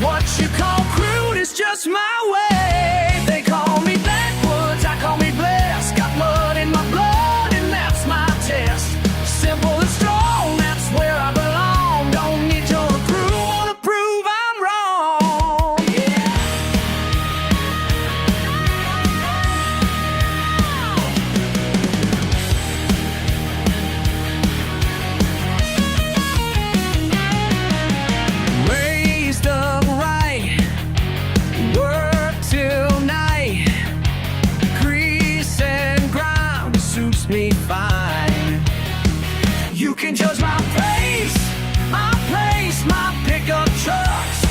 What you call crude is just my way. They call me backwoods, I call me blessed. Got mud in my blood and that's my test. Simple and strong, that's where I belong. Don't need your approval to prove I'm wrong. Yeah. Raised up right, work till night. Grease and grime suits me fine. You can judge my pace, my place, my pickup trucks,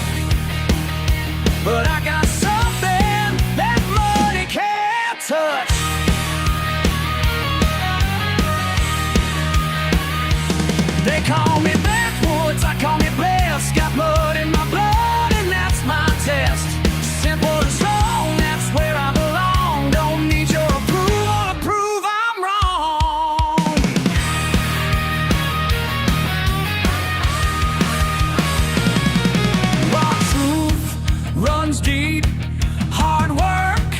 but I got something that money can't touch. They call me backwoods, I call me blessed. Got mud in my blood and that's my test. Simple and strong, that's where I belong. Don't need your approval to prove I'm wrong. Raw truth runs deep. Hard work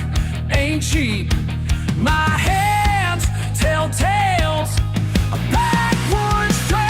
ain't cheap. My hands tell tales. A backwoods trail.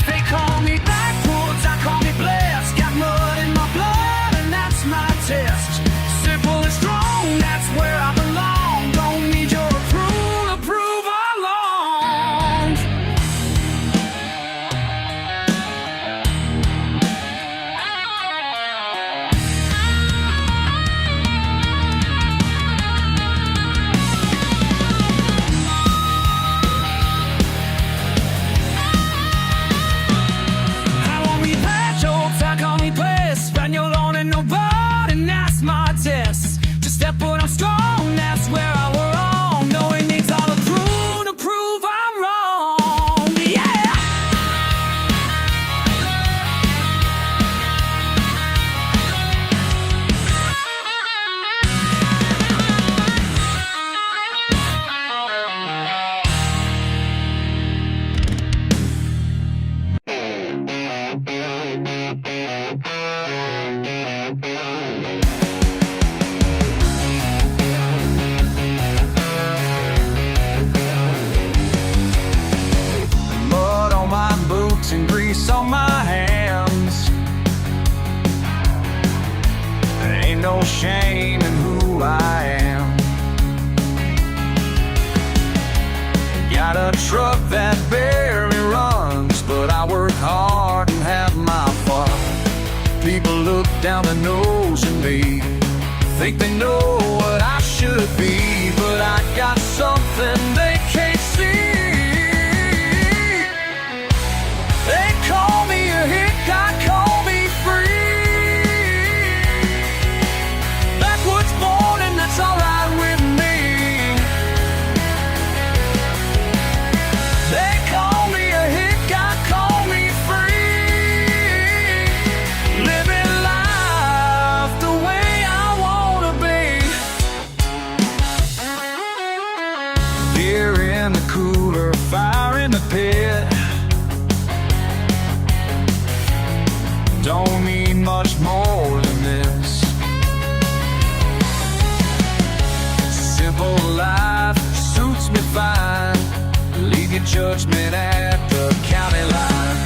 They call me backwoods, I call me blessed. Got mud in my blood and that's my test. Simple and strong, that's where I belong. Don't need your approval to prove I'm long. I want me patch, old I call me blessed. Spaniel on and nobody, and that's my test. Just step when I'm strong, that's where I were wrong. No, it needs all the proof to prove I'm wrong. Yeah. Mud on my boots and grease on my hands. There ain't no shame in who I am. Got a truck that barely runs, but I work hard and have my fun. People look down their nose at me, think they know what I should be, but I got something they can't see. They call me a hick, I call me free. Backwoods born and that's alright with me. They call me a hick, I call me free. Living life the way I wanna be. Beer in the cooler, fire in the pit. Don't need much more than this. Simple life suits me fine. Leave your judgment at the county line.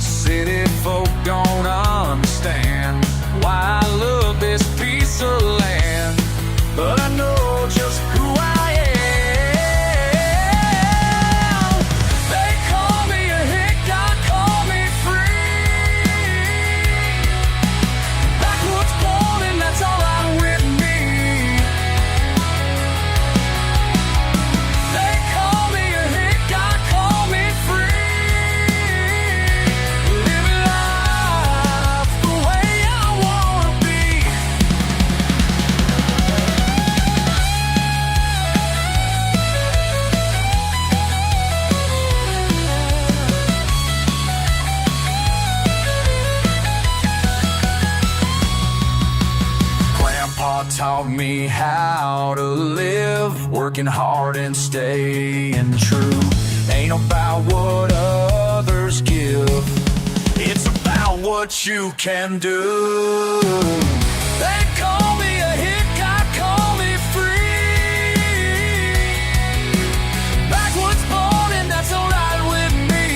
City folk don't understand why I love this piece of land, but I know just who I am. They call me a hick, I call me free. Backwoods born and that's alright with me. working hard and staying true. Ain't about what others give, it's about what you can do. They call me a hick, I call me free. Backwoods born and that's alright with me.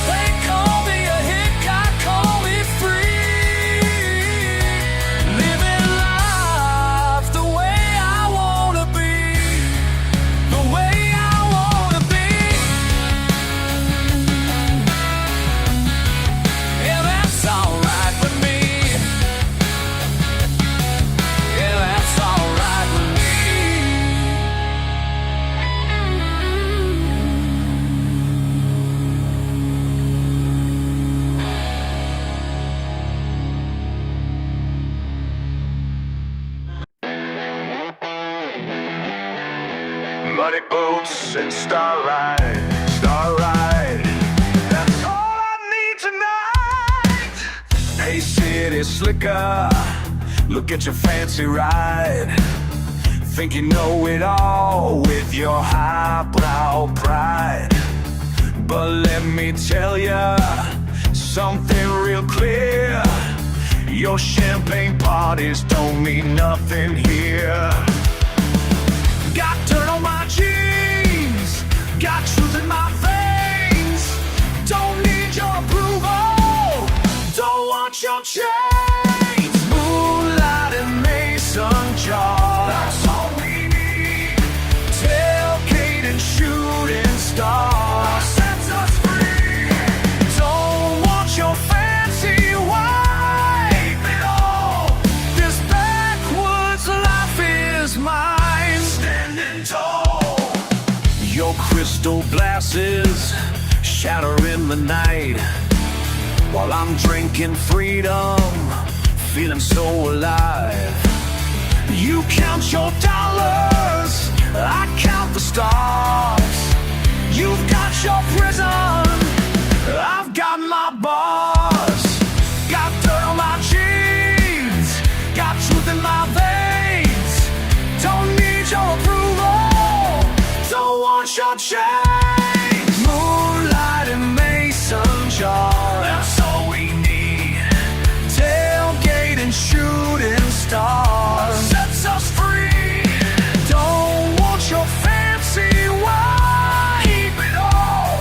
They call me a hick, I call me free. Living life the way I wanna be, the way I wanna be. Yeah, that's alright with me. Yeah, that's alright with me. Muddy boots and starlight, starlight. That's all I need tonight. Hey, city slicker, look at your fancy ride. Think you know it all with your highbrow pride. But let me tell ya something real clear. Your champagne parties don't mean nothing here. Got dirt on my jeans, got truth in my veins. Don't need your approval, don't want your chains. Moonlight and mason jar, that's all we need. Tailgate and shooting star sets us free. Don't want your fancy wife, keep it all. This backwoods life is mine. Standing tall, your crystal glasses shatter in the night, while I'm drinking freedom, feeling so alive. You count your dollars, I count the stars. You've got your prison, I've got my bars. Got dirt on my jeans, got truth in my veins. Don't need your approval, don't want your change. Moonlight and mason jar, that's all we need. Tailgate and shooting stars sets us free. Don't want your fancy wife, keep it all.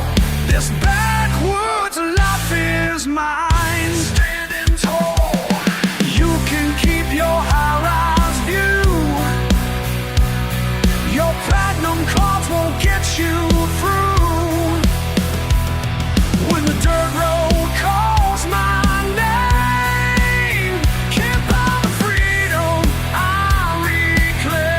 This backwoods life is mine. Standing tall, you can keep your high-rise view. Your platinum cards won't get you through. When the dirt road calls my name, can't buy the freedom I reclaim.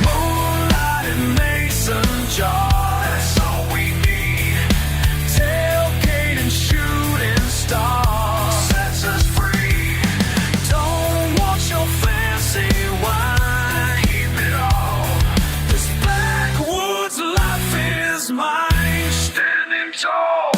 Moonlight and mason jar, that's all we need. Tailgate and shooting stars sets us free. Don't want your fancy wine, keep it all. This backwoods life is mine. Standing tall.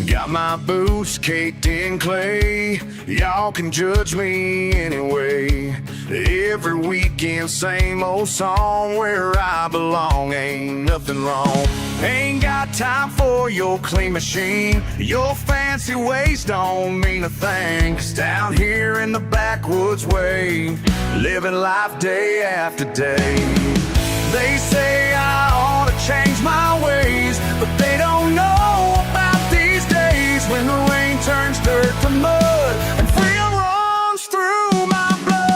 Got my boots caked in clay, y'all can judge me anyway. Every weekend, same old song, where I belong, ain't nothing wrong. Ain't got time for your clean machine, your fancy ways don't mean a thing. 'Cause down here in the backwoods way, living life day after day. They say I ought to change my ways, but they don't know about these days when the rain turns dirt to mud and freedom runs through my blood.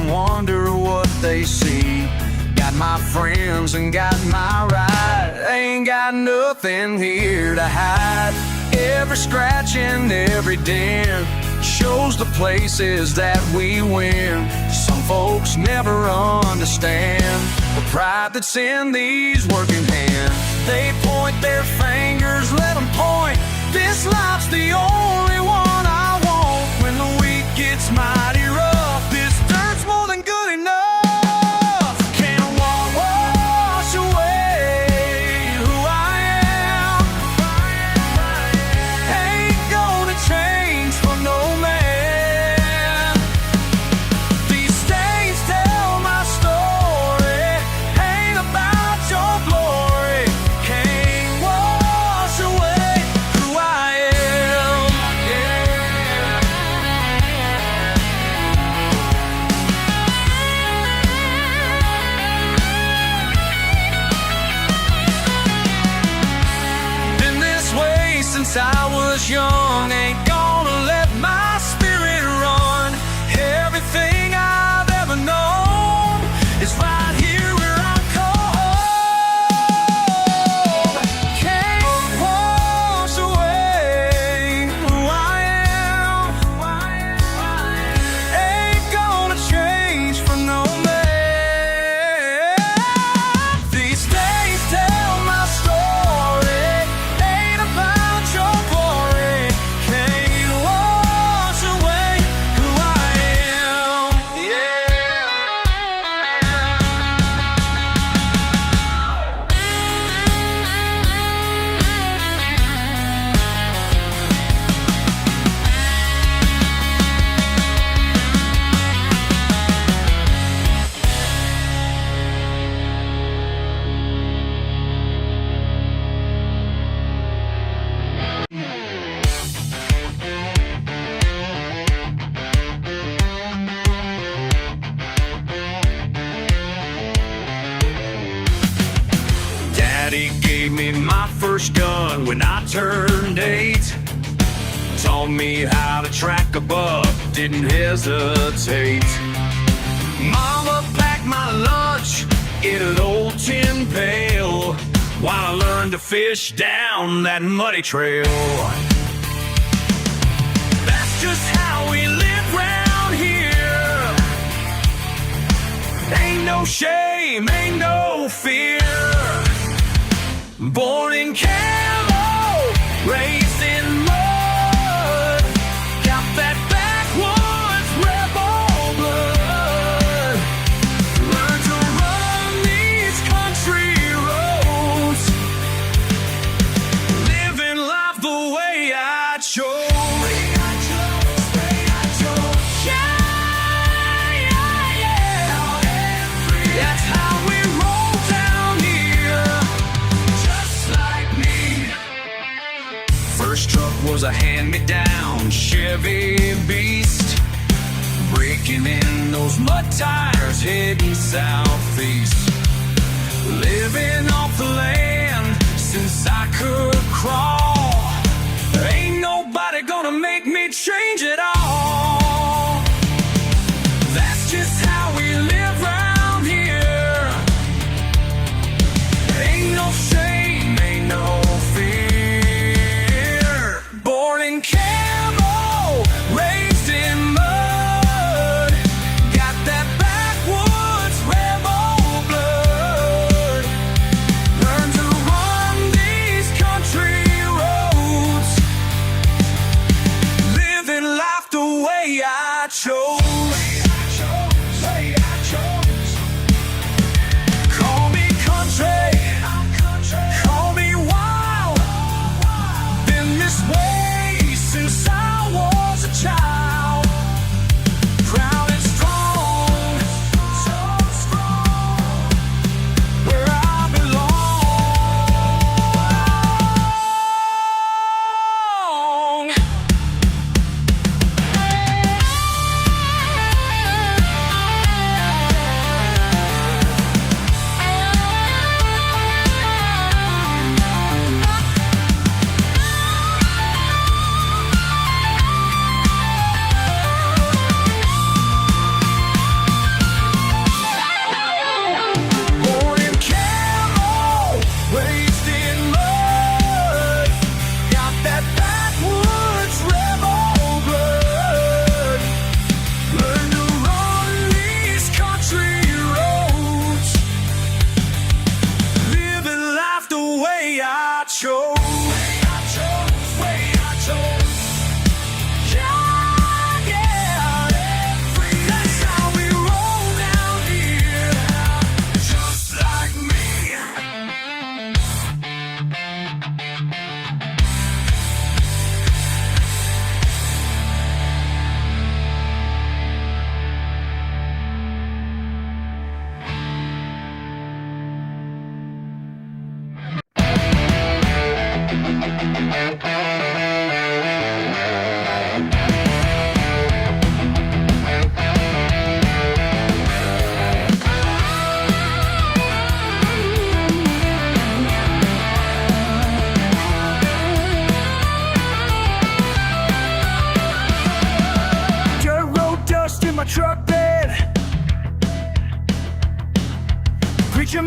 and wonder what they see. Got my friends and got my ride. Ain't got nothing here to hide. Every scratch and every dent shows the places that we win. Some folks never understand the pride that's in these working hands. They point their fingers, let them point. This life's the only one I want. When the week gets mighty rough, this dirt's more than good enough. Can't wash away who I am. Ain't gonna change for no man. These stains tell my story, ain't about your glory. Can't wash away who I am. Been this way since I was young. Ain't gonna let my spirit run. Everything I've ever known is right here where I call home. Can't wash away who I am. Ain't gonna change for no man. These days tell my story, ain't about your glory. Can't wash away who I am. Daddy gave me my first gun when I turned 8. Taught me how to track a buck, didn't hesitate. Mama packed my lunch in an old tin pail while I learned to fish down that muddy trail. That's just how we live round here. Ain't no shame, ain't no fear. Born in camo, raised in mud. Got that backwoods rebel blood. Learned to run these country roads, living life the way I chose. That's how we roll down here, just like me. First truck was a hand-me-down Chevy Beast, breaking in those mud tires heading southeast. Living off the land since I could crawl. Ain't nobody gonna make me change it all. That's just how we live round here. Ain't no shame, ain't no fear. Born in camo, raised in mud. Got that backwoods rebel blood.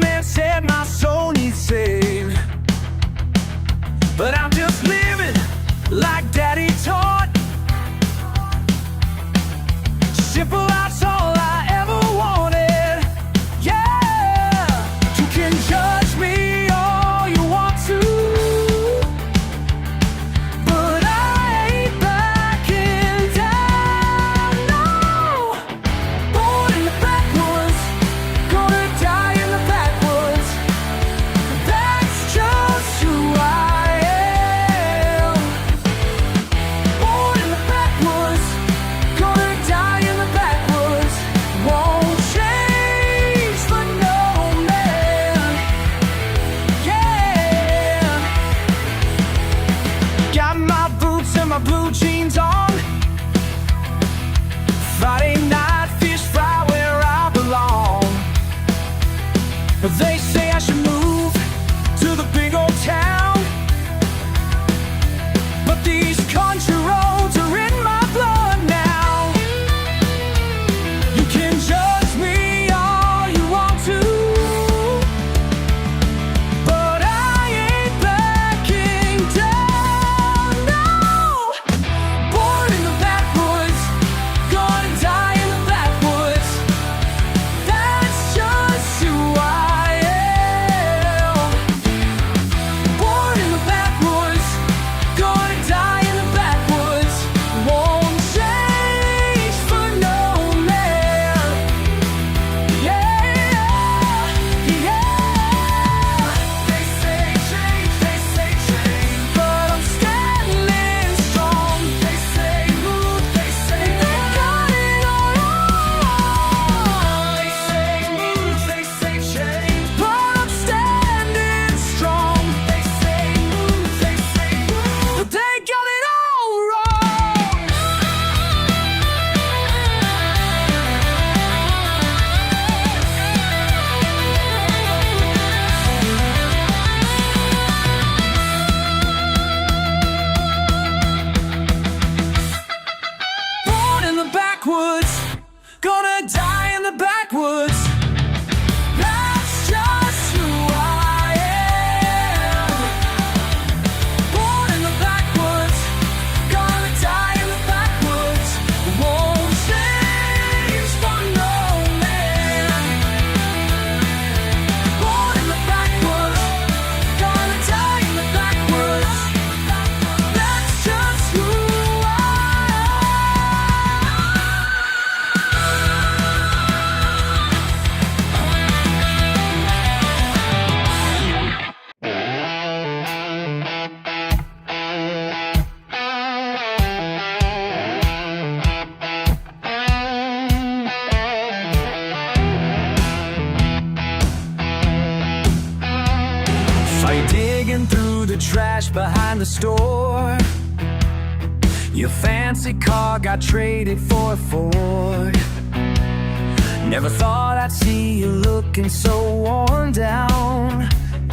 man said my soul needs saved, but I'm just living like Daddy taught. Simple, that's all I ever wanted. Yeah, you can judge me all you want to, but I ain't backing down, no. Born in the backwoods, gonna die in the backwoods. That's just who I am. Born in the backwoods, gonna die in the backwoods. Won't change for no man. Yeah. Got my boots and my blue jeans on. Friday night fish fry where I belong. They say I should move to the big old town, but these country roads are in my blood now. You can judge me all you want to, but I ain't backing down, no. Born in the backwoods, gonna die in the backwoods. That's just who I am. Born in the backwoods, gonna die in the backwoods. Won't change for no man. Yeah, yeah. They say change, but I'm standing strong. They say move, they got it all wrong. They say move, they say change, but I'm standing strong. They say move, but they got it all wrong. Born in the backwoods, gonna die in the backwoods. That's just who I am. Born in the backwoods, gonna die in the backwoods. Won't change for no man. Born in the backwoods, gonna die in the backwoods. That's just who I Fight digging through the trash behind the store. Your fancy car got traded for a Ford. Never thought I'd see you looking so worn down.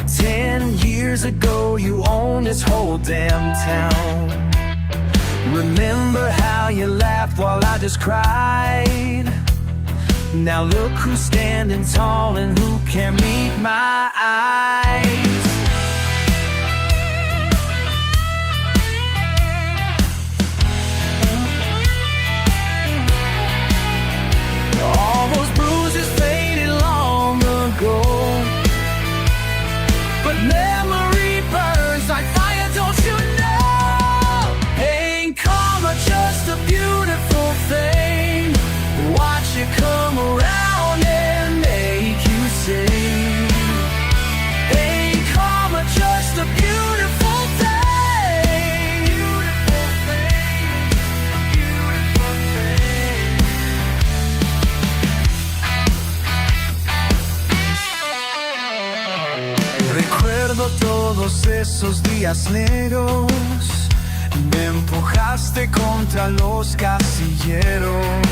10 years ago you owned this whole damn town. Remember how you laughed while I just cried? Now look who's standing tall and who can meet my eyes. All those bruises faded long ago, but memory burns like fire, don't you know? Ain't karma just a beautiful thing? Watch it come around and make you sing. Ain't karma just a beautiful thing? Beautiful thing, beautiful thing. Recuerdo todos esos días negros. Me empujaste contra los casilleros.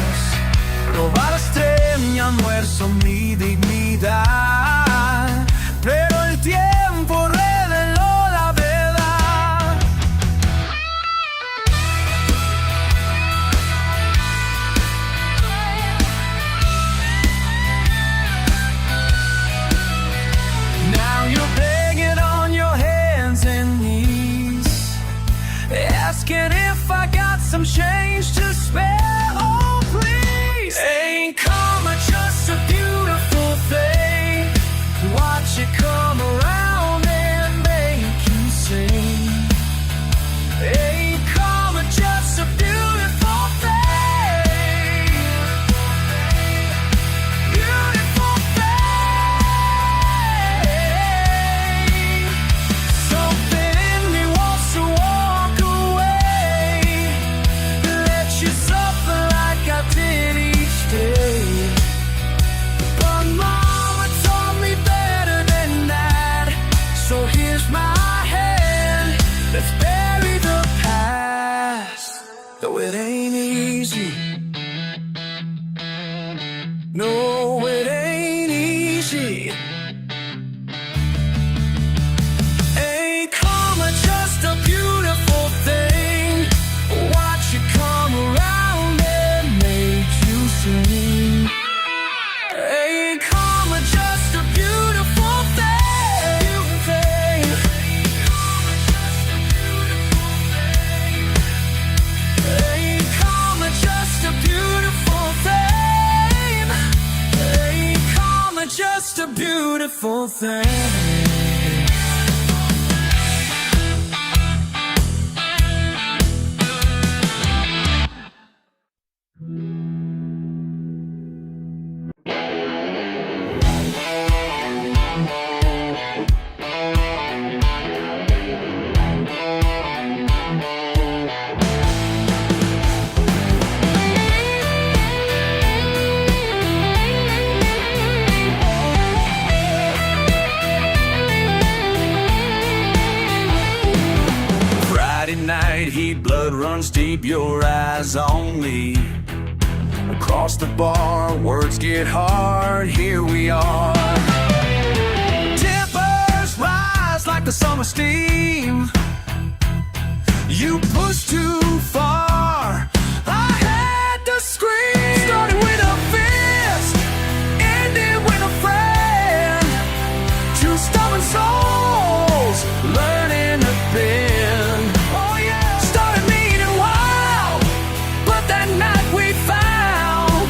Robaste mi almuerzo, mi dignidad, pero el tiempo reveló la verdad. change to spare. Oh, please. Ain't karma just a beautiful thing? Watch it come around and make you sing. Ain't karma just a beautiful thing? Beautiful thing. Something in me wants to walk away, let you suffer like I did each day. But mama taught me better than that, so here's my hand. Let's bury the past, though it ain't easy. No, it ain't easy. Ain't karma just a beautiful thing? Watch it come around and make you sing. Ain't karma just a beautiful thing? Ain't karma just a beautiful thing? Ain't karma just a beautiful thing? Friday night, heat, blood runs deep, your eyes on me. Across the bar, words get hard, here we are. Tempers rise like the summer steam. You push too far, I had to scream. Started with a fist, ended with a friend. Two stubborn souls, learning to bend. Oh yeah, started meaning wild, but that night we found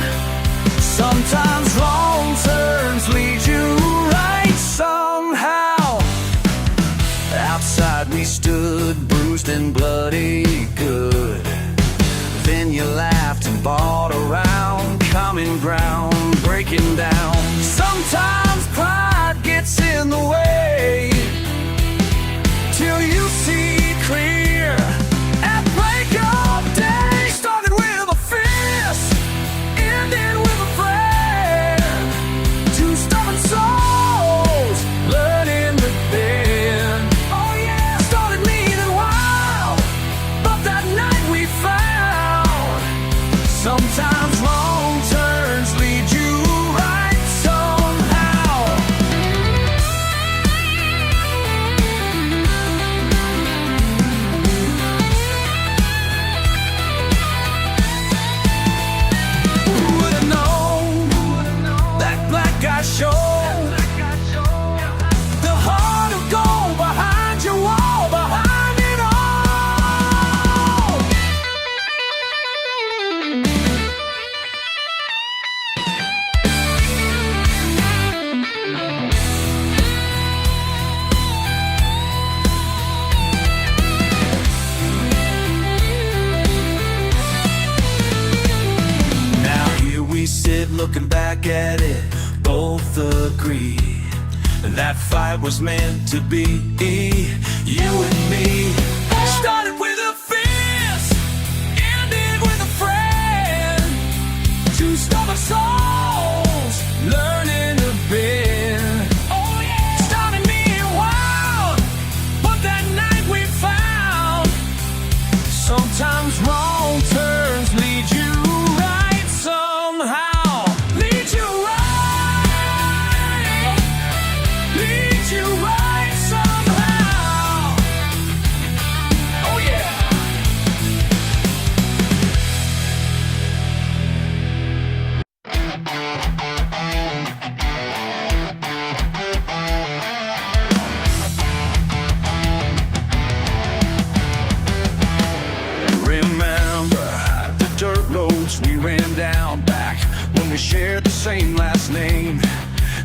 sometimes wrong turns lead you right somehow. Outside we stood, bruised and bloody good. Then you laughed and bought around, common ground, breaking down. Sometimes pride gets in the way, till you see clear at break of day. Started with a fist, ended with a friend. Two stubborn souls, learning to bend. Oh yeah, started meaning wild, but that night we found sometimes wrong turns lead you right somehow. Who would've known that black guy showed the heart of gold behind your wall, behind it all? Now here we sit looking back at it, both agree that fight was meant to be. You and me started with a fist, ended with a friend. Two stubborn souls, learning to bend. Oh yeah, started me wild, but that night we found sometimes wrong turns lead you right somehow. Lead you right, lead you right somehow. Oh yeah. same last name.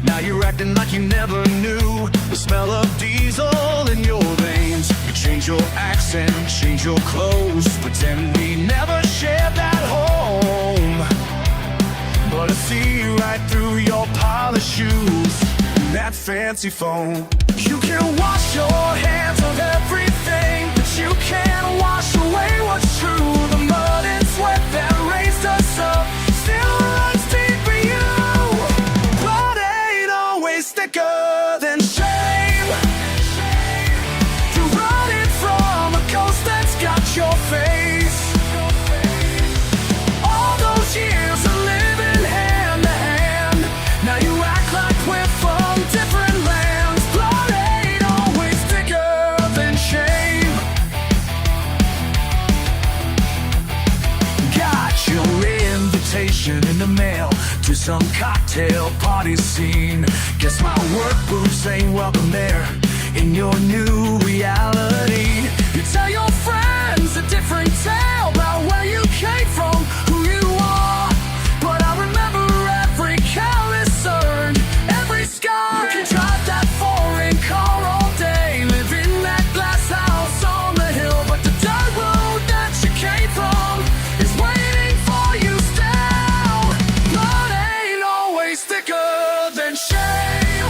Now you're acting like you never knew the smell of diesel in your veins. You change your accent, change your clothes, pretend we never shared that home. But I see right through your polished shoes and that fancy phone. You can wash your hands of everything, but you can't wash away what's true. The mud and sweat that raised us up still runs deep for you. Blood ain't always thicker than shame. You're running from a ghost that's got your face. All those years of living hand to hand, now you act like we're from different lands. Blood ain't always thicker than shame. Got your invitation in the mail to some cocktail party scene. Guess my work boots ain't welcome there in your new reality. You tell your friends a different tale about where you came from, who you are. But I remember every careless turn, every scar. You can drive that foreign car all day, live in that glass house on the hill, but the dirt road that you came from is waiting for you still. Blood ain't always thicker than shame.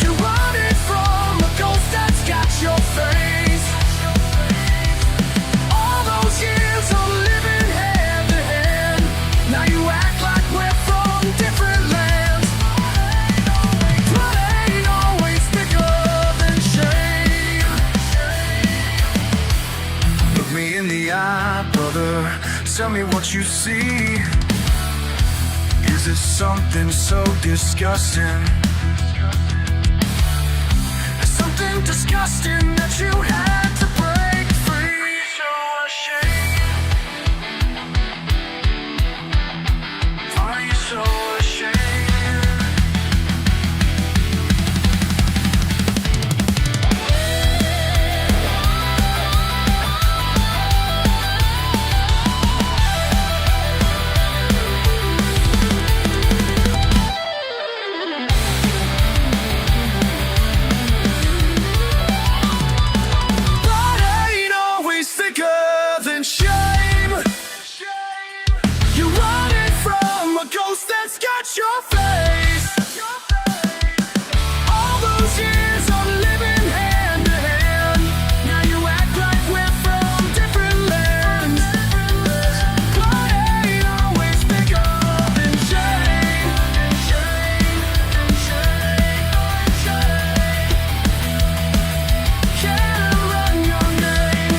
You're running from a ghost that's got your face. All those years of living hand to hand, now you act like we're from different lands. Blood ain't always thicker than shame. Look me in the eye, brother, tell me what you see. Is it something so disgusting? Something disgusting that you had to break free. So ashamed. Are you so ashamed? Blood ain't always thicker than shame. You're running from a ghost that's got your face. All those years of living hand to hand, now you act like we're from different lands. Blood ain't always thicker than shame. Can't run your name.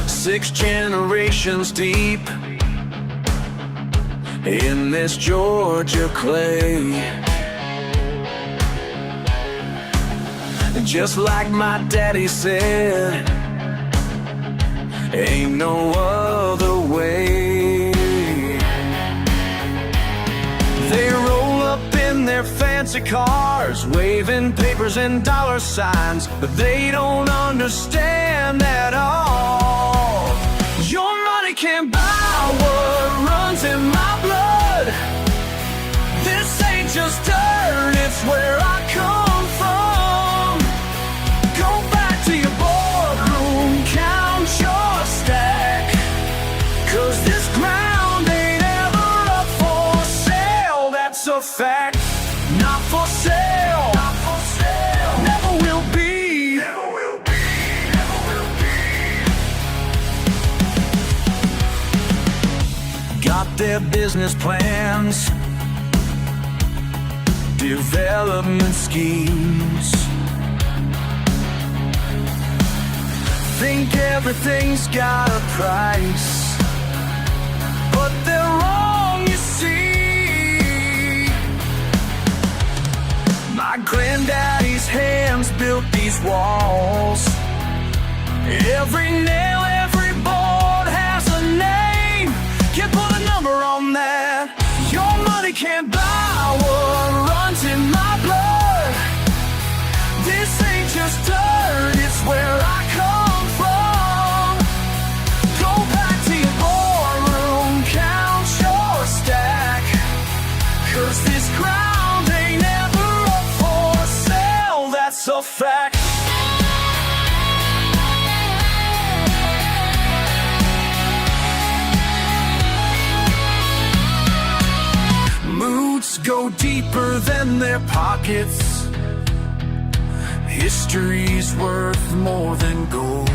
Six generations deep in this Georgia clay. Just like my daddy said, ain't no other way. They roll up in their fancy cars, waving papers and dollar signs, but they don't understand at all. Your money can't buy what runs in my blood. This ain't just dirt, it's where I come from. Go back to your boardroom, count your stack, 'cause this ground ain't ever up for sale. That's a fact. Not for sale. Not for sale. Never will be. Never will be. Never will be. Got their business plans, development schemes. Think everything's got a price, but they're wrong, you see. My granddaddy's hands built these walls. Every nail, every board has a name. Can't put a number on that. Your money can't buy what runs in my blood. back. Moods go deeper than their pockets. History's worth more than gold.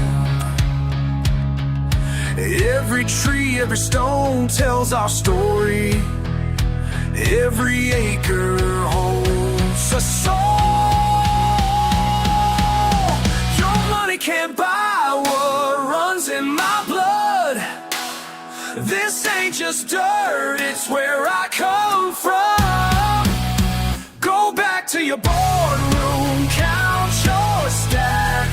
Every tree, every stone tells our story. Every acre holds a soul. Your money can't buy what runs in my blood. This ain't just dirt, it's where I come from. Go back to your boardroom, count your stack,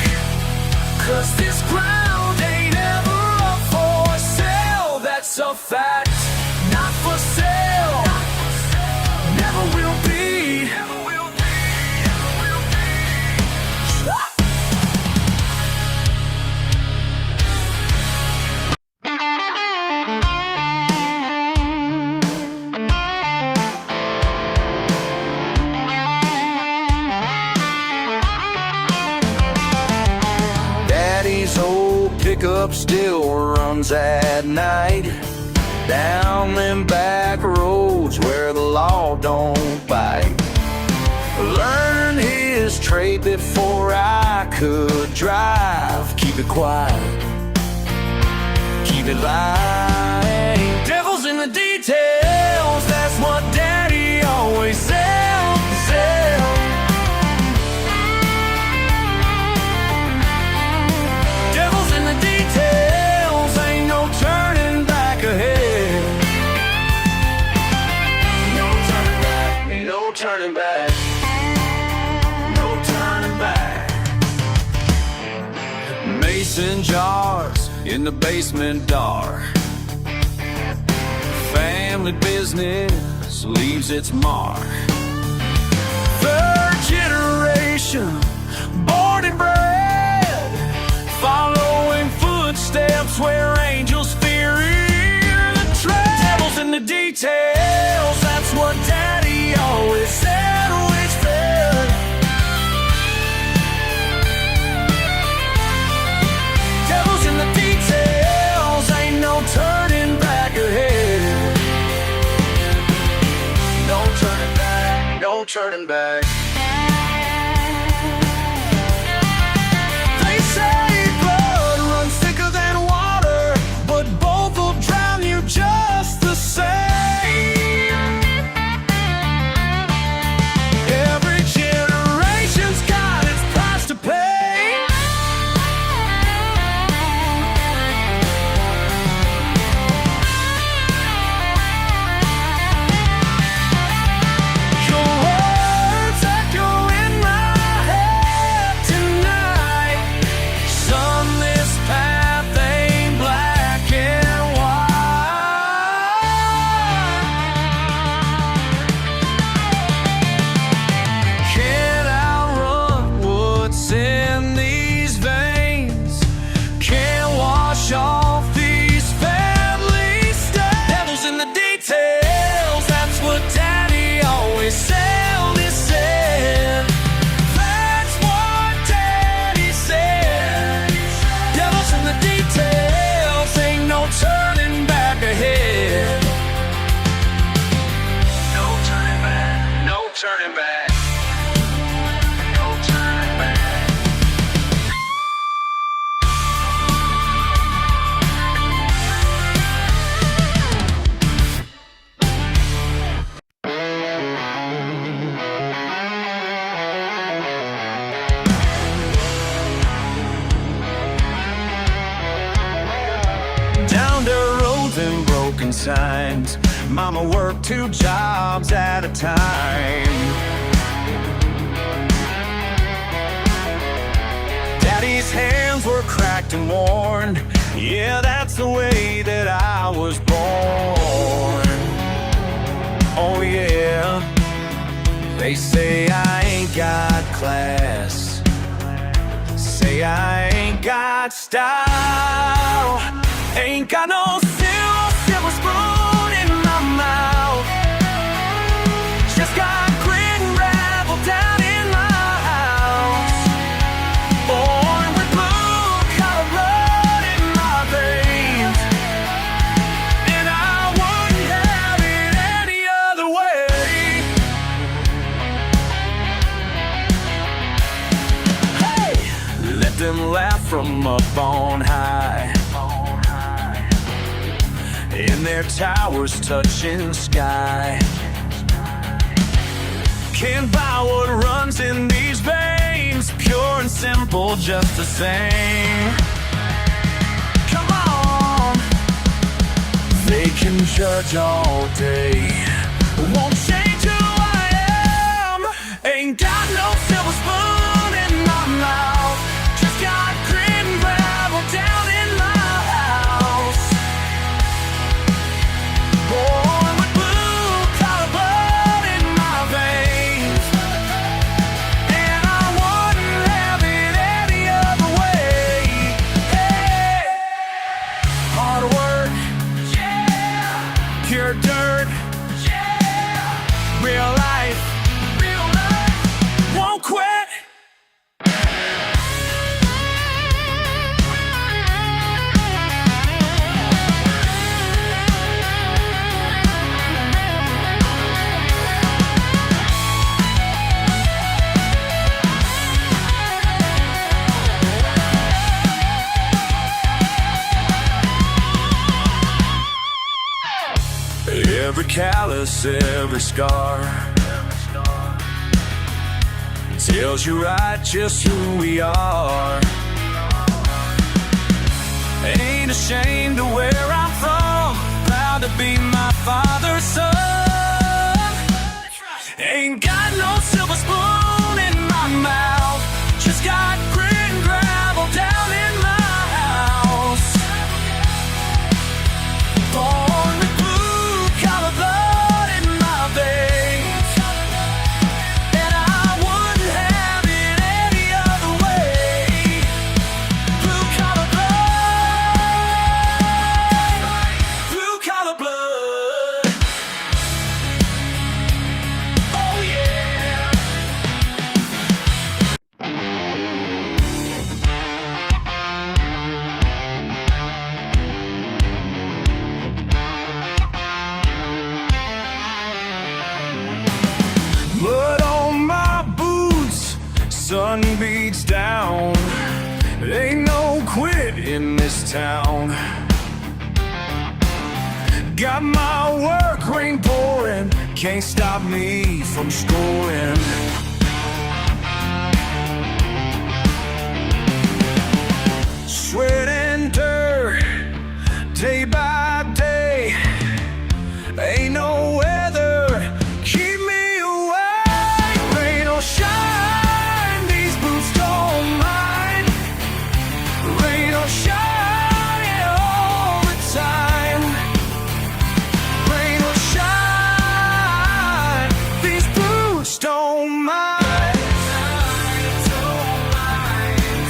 'cause this ground ain't ever up for sale. That's a fact. Not for sale. Never will be. Never will be. Never will be. Daddy's old pickup still runs at night, down them back roads where the law don't bite. Learned his trade before I could drive. Keep it quiet, keep it light. Devil's in the details, that's what Daddy always said. Devil's in the details, ain't no turning back ahead. No turning back, no turning back, no turning back. Mason jars in the basement dark. Family business leaves its mark. Third generation, born and bred, following footsteps where angels fear the tread. Devil's in the details, that's what Daddy always said. Which bed? Devil's in the details, ain't no turning back ahead. No turning back, no turning back. They say blood runs thicker than water, but both will drown you just the same. Every generation's got its price to pay. Your words echo in my head tonight. Son, this path ain't black and white. Can't outrun what's in these veins. Can't wash off these family stains. Devil's in the details, that's what Daddy always said. He said. That's what Daddy said. Devil's in the details, ain't no turning back ahead. No turning back, no turning back, no turning back. Down dirt roads and broken signs. Mama worked 2 jobs at a time. Daddy's hands were cracked and worn. Yeah, that's the way that I was born. Oh yeah. They say I ain't got class, say I ain't got style, ain't got no silver spoon in my mouth. Just got grit and gravel down in my house. them laugh from up on high, in their towers touching sky. Can't buy what runs in these veins, pure and simple just the same. Come on, they can judge all day, won't change who I am. Ain't got no silver spoon in my mouth, just got grit and gravel down in my house. Born with blue-collar blood in my veins, and I wouldn't have it any other way. Hey, hard work, yeah, pure dirt, yeah, real life, won't quit. Every callous, every scar tells you right just who we are. Ain't ashamed of where I'm from, proud to be my father's son. Ain't got no silver spoon in my mouth, just got grit and gravel down in my house. Born with blue-collar blood in my veins, and I wouldn't have it any other way. Blue-collar blood, blue-collar blood. Oh yeah. Mud on my boots, sun beats down. Ain't no quit in this town. Got my work rain pouring, can't stop me from scoring. Sweat and dirt, day by day. Ain't no weather keep me away. Rain or shine, these boots don't mind. Rain or shine, yeah, all the time. Rain or shine, these boots don't mind.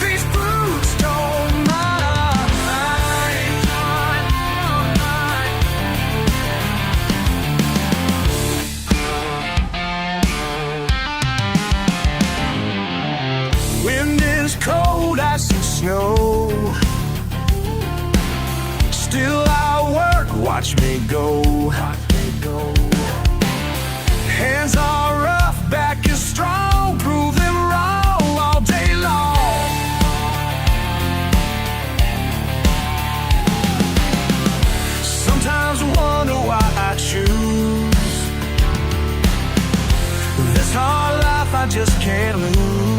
These boots don't mind. Wind is cold, ice and snow. Still I work, watch me go. Hands are rough, back is strong, prove them wrong all day long. Sometimes I wonder why I choose this hard life I just can't lose.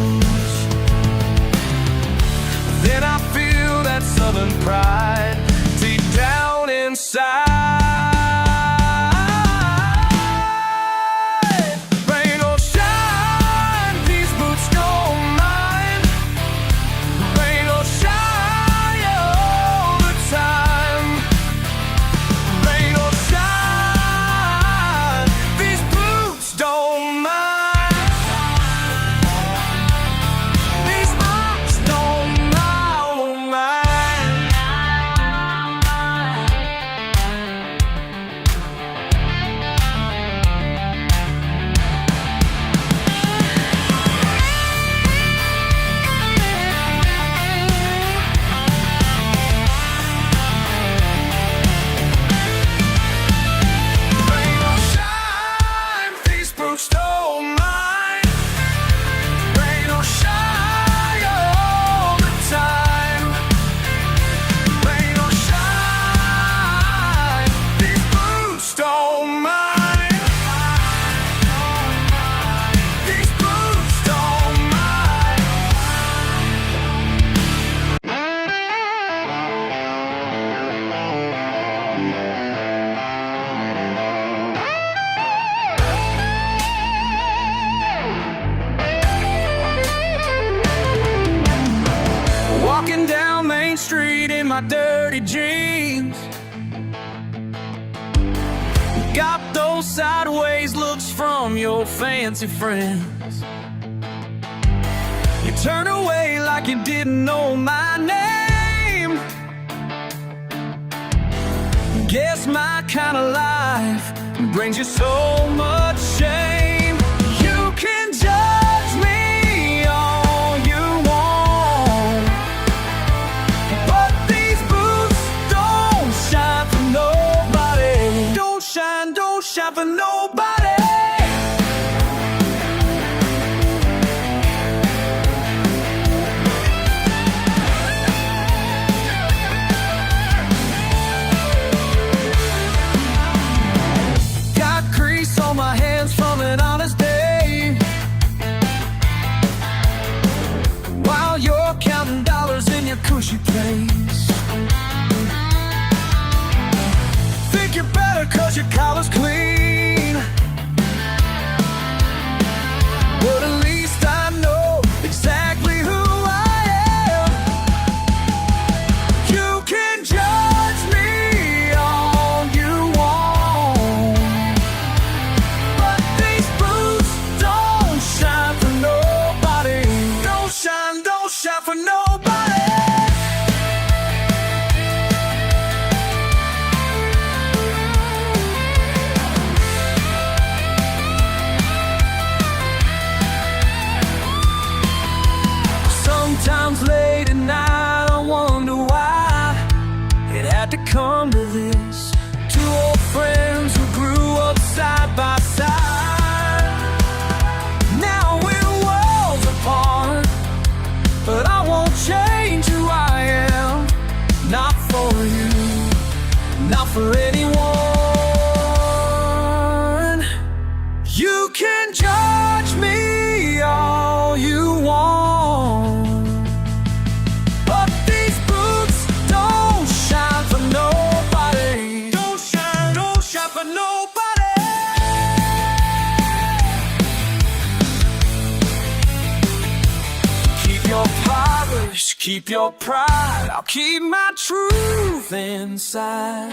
Then I feel that southern pride deep down inside. down Main Street in my dirty jeans. Got those sideways looks from your fancy friends. You turn away like you didn't know my name. Guess my kind of life brings you so much shame. You can judge me all you want, but these boots don't shine for nobody. Don't shine for nobody. On my hands from an honest day, while you're counting dollars in your cushy place. Think you're better cause your collar's clean, but at least I know exactly who I am. You can judge me all you want, shine for nobody. Sometimes late at night I wonder why it had to come to this. Two old friends who grew up side by side, now we're worlds apart. But I won't change who I am, not for you, not for anyone. You can judge me all you want, but these boots don't shine for nobody. Don't shine for nobody. Keep your pride, I'll keep my truth inside.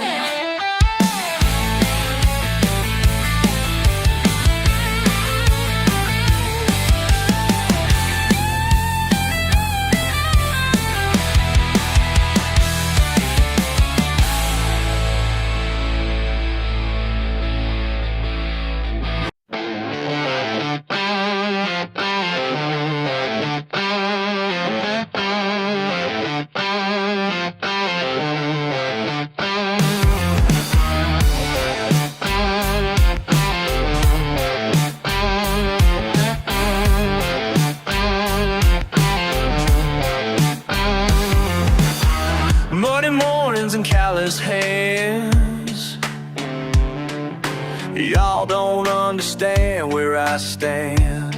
Muddy mornings and callous hands, y'all don't understand where I stand.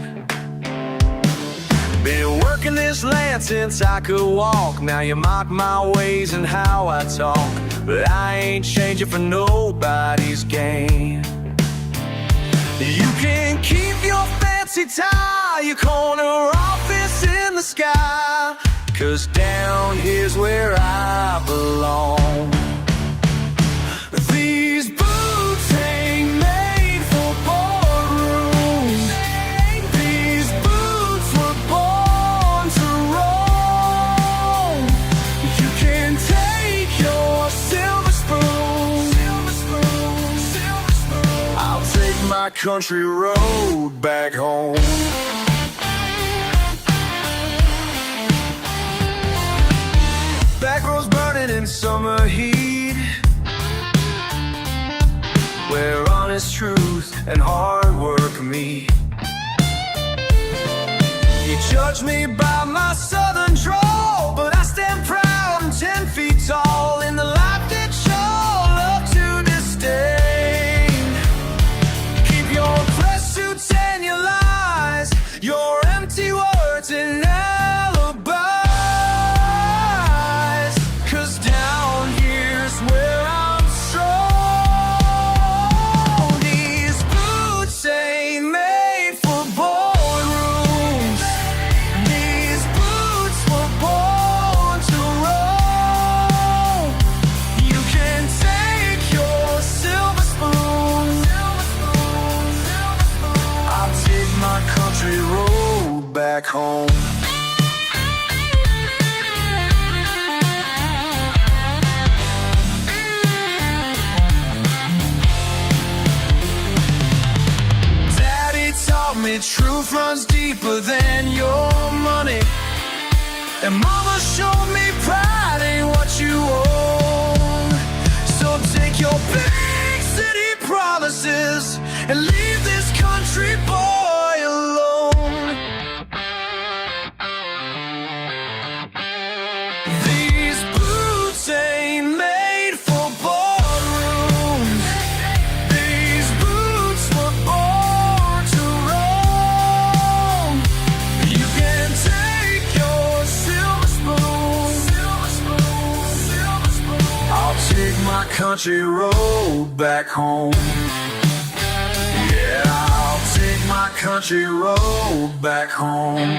Been working this land since I could walk. Now you mock my ways and how I talk, but I ain't changing for nobody's gain. You can keep your fancy tie, your corner office in the sky, 'cause down here's where I belong. These boots ain't made for boardrooms. These boots were born to roam. You can take your silver spoon. I'll take my country road back home. Back roads burning in summer heat, where honest truth and hard work meet. You judge me by my southern drawl, but I stand proud and 10 feet tall in the life that you'll love to disdain. Keep your press suits and your lies, your empty words and alibis, 'cause down here's where I'm strong. These boots ain't made for boardrooms. These boots were born truth runs deeper than your money. And mama showed me pride ain't what you own. So take your big city promises and leave this country boy alone. These boots ain't made for boardrooms. These boots were born to roam. You can take your silver spoon. I'll take my country road back home. Yeah, I'll take my country road back home.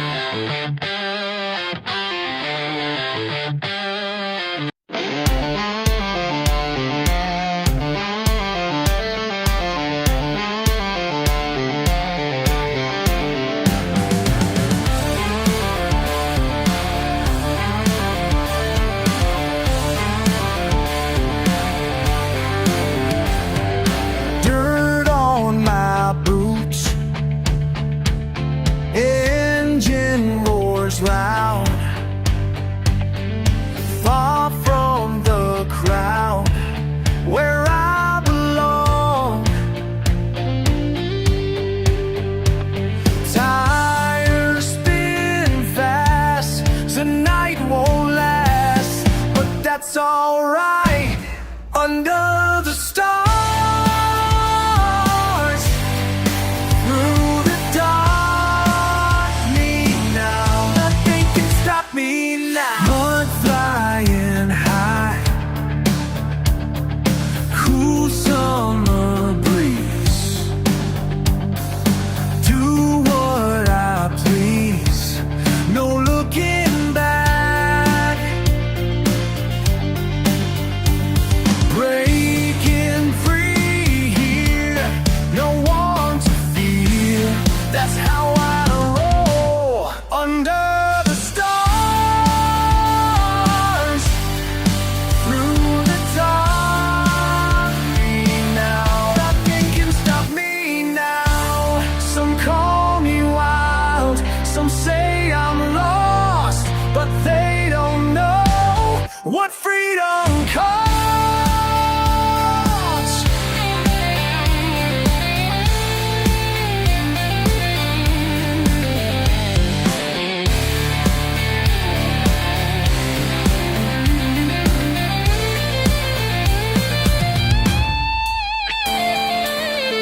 Dirt on my boots, engine roars loud, far from the crowd where I belong. Tires spin fast, the night won't last, but that's alright under the stars. Through the dark, me now, nothing can stop me now. Mud flying high, cool summer breeze. Do what I please, no looking back. Breaking free here, no one to fear. That's how I roll under the stars. Through the dark, me now, nothing can stop me now. Some call me wild, some say I'm lost, but they don't know what freedom costs.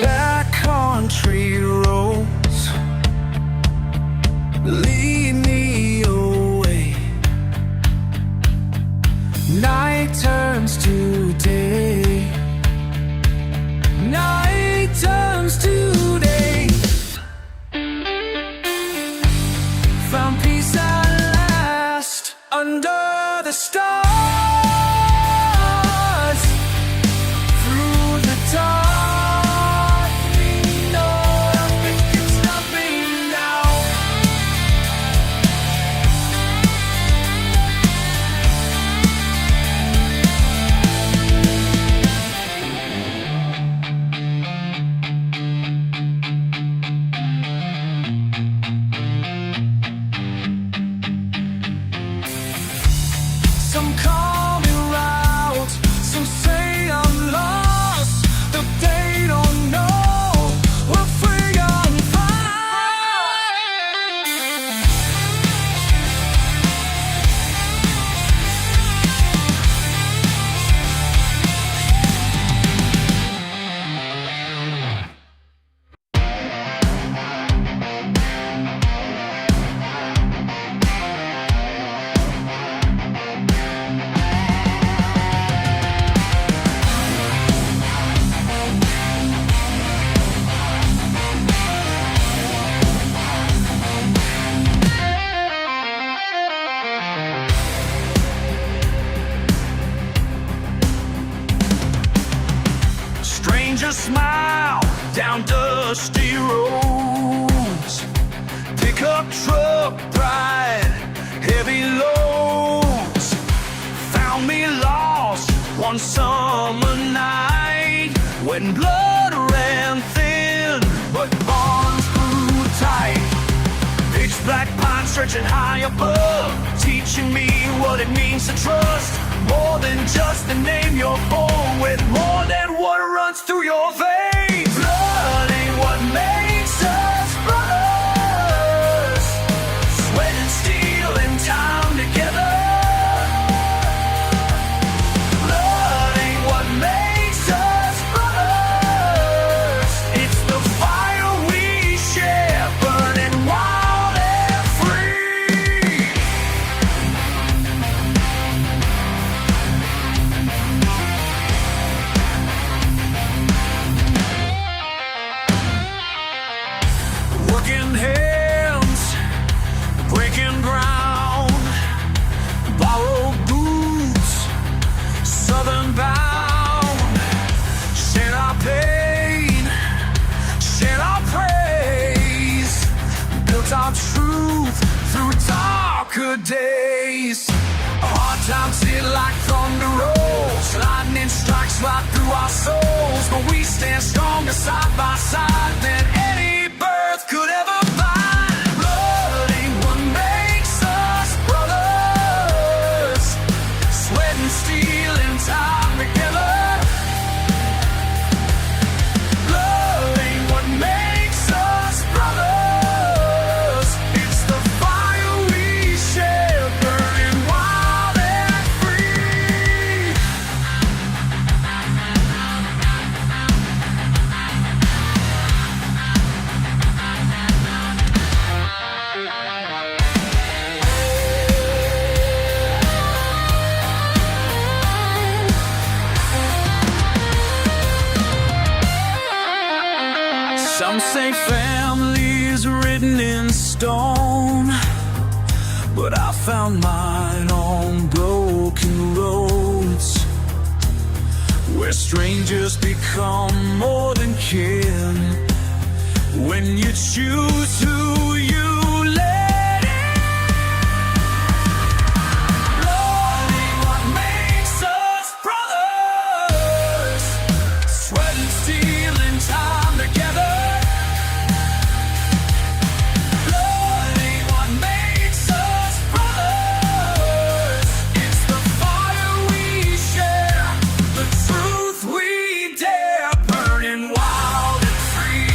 Back country roads lead me away. Night turns to day. Night turns to day. Found peace at last under the stars. Through the dark, we know nothing can stop me now. Some call me wild, some say I'm lost, but they don't know what freedom Strangers smile down dusty roads. Pickup truck ride, heavy loads. Found me lost one summer night when blood ran thin, but bonds grew tight. stretching high above, teaching me what it means to trust. More than just the name you're born with, more than what runs through your veins. Blood ain't what makes us brothers, sweat and steel and time together. Blood ain't what makes us brothers, it's the fire we share, burning wild and free. Working hands, breaking ground, borrowed boots, southern bound. Share our pain, share our praise, built our truth through darker days. Hard times hit like thunder rolls, lightning strikes right through our souls, but we stand stronger side by side than any birth could ever bind. Blood ain't what makes us brothers, sweat and steel and time together. Blood ain't what makes us brothers, it's the fire we share, burning wild and free. Some say family's written in stone, but I found mine on broken roads, where strangers become more than kin when you choose who you let in. Blood ain't what makes us brothers, sweat and steel and time together. Blood ain't what makes us brothers, it's the fire we share, the truth we dare, burning wild and free.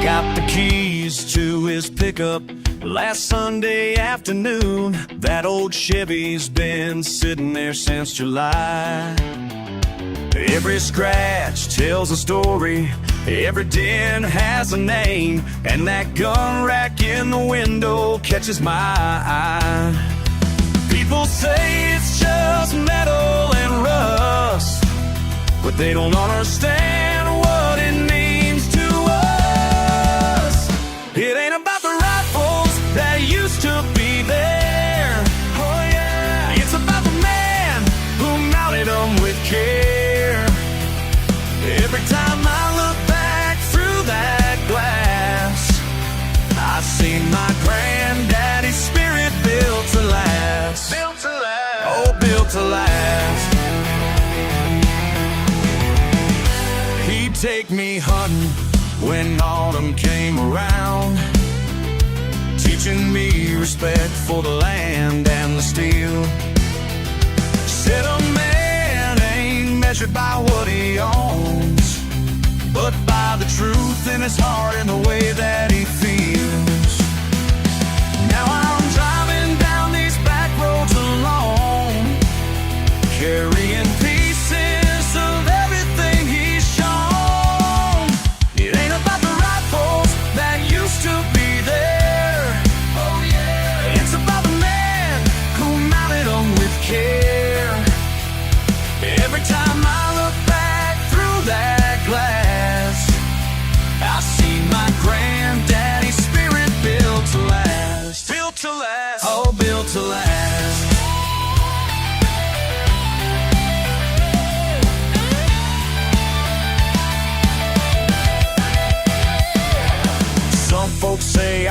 Got the keys to his pickup last Sunday afternoon. That old Chevy's been sitting there since July. Every scratch tells a story, every dent has a name, and that gun rack in the window catches my eye. People say it's just metal and rust, but they don't understand what it means to us. It ain't about the rifles that used to be there, oh yeah, it's about the man who mounted them with care. Every time I look back through that glass, I see my granddaddy's spirit built to last. Built to last. Oh, built to last. He'd take me hunting when autumn came around, teaching me respect for the land and the steel. Said a man ain't measured by what he owns, but by the truth in his heart and the way that he feels. Now I'm driving down these back roads alone, carrying pieces of everything he's shown. It ain't about the rifles that used to be there, oh yeah, it's about the man who mounted them with care. Every time I look back through that glass, I see my granddaddy's spirit built to last. Built to last. Oh, built to last.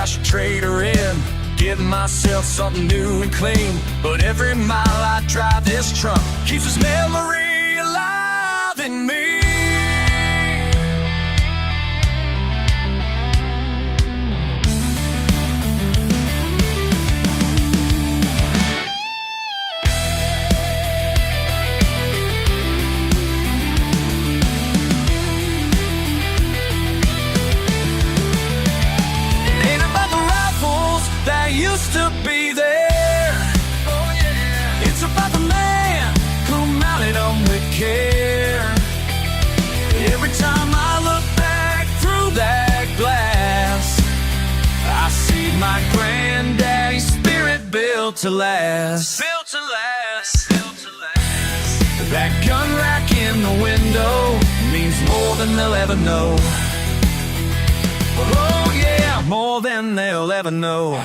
should trade her in, give myself something new and clean. But every mile I drive this truck keeps this memory alive in me. Used to be there. Oh yeah. It's about the man who mounted them with care. Every time I look back through that glass, I see my granddaddy's spirit built to last. Built to last. Built to last. That gun rack in the window means more than they'll ever know. Oh yeah, more than they'll ever know.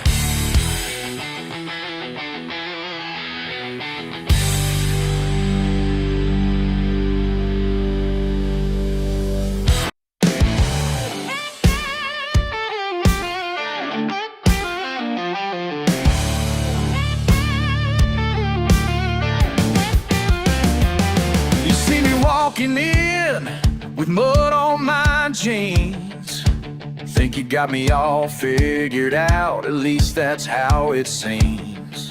Walking in with mud on my jeans, think you got me all figured out, at least that's how it seems.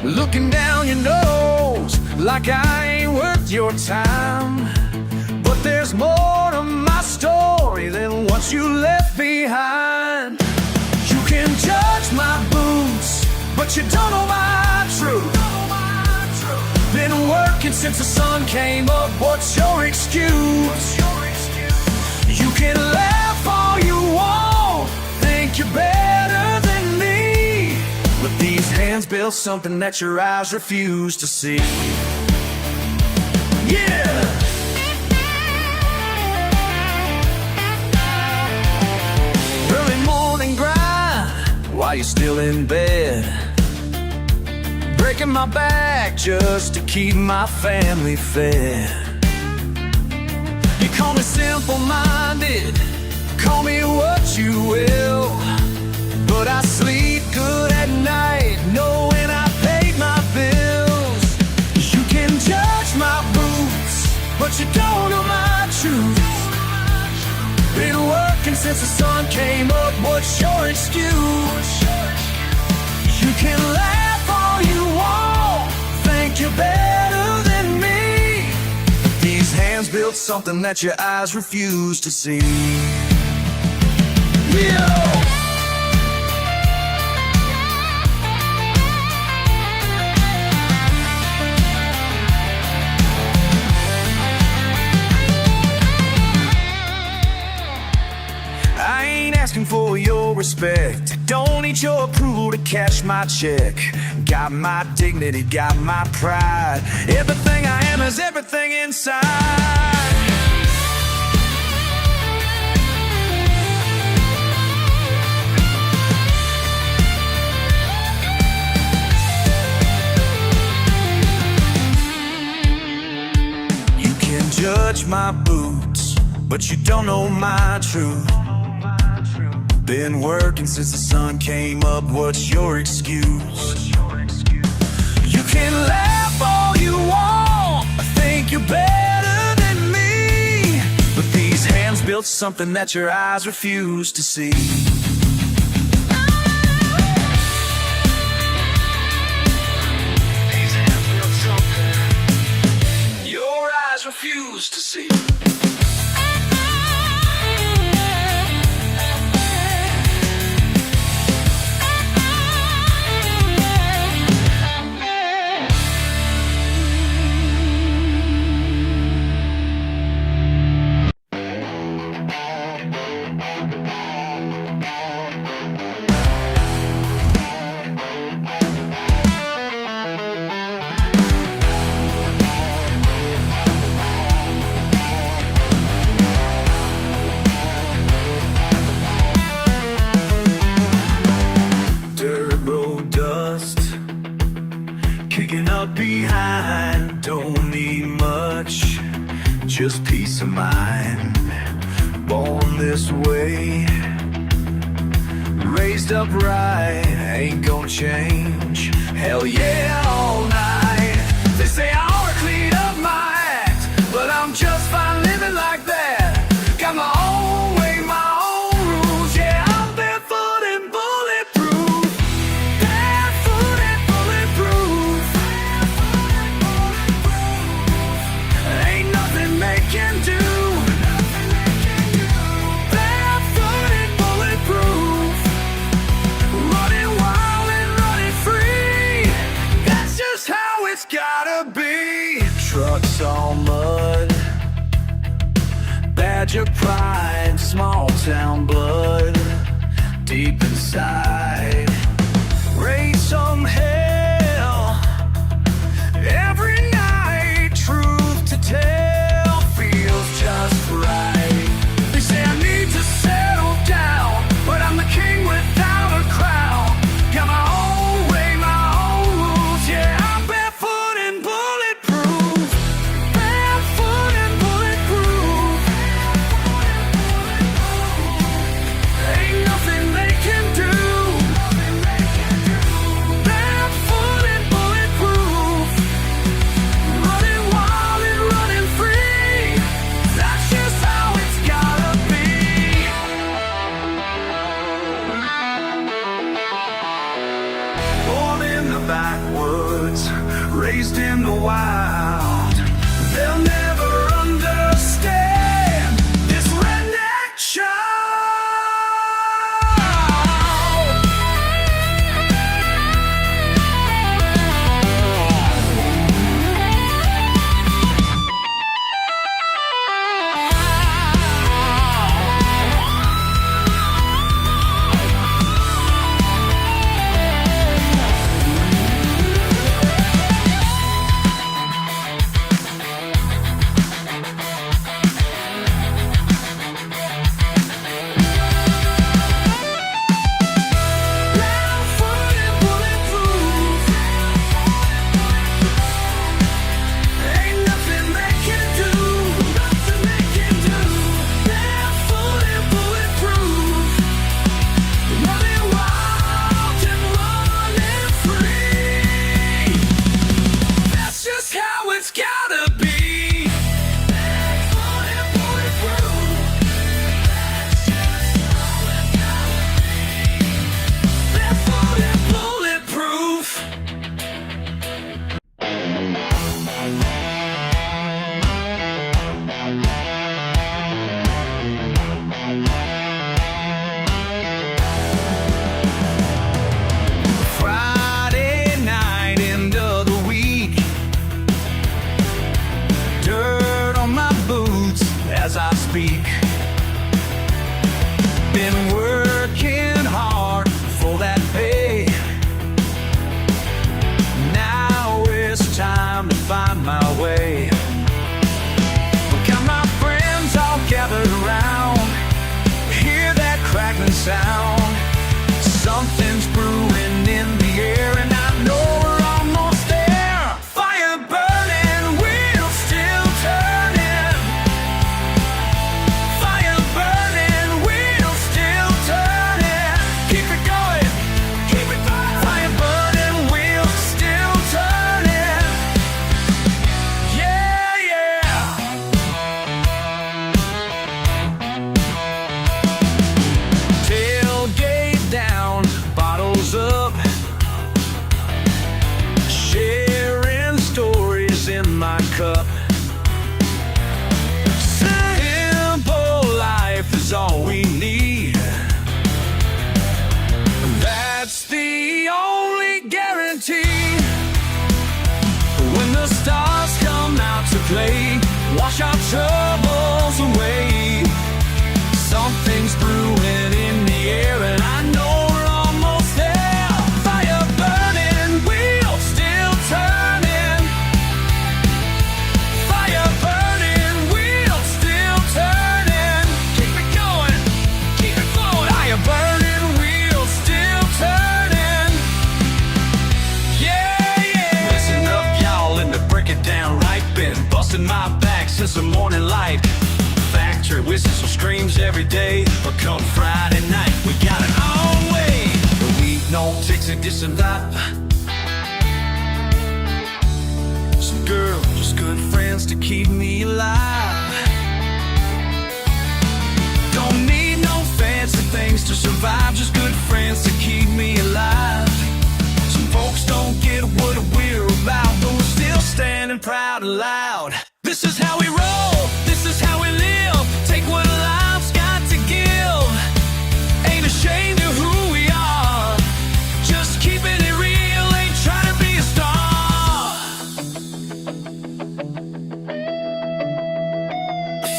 Looking down your nose like I ain't worth your time, but there's more to my story than what you left behind. You can judge my boots, but you don't know my truth. Been working since the sun came up, what's your excuse? You can laugh all you want, think you're better than me, but these hands built something that your eyes refuse to see. Yeah! Early morning grind while you're still in bed, breaking my back just to keep my family fed. You call me simple-minded, call me what you will, but I sleep good at night knowing I paid my bills. You can judge my boots, but you don't know my truth. Been working since the sun came up, what's your excuse? You can laugh all you want, think you're better than me, but these hands built something that your eyes refuse to see. Yeah. I ain't asking for your respect, don't need your approval to cash my check. Got my dignity, got my pride, everything I am is everything inside. You can judge my boots, but you don't know my truth. Been working since the sun came up, what's your excuse? You can laugh all you want, think you're better than me, but these hands built something that your eyes refuse to see. These hands built something your eyes refuse to see. Behind, don't need much, just peace of mind. Born this way, Raised up right, ain't gonna change. Hell yeah, all night. They say I ought to clean up my act, but I'm just fine living like that. Got my own way, my own rules. Yeah, I'm barefoot and bulletproof. Barefoot and bulletproof. Ain't nothing they can do. Barefoot and bulletproof. Running wild and running free. That's just how it's gotta be. Trucks all mud, Badger pride, small town blood, deep inside. Raise some hell every night. Truth to tell feels just right. They say I need to settle down, but I'm the king without a crown. Got my own way, my own rules. Yeah, I'm barefoot and bulletproof. Barefoot and bulletproof. Ain't nothing they can do. Barefoot and bulletproof. Running wild and running free. That's just how it's gotta be. Born in the backwoods, raised in the wild. They'll never understand this redneck child. Barefoot and bulletproof. Ain't nothing they can do. Nothing they can do. Barefoot and bulletproof. Running wild and running free. That's just how it's gotta be. Barefoot and bulletproof. That's just how it gotta be. Barefoot and bulletproof. Friday night, end of the week. Dirt on my boots as I speak. Been working hard for that pay. Now it's time to find my way. Got my friends all gathered around. Hear that crackling sound. Something's brewing in the air, and I know we're almost there. Fire burning, wheels still turning. Fire burning, wheels still turning. Keep it going, keep it going. Fire burning, wheels still turning. Yeah, yeah. Tailgate down, bottles up. Sharing stories in my cup. Simple life is all we need. That's the only guarantee. When the stars come out to play, wash our troubles away. Something's brewing in the air, and I know we're almost there. Fire burning, wheels still turning. Fire burning, wheels still turning. Keep it going, keep it flowing. Fire burning, wheels still turning. Yeah, yeah. Listen up, y'all, and to break it down right. Been busting my back since the morning light. Factory whistles and screams every day, but come Friday night, we got it our own way. No takes a this and that. Some girls, just good friends to keep me alive. Don't need no fancy things to survive, just good friends to keep me alive. Some folks don't get what we're about, but we're still standing proud and loud. This is how we roll, this is how we live. Take what life's got to give. Ain't ashamed of who we are, just keeping it real, ain't trying to be a star.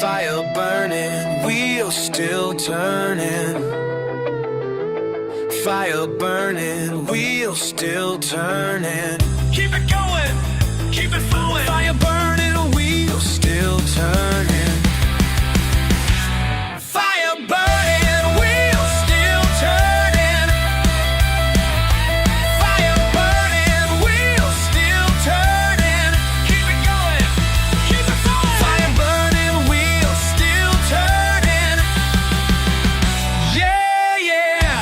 Fire burning, wheels still turning. Fire burning, wheels still turning. Keep it going, keep it flowing. Fire burning, wheels still turning. Fire burning, wheels still turning. Fire burning, wheels still turning. Keep it going, keep it flowing. Fire burning, wheels still turning. Yeah, yeah.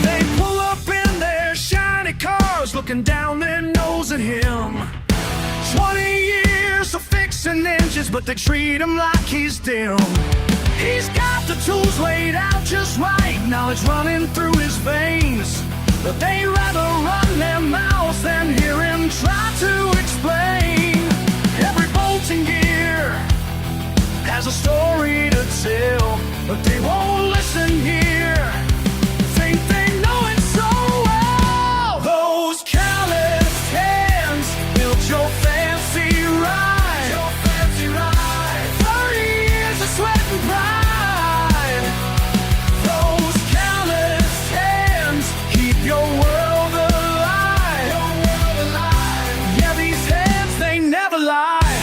They pull up in their shiny cars, looking down their nose at him. 20 years of fixing engines, but they treat him like he's dim. He's got the tools laid out just right, knowledge running through his veins. But they rather run their mouths than hear him try to explain. Every bolting gear has a story to tell, but they won't listen here. Think they know it so well. Those calloused hands built your fancy ride. 30 years of sweat and pride. Those calloused hands keep your world alive. Yeah, these hands, they never lie.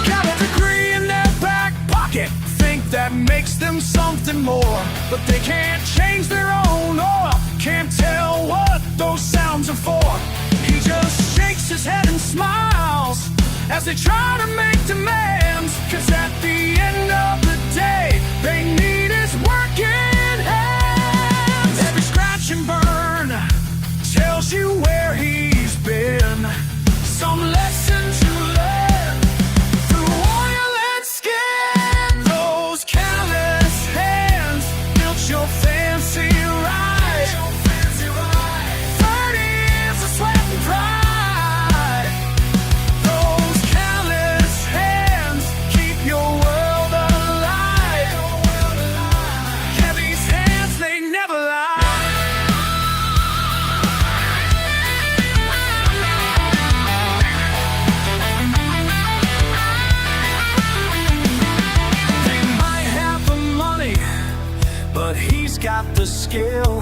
Got a degree in their back pocket, think that makes them something more. But they can't change their own oil, can't tell what those sounds are for. He just shakes his head and smiles as they try to make demands. Cause at the end of the day, they need his working hands. Every scratch and burn tells you where he's been. Some lesson to learn through oil and skin. Those callous hands built your fancy ride. 30 years of sweat and pride. Those callous hands keep your world alive. Yeah, these hands, they never lie. They might have the money, but he's got the skill.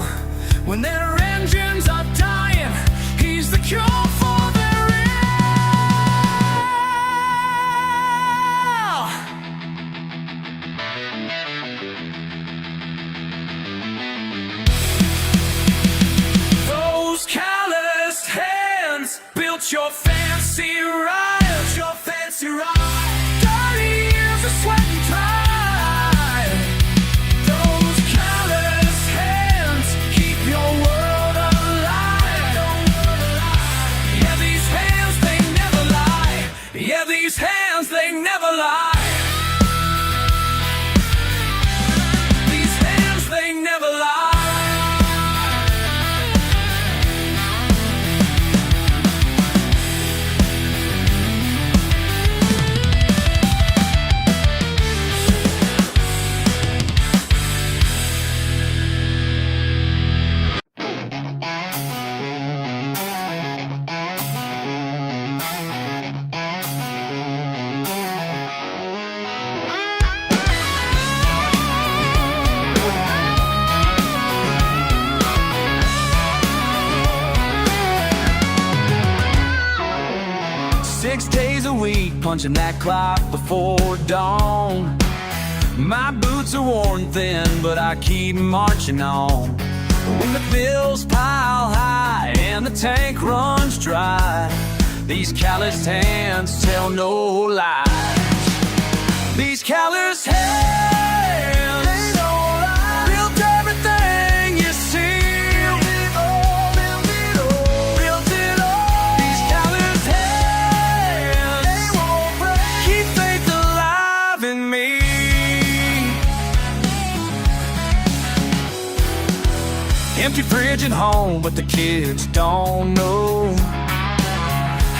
When their engines are dying, he's the cure for their ill. Those calloused hands built your fancy ride. 30 years of sweat and pride. Those calloused hands keep your world alive. Yeah, these hands, they never lie. Yeah, these hands, they never lie. These hands, they never lie. punching that clock before dawn. My boots are worn thin, but I keep marching on. When the bills pile high and the tank runs dry, these calloused hands tell no lies. These calloused hands, they don't lie. Built everything you see. Built it all, built it all, built it all. These calloused hands, they won't break. Keep faith alive in me. Empty fridge at home, but the kids don't know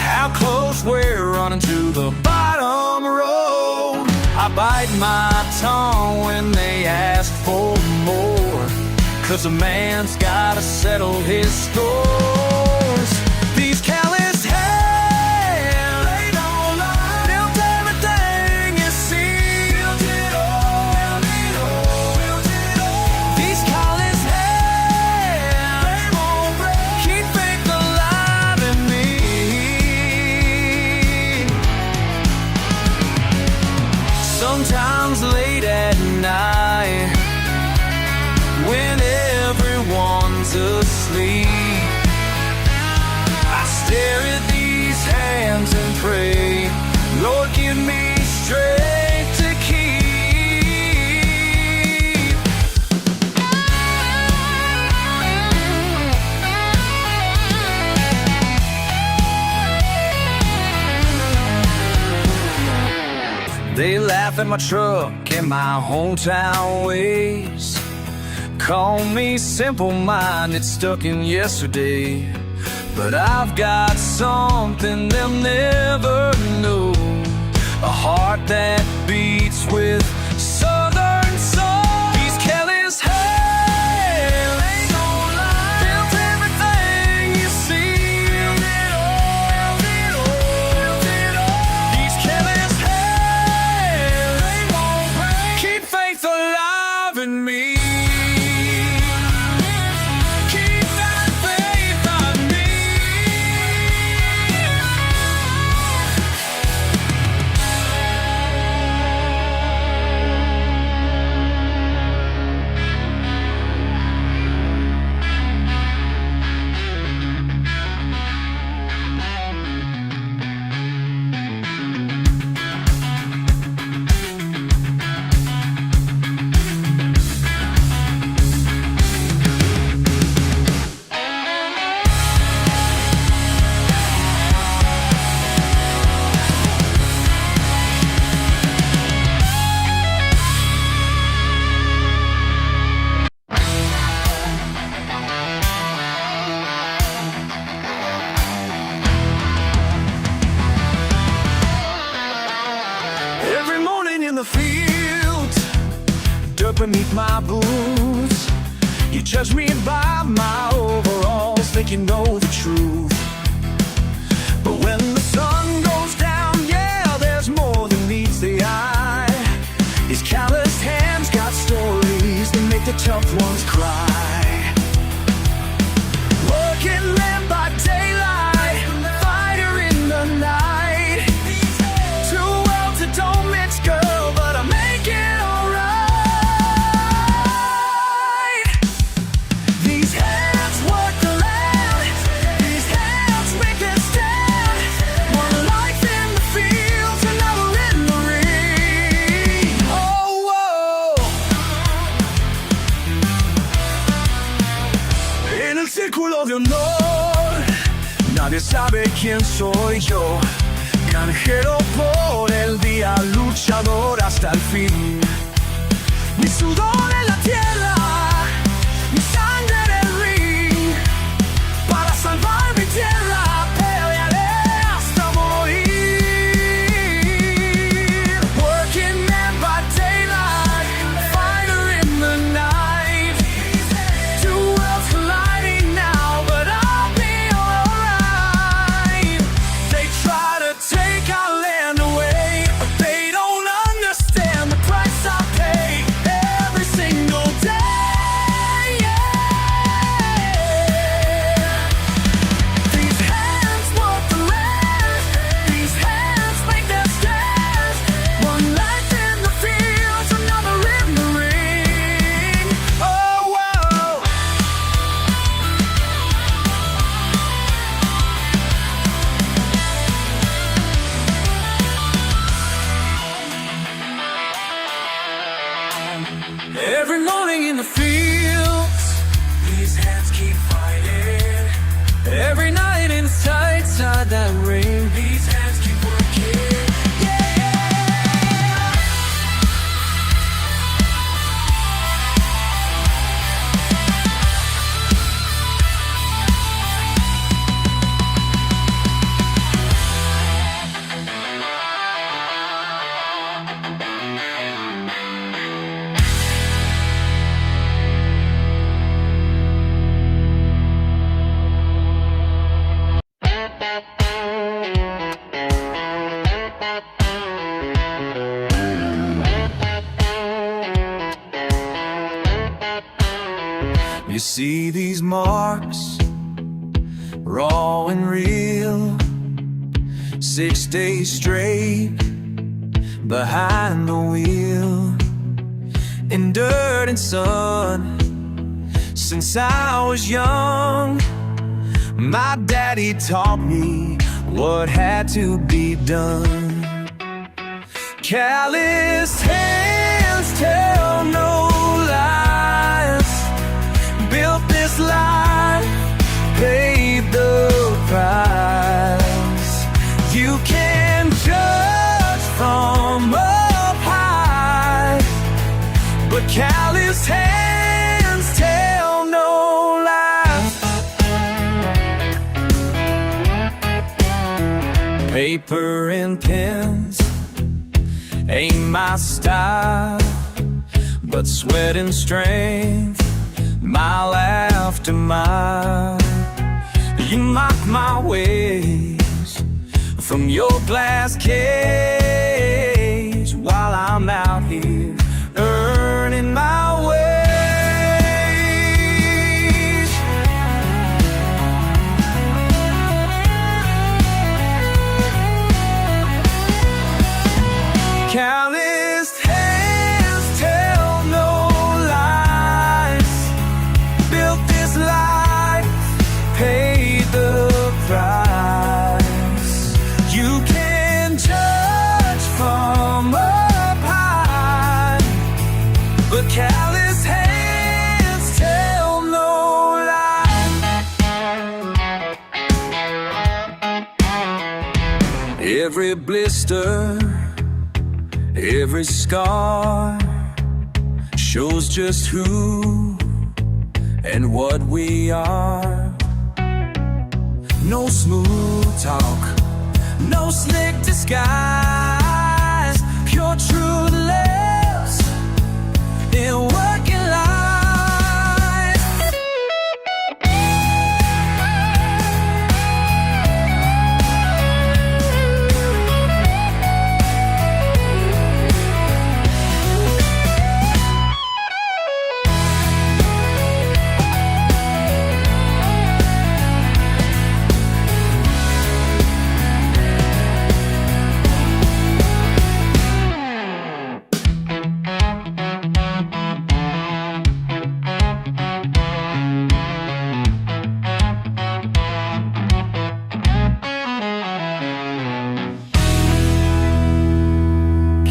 how close we're running to the bottom road. I bite my tongue when they ask for more, 'cause a man's gotta settle his scores. These callous hands, they don't lie. Built everything you see. Built it all, built it all, built it all. These callous hands, they won't break. Keep faith alive in me. Sometimes late at night, when everyone's asleep, I stare at these hands and pray, Lord, give me strength to keep. They laugh at my truck and my hometown ways, call me simple-minded, stuck in yesterday. But I've got something they'll never know, a heart that beats with southern soul. These careless hands, they don't lie. Built everything you see. Built it all, built it all, built it all. These careless hands, they won't break. Keep faith alive in me. In the field, dirt beneath my boots. You judge me by my overalls, think you know the truth. But when the sun goes down, yeah, there's more than meets the eye. These calloused hands got stories that make the tough ones cry. Working men by daylight, fighter in the night. Two worlds that don't mix, girl, but I make it alright. These hands work the land. These hands make it stand. One life in the fields, another in the ring. Oh, whoa. En el círculo de honor, nadie sabe quién soy yo. Granjero por el día, luchador hasta el fin. Mi sudor en la tierra, mi sangre en el ring. Para salvar mi tierra, pelearé hasta morir. Working man by daylight, fighter in the night. Two worlds colliding now, but I'll be alright. They try to take our land away, but they don't understand the price I pay every single day. the fields. These hands keep fighting. Every night inside that ring. These hands keep working. You see these marks, raw and real. 6 days straight behind the wheel, in dirt and sun. Since I was young, my daddy taught me what had to be done. Calloused hands tell no lies. Built this life, paid the price. You can judge from up high, but calloused hands tell no lies. Paper and pens ain't my style, but sweat and strength, mile after mile. You mock my ways from your glass cage, while I'm out here earning my wage. Calloused hands tell no lies. Built this life, paid the price. You can judge from up high, but calloused hands tell no lies. Every blister, every scar shows just who and what we are. No smooth talk, no slick disguise. Pure truth lives in working lives.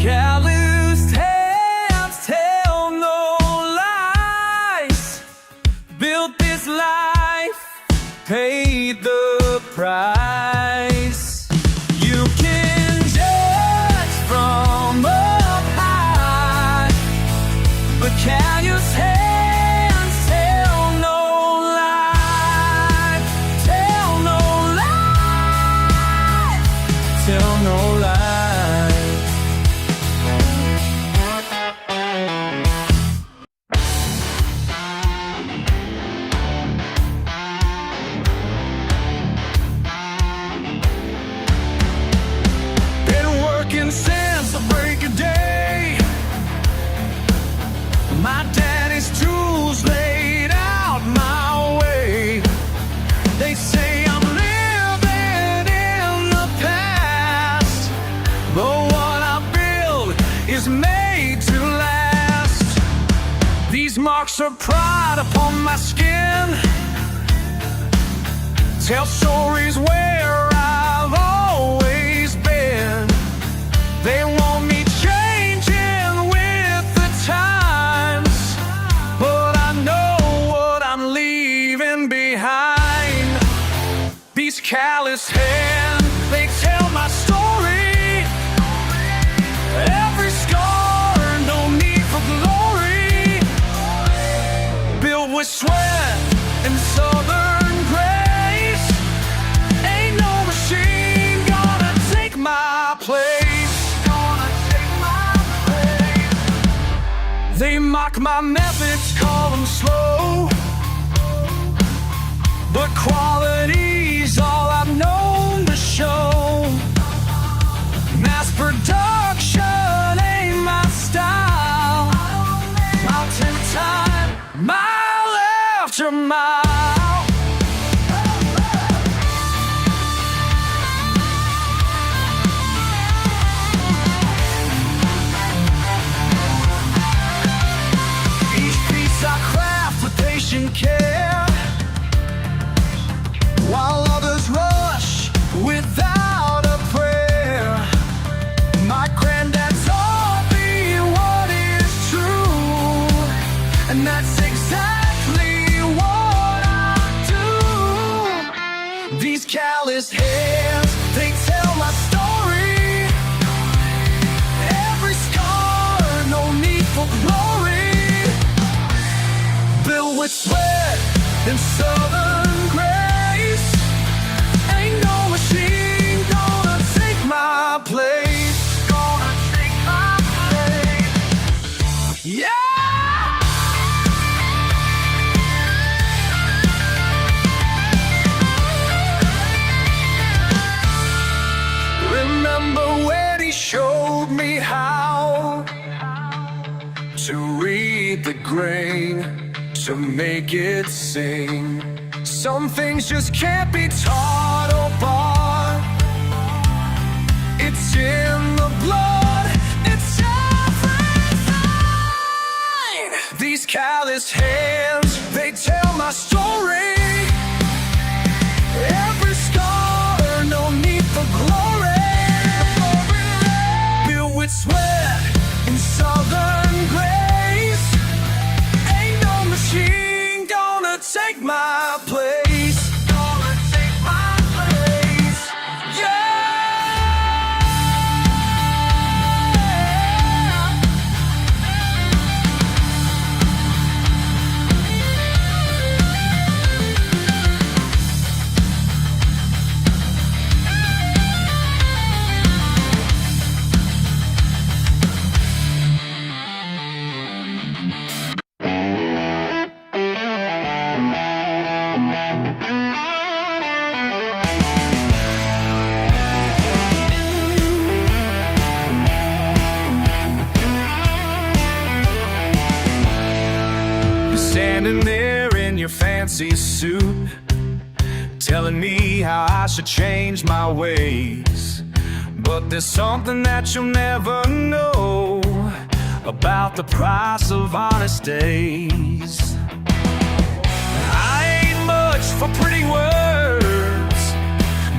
Calloused hands tell no lies. Built this life, paid the price. You can judge from up high, but calloused hands tell no lies. Tell no lies. Tell no lies. Since the break of day, my daddy's tools laid out my way. They say I'm living in the past, but what I build is made to last. These marks are pride upon my skin, tell stories where I've always been. They want me changing with the times, but calloused hands, they tell my story. Every scar, no need for glory. Built with sweat and southern grace. Ain't no machine gonna take my place. They mock my methods, call them slow, but quality's all I've known to show. Mass production ain't my style. Mountain time, mile after mile. Each piece I craft with patient care, while others rush without a prayer. My granddad taught me what is true, and that's exactly what I do. These callous hands, they tell my story. Every scar, no need for glory. Built with sweat and southern grace. Ain't no machine gonna take my place. Gonna take my place. Yeah! Remember when he showed me how to read the grain, to make it sing. Some things just can't be taught or bought. It's in the blood, it's everything. These callous hands, they tell my story. Every scar, no need for glory. Built with sweat and southern grace. Ain't no machine gonna take my place. Gonna take my place. Standing there in your fancy suit, telling me how I should change my ways. But there's something that you'll never know about the price of honest days. I ain't much for pretty words,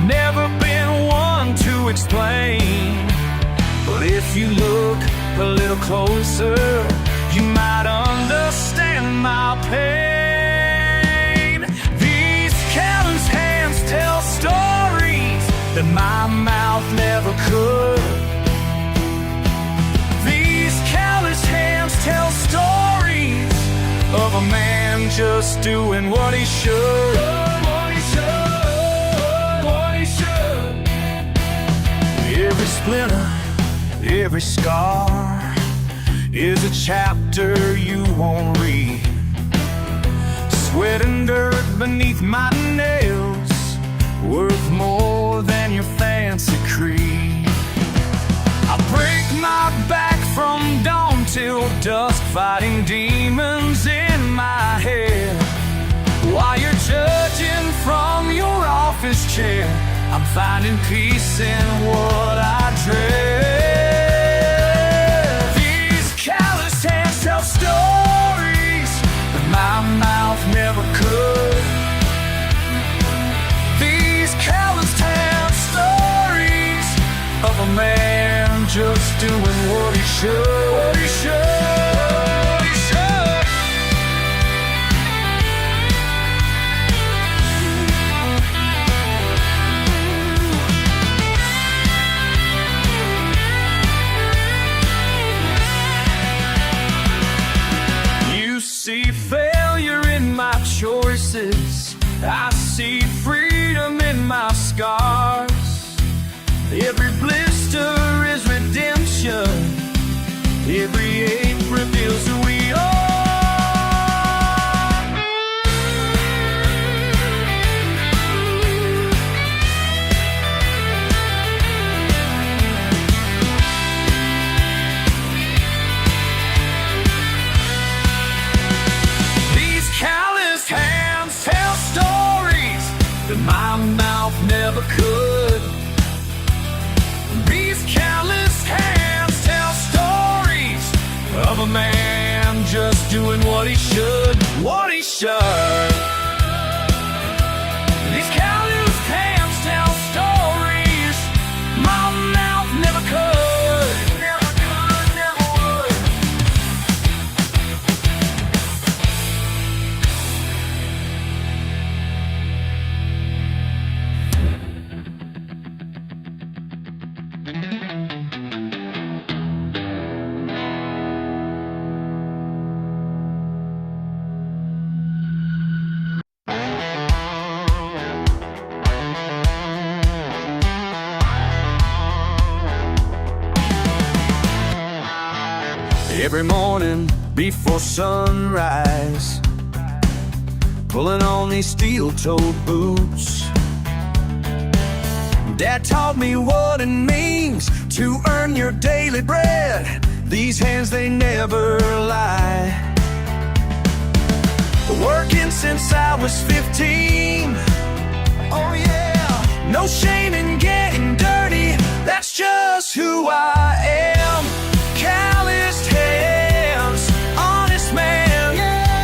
never been one to explain. But if you look a little closer, you might understand my pain. These callous hands tell stories that my mouth never could. These callous hands tell stories of a man just doing what he should. What he should, what he should. Every splinter, every scar is a chapter you won't read. Sweat and dirt beneath my nails, worth more than your fancy creed. I break my back from dawn till dusk, fighting demons in my head. While you're judging from your office chair, I'm finding peace in what I dread. These callous hands tell stories that my mouth never could. These calloused hands, stories of a man just doing what he should. What he should, he should. that my mouth never could. These callous hands tell stories of a man just doing what he should, what he should. These callous hands tell stories my mouth never could. Never could, never would. Every morning before sunrise, pulling on these steel-toed boots. Dad taught me what it means to earn your daily bread. These hands, they never lie. Working since I was 15. Oh yeah. No shame in getting dirty. That's just who I am. Calloused hands, honest man.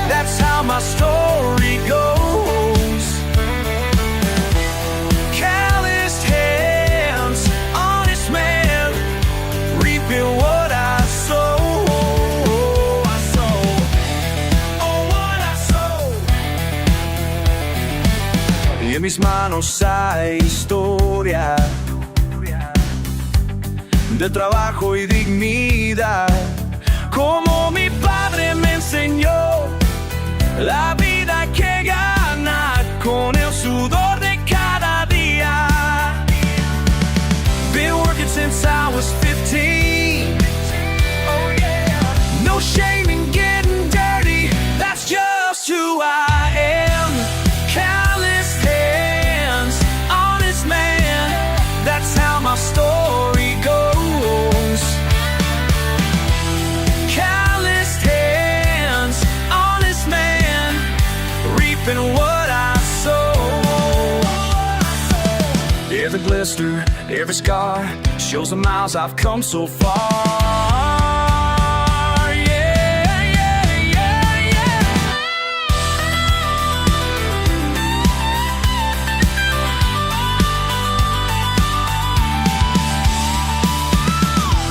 That's how my story goes. Calloused hands, honest man, reaping what I sow. I sow, oh, what I sow. Y en mis manos hay historia de trabajo y dignidad, como mi padre me enseñó. La vida hay que ganar con el sudor de cada día. Been working since I was 15. Oh yeah. No shame in getting dirty. That's just who I am. Calloused hands, honest man. That's how my story goes. And what I sow. Every blister, every scar shows the miles I've come so far. Yeah, yeah, yeah, yeah.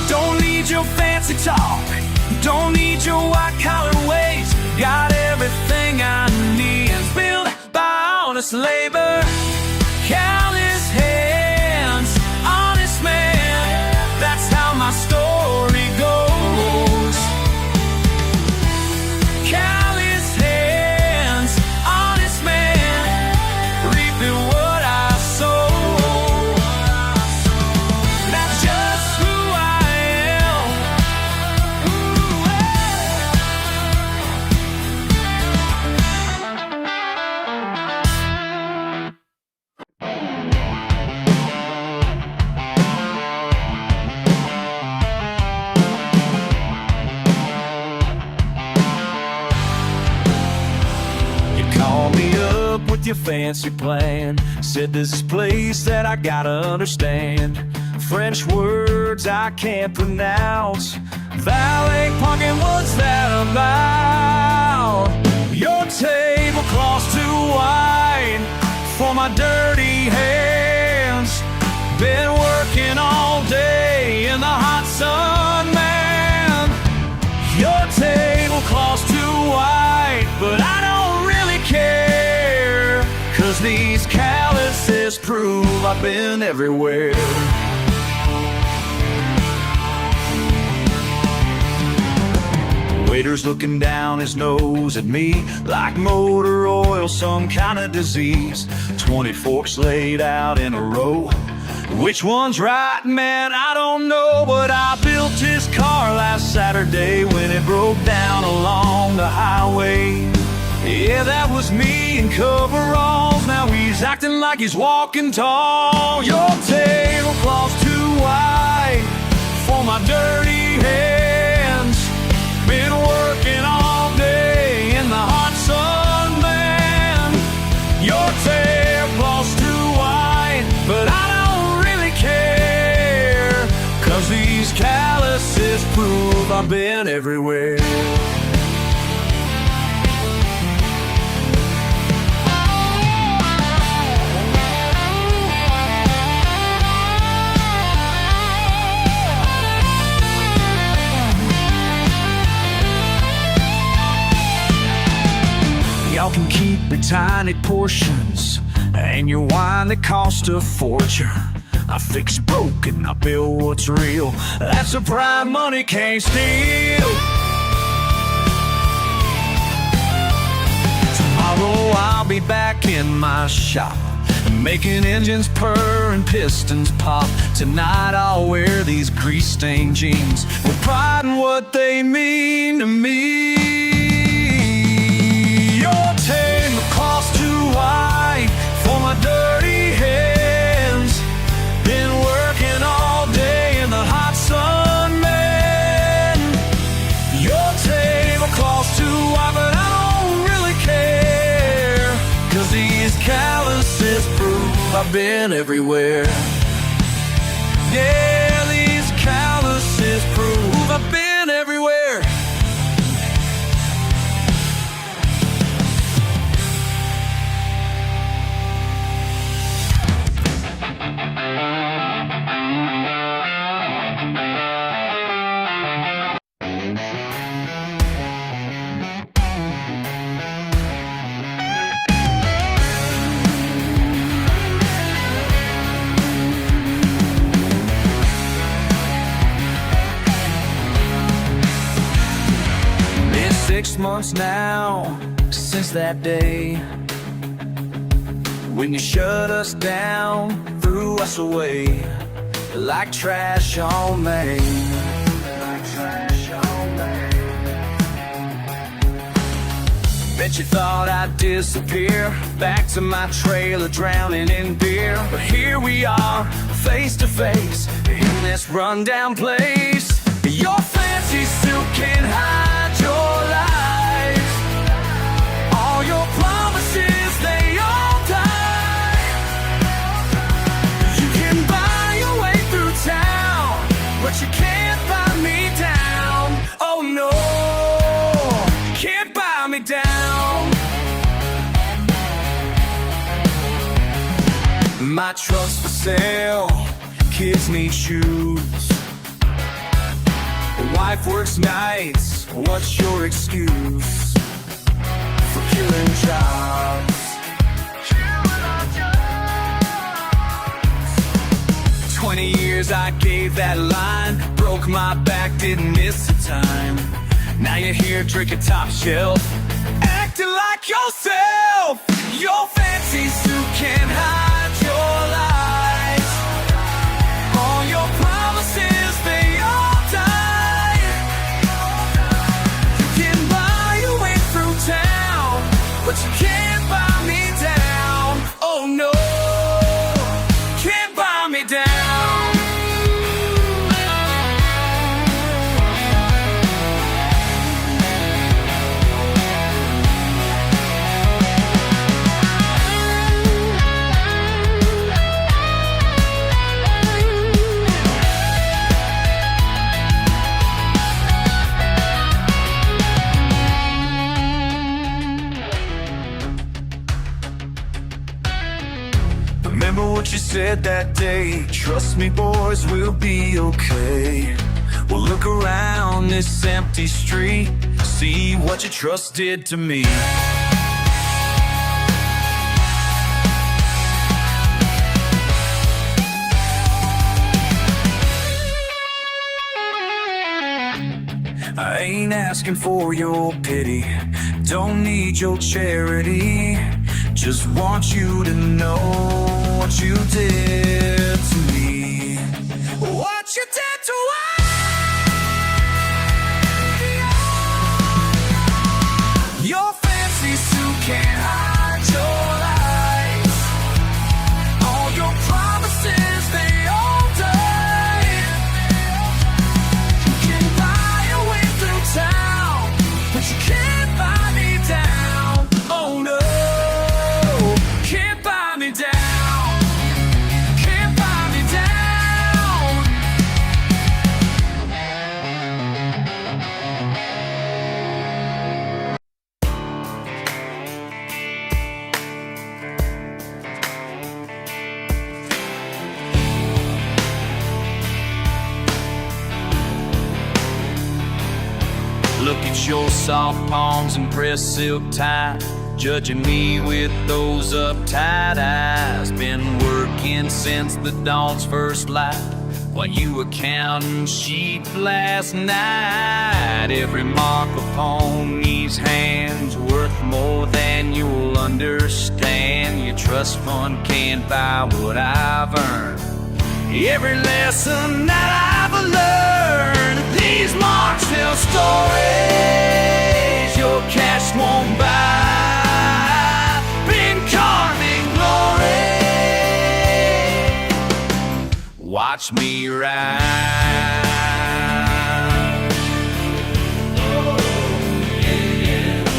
Don't need your fancy talk, don't need your white-collar ways. Got everything I need. Built by honest labor, callous hands, honest man. That's how my story goes. Callous hands, honest man, reaping what I sow. That's just who I am. Ooh, with your fancy plan, said this is place that I gotta understand. French words I can't pronounce. Valet parking, what's that about? Your tablecloth's too wide for my dirty hands. Been working all day in the hot sun, man. Your tablecloth's too wide, but I don't really care, 'cause these calluses prove I've been everywhere. Waiter's looking down his nose at me like motor oil, some kind of disease. 20 forks laid out in a row. Which one's right, man, I don't know. But I built his car last Saturday when it broke down along the highway. Yeah, that was me in coveralls. Now he's acting like he's walking tall. Your tablecloth's too wide for my dirty hands. Been working all day in the hot sun, man. Your tablecloth's I've been everywhere. Y'all can keep your tiny portions and your wine that cost a fortune. I fix broken, I build what's real. That's a pride money can't steal. Tomorrow I'll be back in my shop, making engines purr and pistons pop. Tonight I'll wear these grease-stained jeans with pride in what they mean to me. Your tablecloth's too wide for my dirty hands. Been working all day in the hot sun, man. Your tablecloth's too wide, but I don't really care, 'cause these calluses prove I've been everywhere. Yeah, these calluses prove I've been everywhere. It's 6 months now since that day when you shut us down, threw us away like trash on Main. Bet you thought I'd disappear back to my trailer, drowning in beer. But here we are, face to face, in this rundown place. Your fancy suit can't hide your lies. All your promises, they all die. You can buy your way through town, but you can't buy me down. Oh no, can't buy me down. My truck's for sale, kids need shoes. Wife works nights, what's your excuse for killing jobs? 20 years I gave that line, broke my back, didn't miss a time. Now you're here drinking top shelf, acting like yourself. Your fancy suit can't hide your lies. All your promises, they all die. You can buy your way through town, but you can't buy me down. Oh no, can't buy me down. Remember what you said that day, trust me boys, we'll be okay. Well, look around this empty street, see what your trust did to me. I ain't asking for your pity, don't need your charity. Just want you to know what you did to me. What you did to us. Your fancy suit can't hide your lies. All your promises, they all die. You can buy your way through town, but you can't buy me down. Oh no, can't buy me down. wash your soft palms and press silk tie, judging me with those uptight eyes. Been working since the dawn's first light, while you were counting sheep last night. Every mark upon these hands worth more than you'll understand. Your trust fund can't buy what I've earned. Every lesson that I've learned, these marks tell stories your cash won't buy. Been carved in glory. Watch me ride.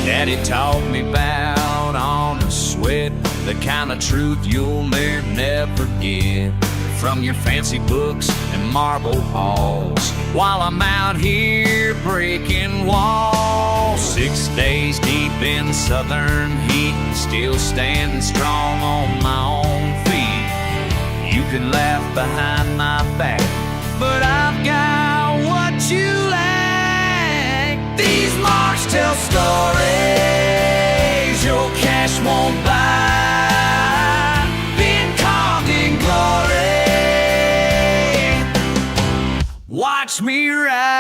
Daddy taught me about honest sweat, the kind of truth you'll never get from your fancy books and marble halls, while I'm out here breaking walls. 6 days deep in southern heat, still standing strong on my own feet. You can laugh behind my back, but I've got what you lack. These marks tell stories your cash won't buy. Been carved in glory. Watch me rise.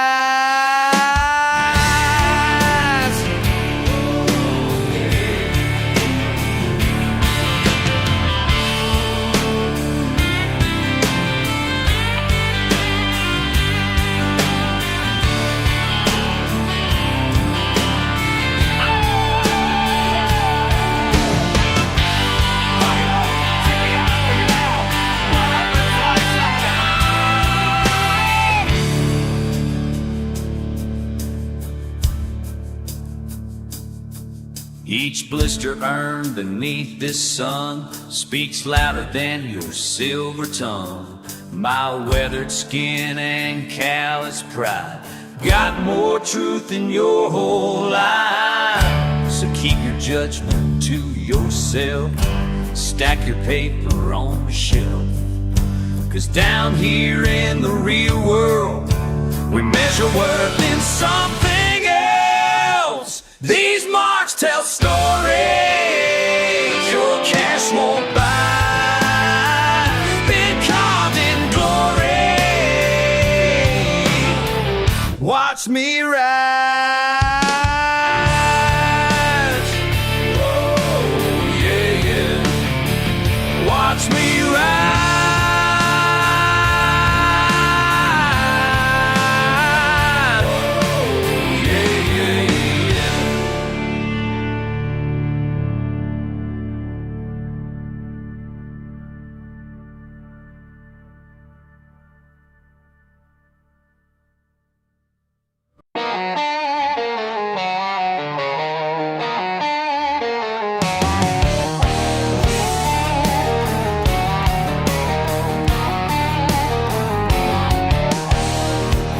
Each blister earned beneath this sun speaks louder than your silver tongue. My weathered skin and callous pride got more truth than your whole life. So keep your judgment to yourself, stack your paper on the shelf. 'Cause down here in the real world, we measure worth in something else. These marks tell stories your cash won't buy. Been carved in glory. Watch me rise. Oh, yeah, yeah. Watch me rise.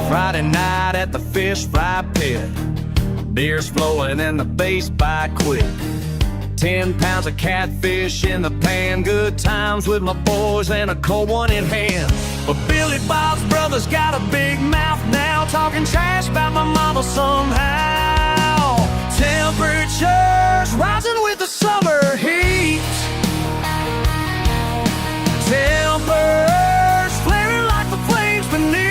Friday night at the fish fry pit, beer's flowing and the bass bite quick. 10 pounds of catfish in the pan, good times with my boys and a cold one in hand. But Billy Bob's brother's got a big mouth now, talking trash about my mama somehow. Temperatures rising with the summer heat, tempers flaring like the flames beneath.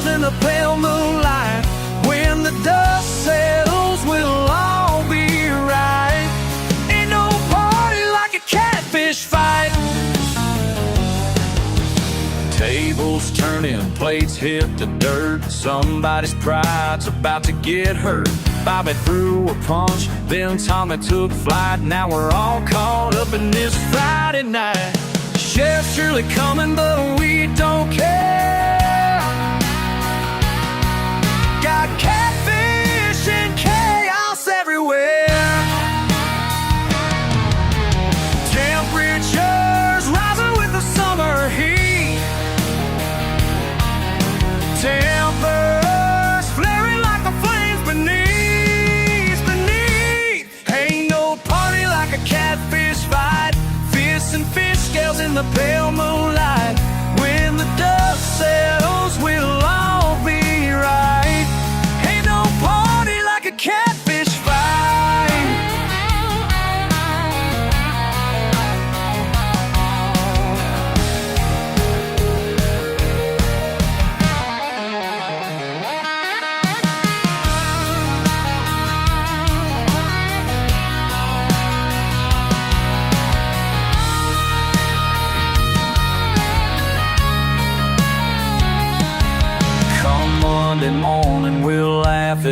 In the pale moonlight, when the dust settles, we'll all be right. Ain't no party like a catfish fight. Tables turning, plates hit the dirt. Somebody's pride's about to get hurt. Bobby threw a punch, then Tommy took flight. Now we're all caught up in this Friday night. Sheriff's surely coming, but we don't care. Got catfish and chaos everywhere. Temperatures rising with the summer heat, tempers flaring like the flames beneath. Ain't no party like a catfish fight. Fish and fish scales in the pale moonlight, when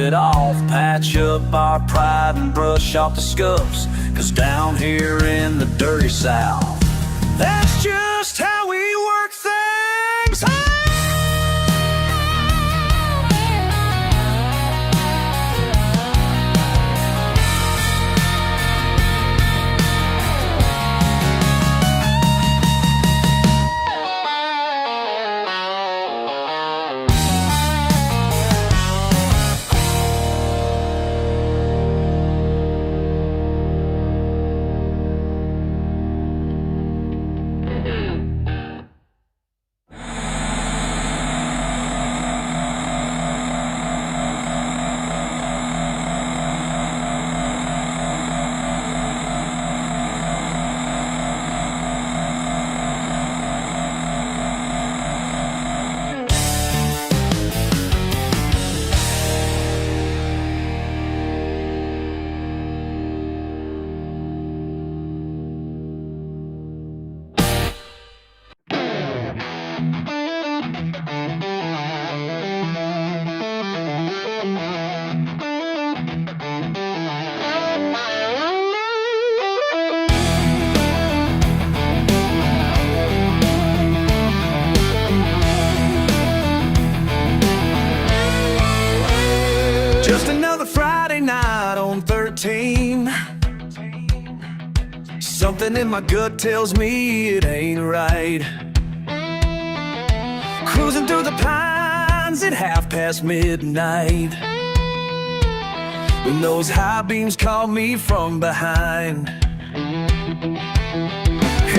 it off, patch up our pride and brush off the scuffs. 'Cause down here in the dirty South, that's just how we work things. Just another Friday night on 13. Something in my gut tells me it ain't right. Cruising through the pines at midnight, when those high beams call me from behind.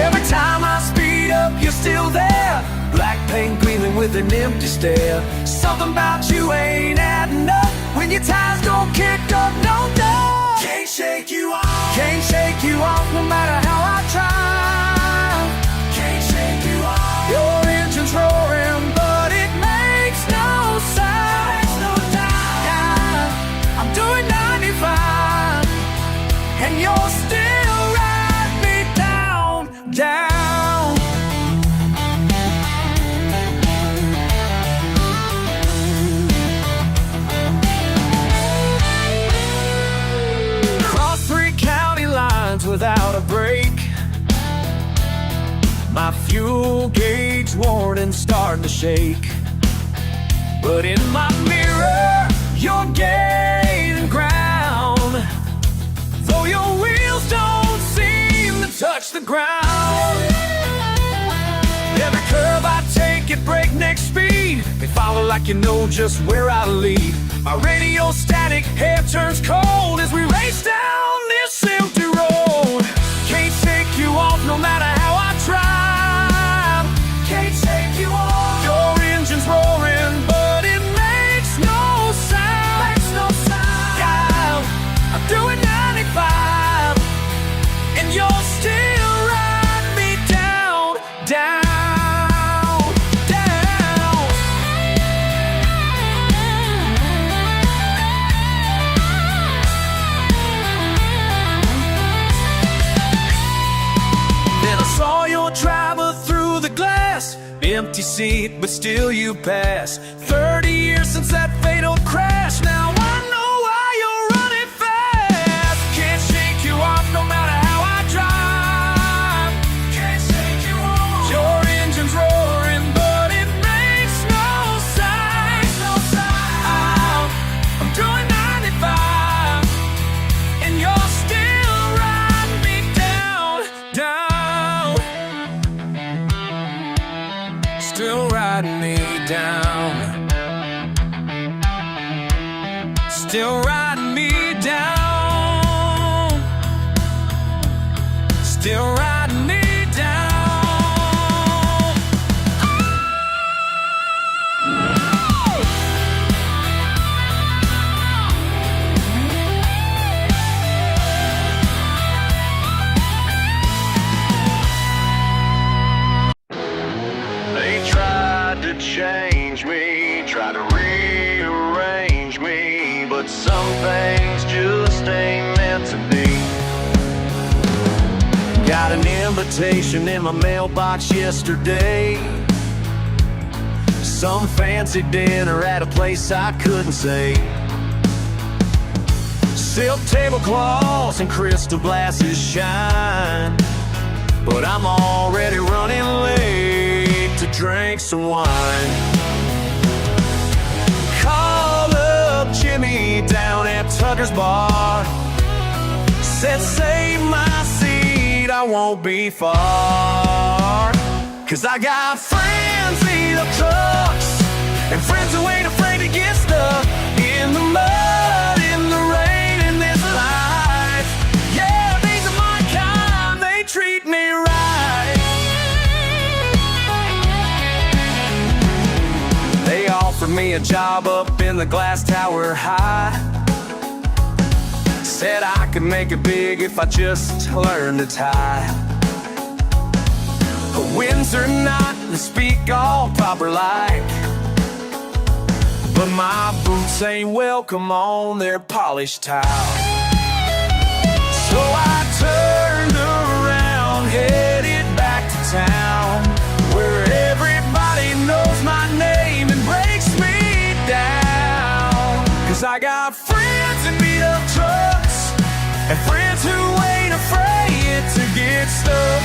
Every time I speed up, you're still there, black paint gleaming with an empty stare. Something about you ain't adding up when your tires don't kick up, no doubt. Can't shake you off. Can't shake you off no matter how I try. Can't shake you off. Your engine's roaring, but it makes no sound. Makes no sound. I'm doing 95, and you're still riding me down, down. Cross 3 county lines without a break. My fuel gauge warning starting to shake. But in my mirror, you're gaining ground, though your wheels don't seem to touch the ground. Every curve I take at breakneck speed, they follow like you know just where I lead. My radio static, hair turns cold as we race down this empty road. Can't shake you off no matter how I try. Can't shake you off. Your engine's roaring, but it makes no sound. Makes no sound. Yeah, I'm doing 95, and you're still riding me down, down, down. Then I saw your driver through the glass, empty seat, but still you pass. 30 years since that fatal crash. Now I know why you're running fast. Can't shake you off no matter how I drive. Can't shake you off. Your engine's roaring, but it makes no sound. Makes no sound. I'm doing 95, and you're still riding me down, down. Still riding me down. Still riding me down. Still riding me down. They tried to change me, tried to rearrange me, but some things just ain't meant to be. Got an invitation in my mailbox yesterday, some fancy dinner at a place I couldn't say. Silk tablecloths and crystal glasses shine, but I'm already running late to drink some wine. Call up Jimmy down at Tucker's bar. Said save my seat, I won't be far. 'Cause I got friends in the trucks and friends who ain't afraid to get stuck in the mud, in the rain, in this life. Yeah, these are my kind, they treat me right. They offered me a job up in the glass tower high. Said I could make it big if I just learned to tie a Windsor knot and speak all proper like. But my boots ain't welcome on their polished tile. So I turned around, headed back to town, where everybody knows my name and breaks me down. 'Cause I got friends in beat up trucks and friends who ain't afraid to get stuck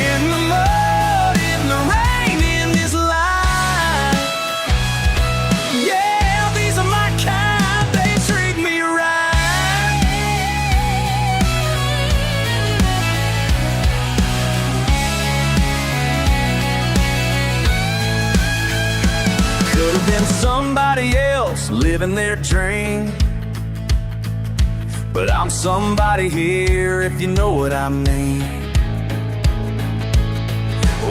in the mud, in the rain, in this life. Yeah, these are my kind, they treat me right. Could have been somebody else living their dream, but I'm somebody here, if you know what I mean.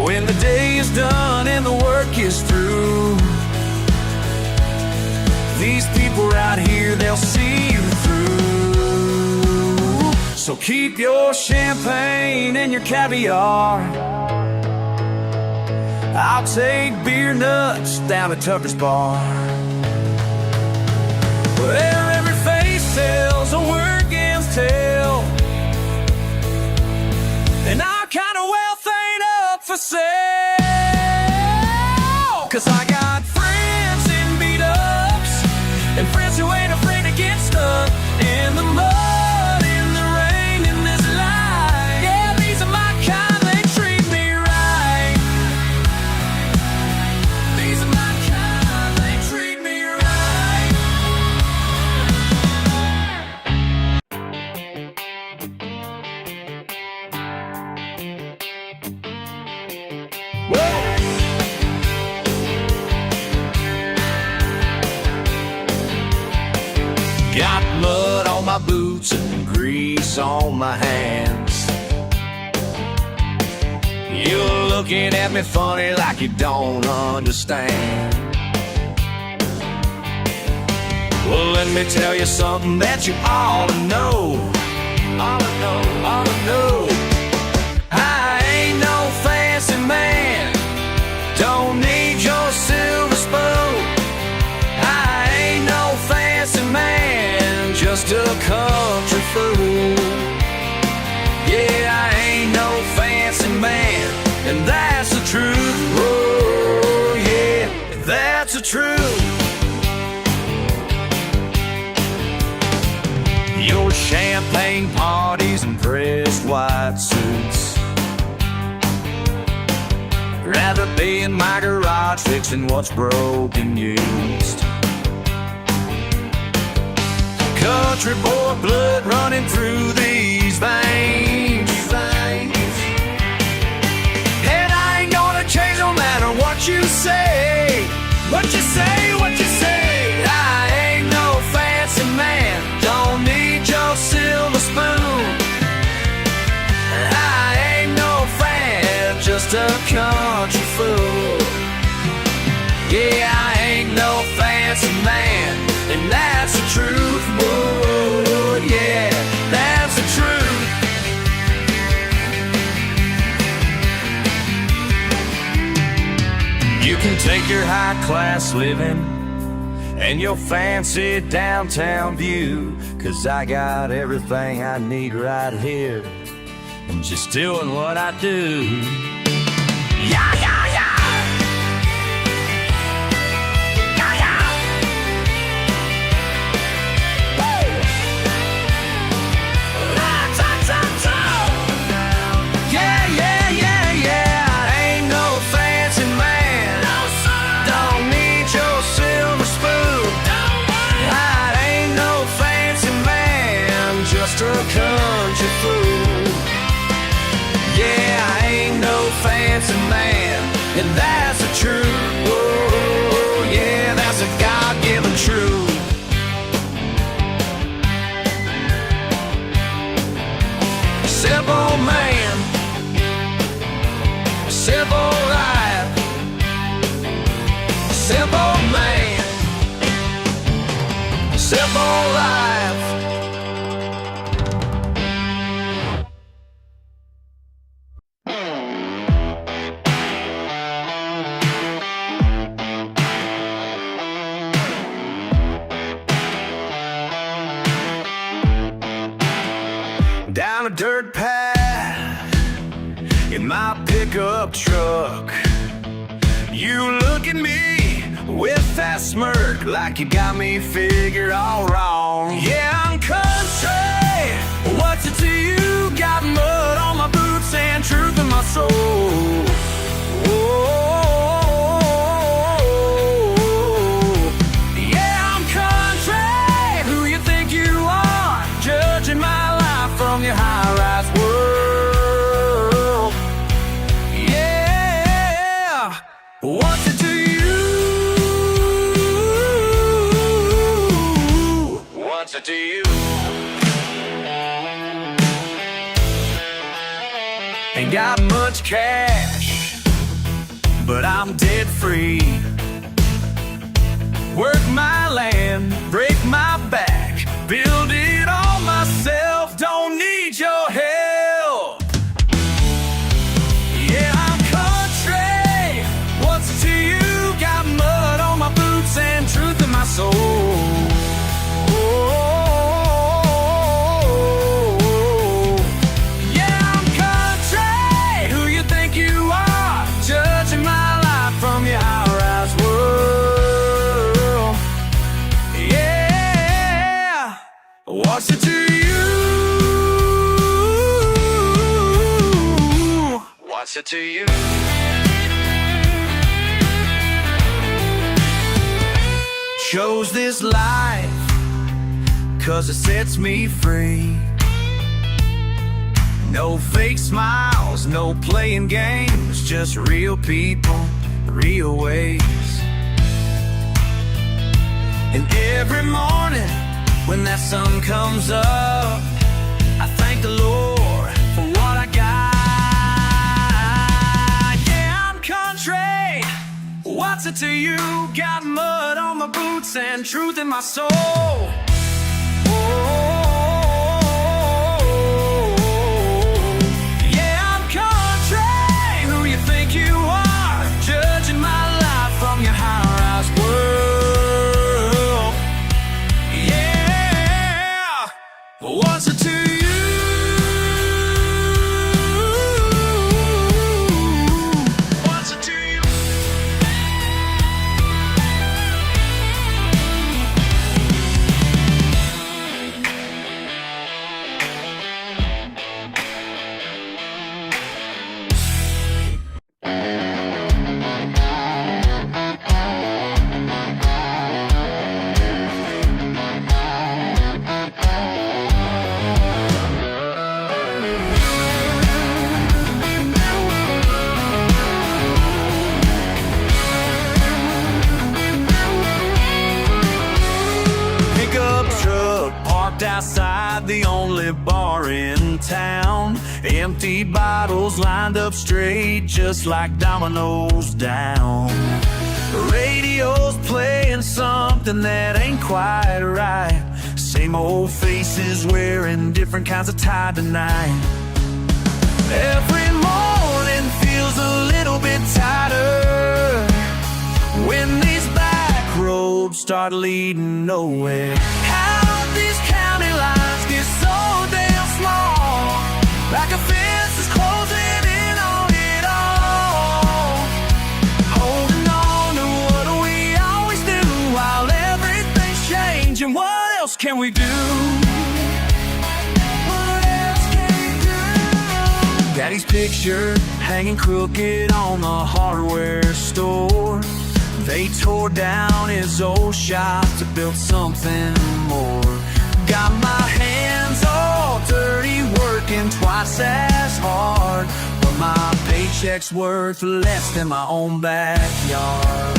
When the day is done and the work is through, these people right here, they'll see you through. So keep your champagne and your caviar. I'll take beer nuts down at Tucker's bar, where every face tells a working's tale, and our kind of wealth ain't up for sale. 'Cause I got friends in beat-ups and friends who ain't afraid to get stuck in the mud, in the rain, in this life. Yeah, these are my kind, they treat me right. These are my kind, they treat me right. Whoa. Got mud on my boots and grease on my hands. You're looking at me funny like you don't understand. Well, let me tell you something that you ought to know. Ought to know, ought to know. I ain't no fancy man, don't need your silver spoon. I ain't no fancy man, just a country fool. Yeah, I ain't no fancy man, and that's the truth. Oh, yeah, that's the truth. Your champagne parties and pressed white suits, rather be in my garage fixing what's broken used. Country boy blood running through these veins. And I ain't gonna change no matter what you say. What you say, what you say. I ain't no fancy man, don't need your silver spoon. I ain't no fan, just a country fool. Yeah, I ain't no fancy man, and that's the truth. Whoa, yeah, that's the truth. You can take your high-class living and your fancy downtown view, 'cause I got everything I need right here, and just doing what I do. Yeah, yeah, yeah. Yeah, yeah. Woo! extra country food. Yeah, I ain't no fancy man, and that's the truth. Oh, yeah, that's a God-given truth. Simple man, simple life. Simple man, simple life. Down a dirt path in my pickup truck, you look at me with that smirk like you got me figured all wrong. Yeah, I'm country. What's it to you? Got mud on my boots and truth in my soul. Yeah, I'm country. Who you think you are? Judging my life from your high-rise world. Yeah, what's it to you? What's it to you? Ain't got much cash, but I'm dead free. Work my land, break my back, build it all myself, don't need your help. Yeah, I'm country. What's it to you? Got mud on my boots and truth in my soul. Yeah, I'm country. Who you think you are? Judging my life from your high-rise world. Yeah, what's it to you? What's it to you? Chose this life 'cause it sets me free. No fake smiles, no playing games, just real people, real ways. And every morning when that sun comes up, I thank the Lord for what I got. Yeah, I'm country. What's it to you? Got mud on my boots and truth in my soul. Yeah, I'm country. Who you think you are? Judging my life from your high-rise world. Yeah, what's it to you? What's it to you? Pickup truck parked outside the only bar in town. Empty bottles lined up straight, just like dominoes down. Radio's playing something that ain't quite right. Same old faces wearing different kinds of tie tonight. Every morning feels a little bit tighter when these back roads start leading nowhere. How these county lines get so damn small, like a fence is closing in on it all. Holding on to what we always do while everything's changing. What else can we do? What else can we do? Daddy's picture hanging crooked on the hardware store. They tore down his old shop to build something more. Got my hands all paycheck's worth less than my own backyard.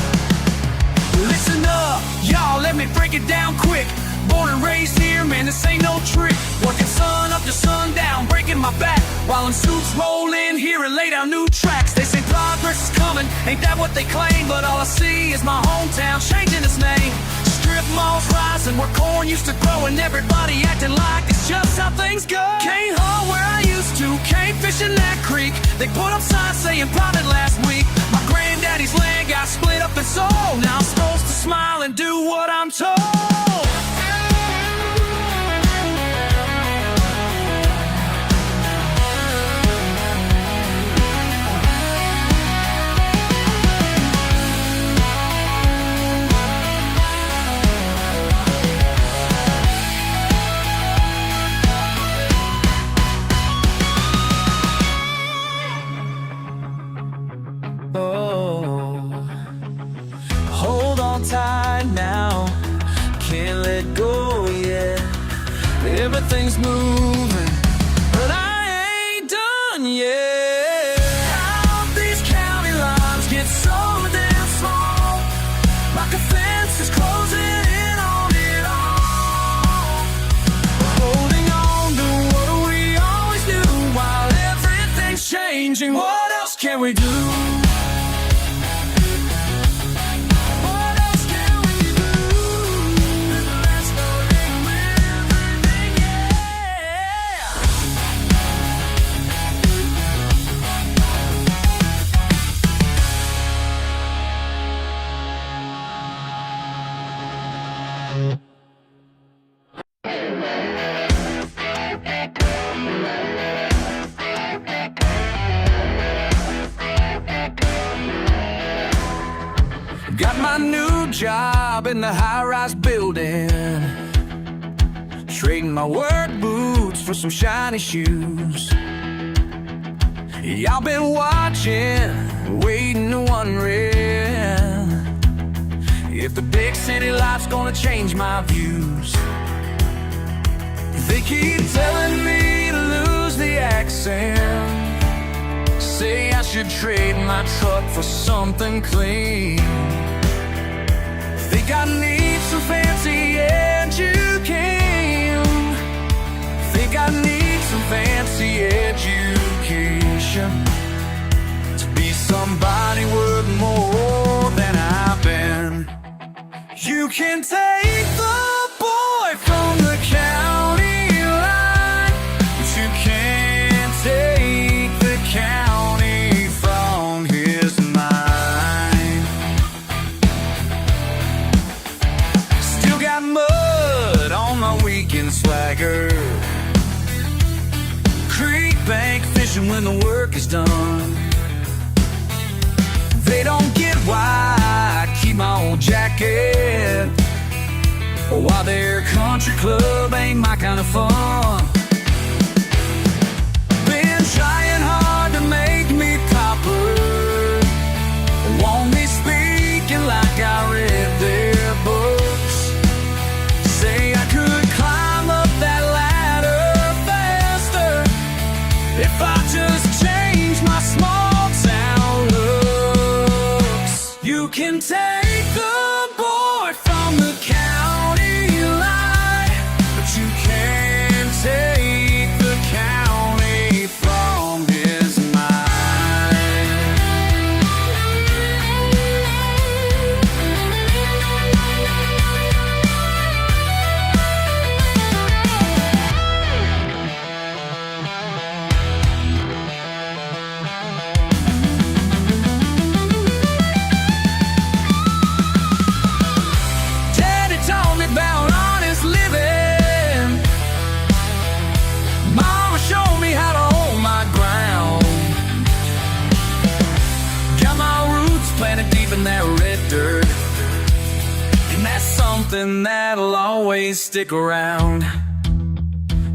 Listen up, y'all, let me break it down quick. Born and raised here, man, this ain't no trick. Working sun up to sundown, breaking my back while them suits roll in here and lay down new tracks. They say progress is coming, ain't that what they claim? But all I see is my hometown changing its name. Strip malls rising where corn used to grow, and everybody acting like it's just how things go. Can't haul where I used to, can't fish in that creek. They put up signs saying plotted last week. My granddaddy's land got split up and sold. Now I'm supposed to smile and do what I'm told. Hold on tight now, can't let go yet. Everything's moving, but I ain't done yet. How these county lines get so damn small, like a fence is closing in on it all. Holding on to what we always do while everything's changing. What else can we do? Got my new job in the high-rise building, trading my work boots for some shiny shoes. Y'all been watching, waiting and wondering if the big city life's gonna change my views. They keep telling me to lose the accent, say I should trade my truck for something clean. Think I need some fancy education. Think I need some fancy education to be somebody worth more than I've been. You can take the boy from the county line, but you can't take the county from his mind. Still got mud on my weekend swagger, creek bank fishing when the work is done. They don't get why I keep my old jacket, or why their country club ain't my kind of fun. Been trying hard to make me proper, want me speaking like I read their books. Say I could climb up that ladder faster if I just change my small town looks. You can take the boy from the county line, but you can't take the county from his mind. Daddy taught me about honest living. Mama showed me how to hold my ground. Got my roots planted deep in that red dirt, and that's something that'll always stick around.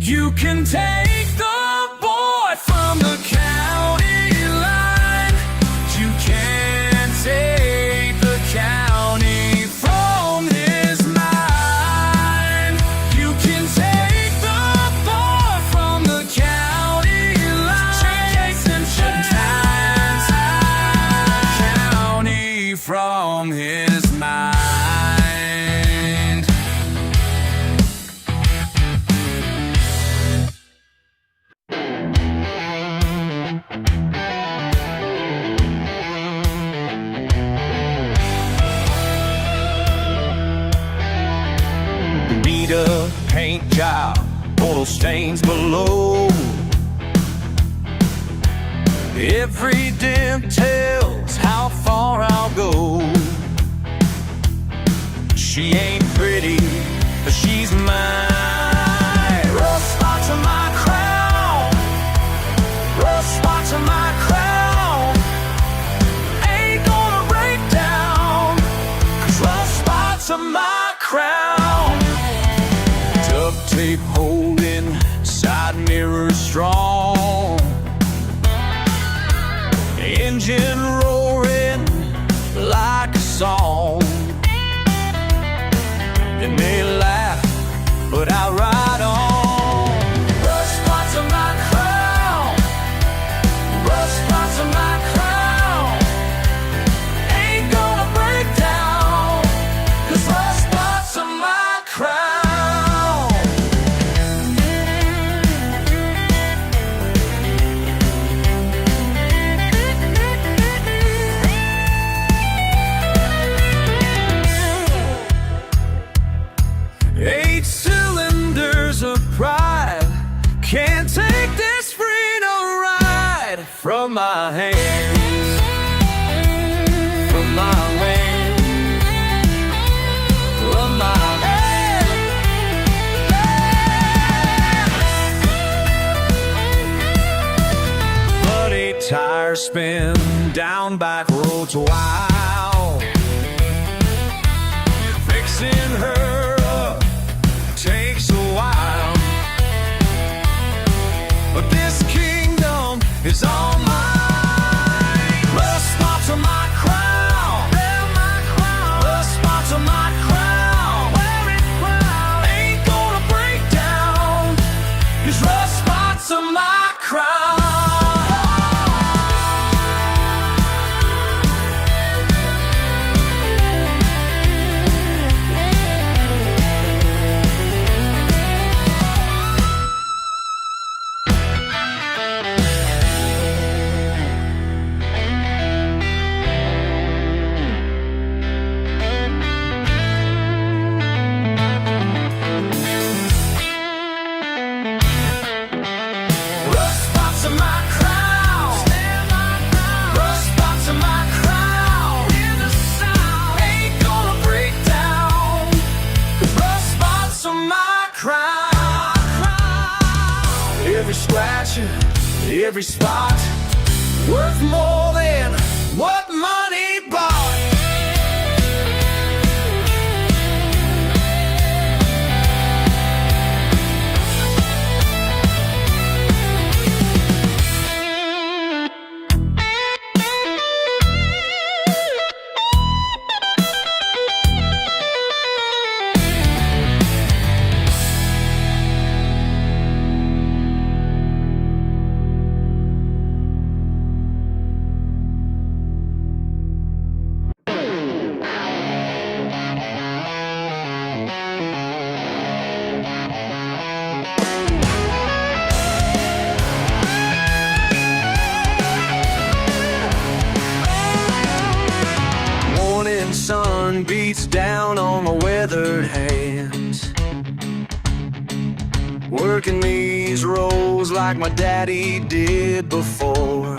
You can take the boy from the county line, but you can't take the county from his mind. You can take the boy from the county line, chasing times paint job, oil stains below. Every dent tells how far I'll go. She ain't pretty, but she's mine. Rough spots on my crown, rough spots on my crown. Ain't gonna break down, 'cause rough spots on my crown. Duct tape holding, side mirrors strong. Engine roaring like a song. And they laugh, but I ride on. Rough spots on my crown, rough spots on my crown. Ain't gonna break down, 'cause rough spots on my crown. Eight cylinders of pride can't take this freedom ride from my hands, from my hands, from my hands. Bloody tires spin down back roads wild. Fixing her takes a while, but this kingdom is all mine. Rough spots on my crown, rough spots on my crown. Ain't gonna break down, 'cause rough spots on my crown. Every scratch, every spot, worth more than what money bought. Sun beats down on my weathered hands, working these rows like my daddy did before.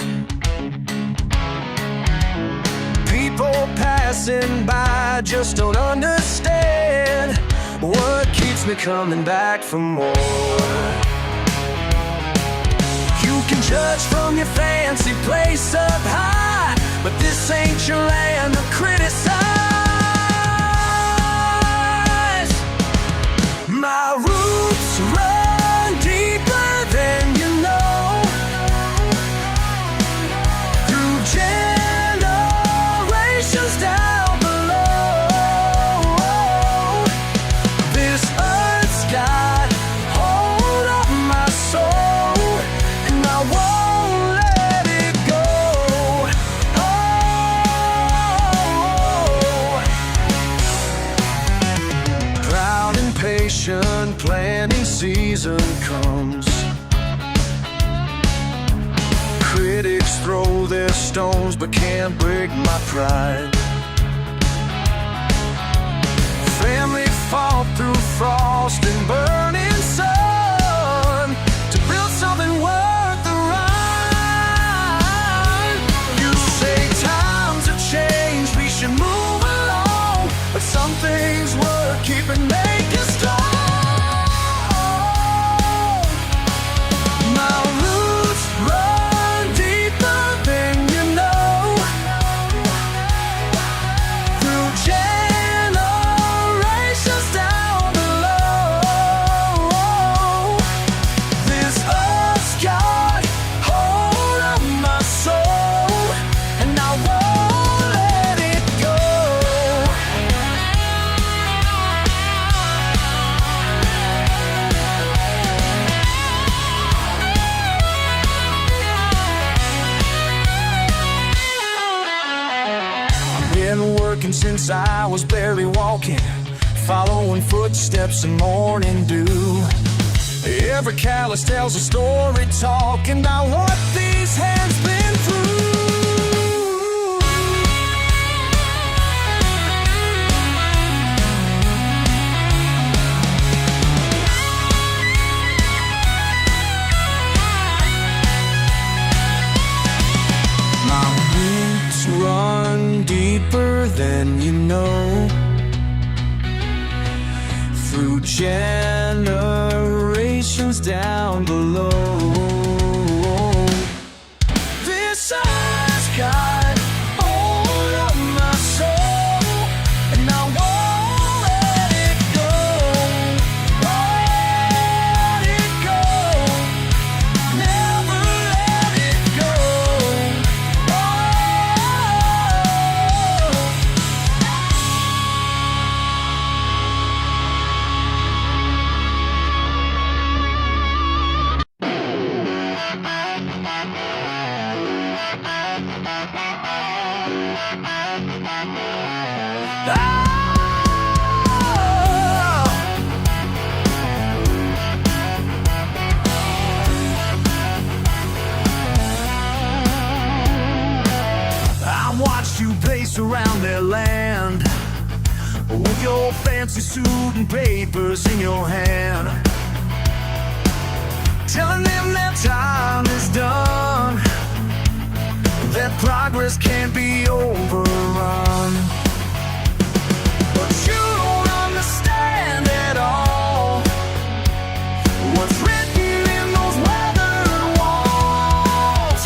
People passing by just don't understand what keeps me coming back for more. You can judge from your fancy place up high, but this ain't your land to criticize. My roots run deeper than you know, through generations down below. This earth's got hold of my soul, and I won't let it go. Proud and patient, planting season comes. Critics throw their stones but can't break my pride. Family fought through frost and burning following footsteps in morning dew. Every callus tells a story, talking about what these hands been through. My roots run deeper than you know, through generations down below. This eye's got hold of my soul, and I won't let it go. Let it go. Never let it go. I watched you pace around their land with your fancy suit and papers in your hand, telling them that time is done, that progress can't be overrun. But you don't understand at all what's written in those weathered walls.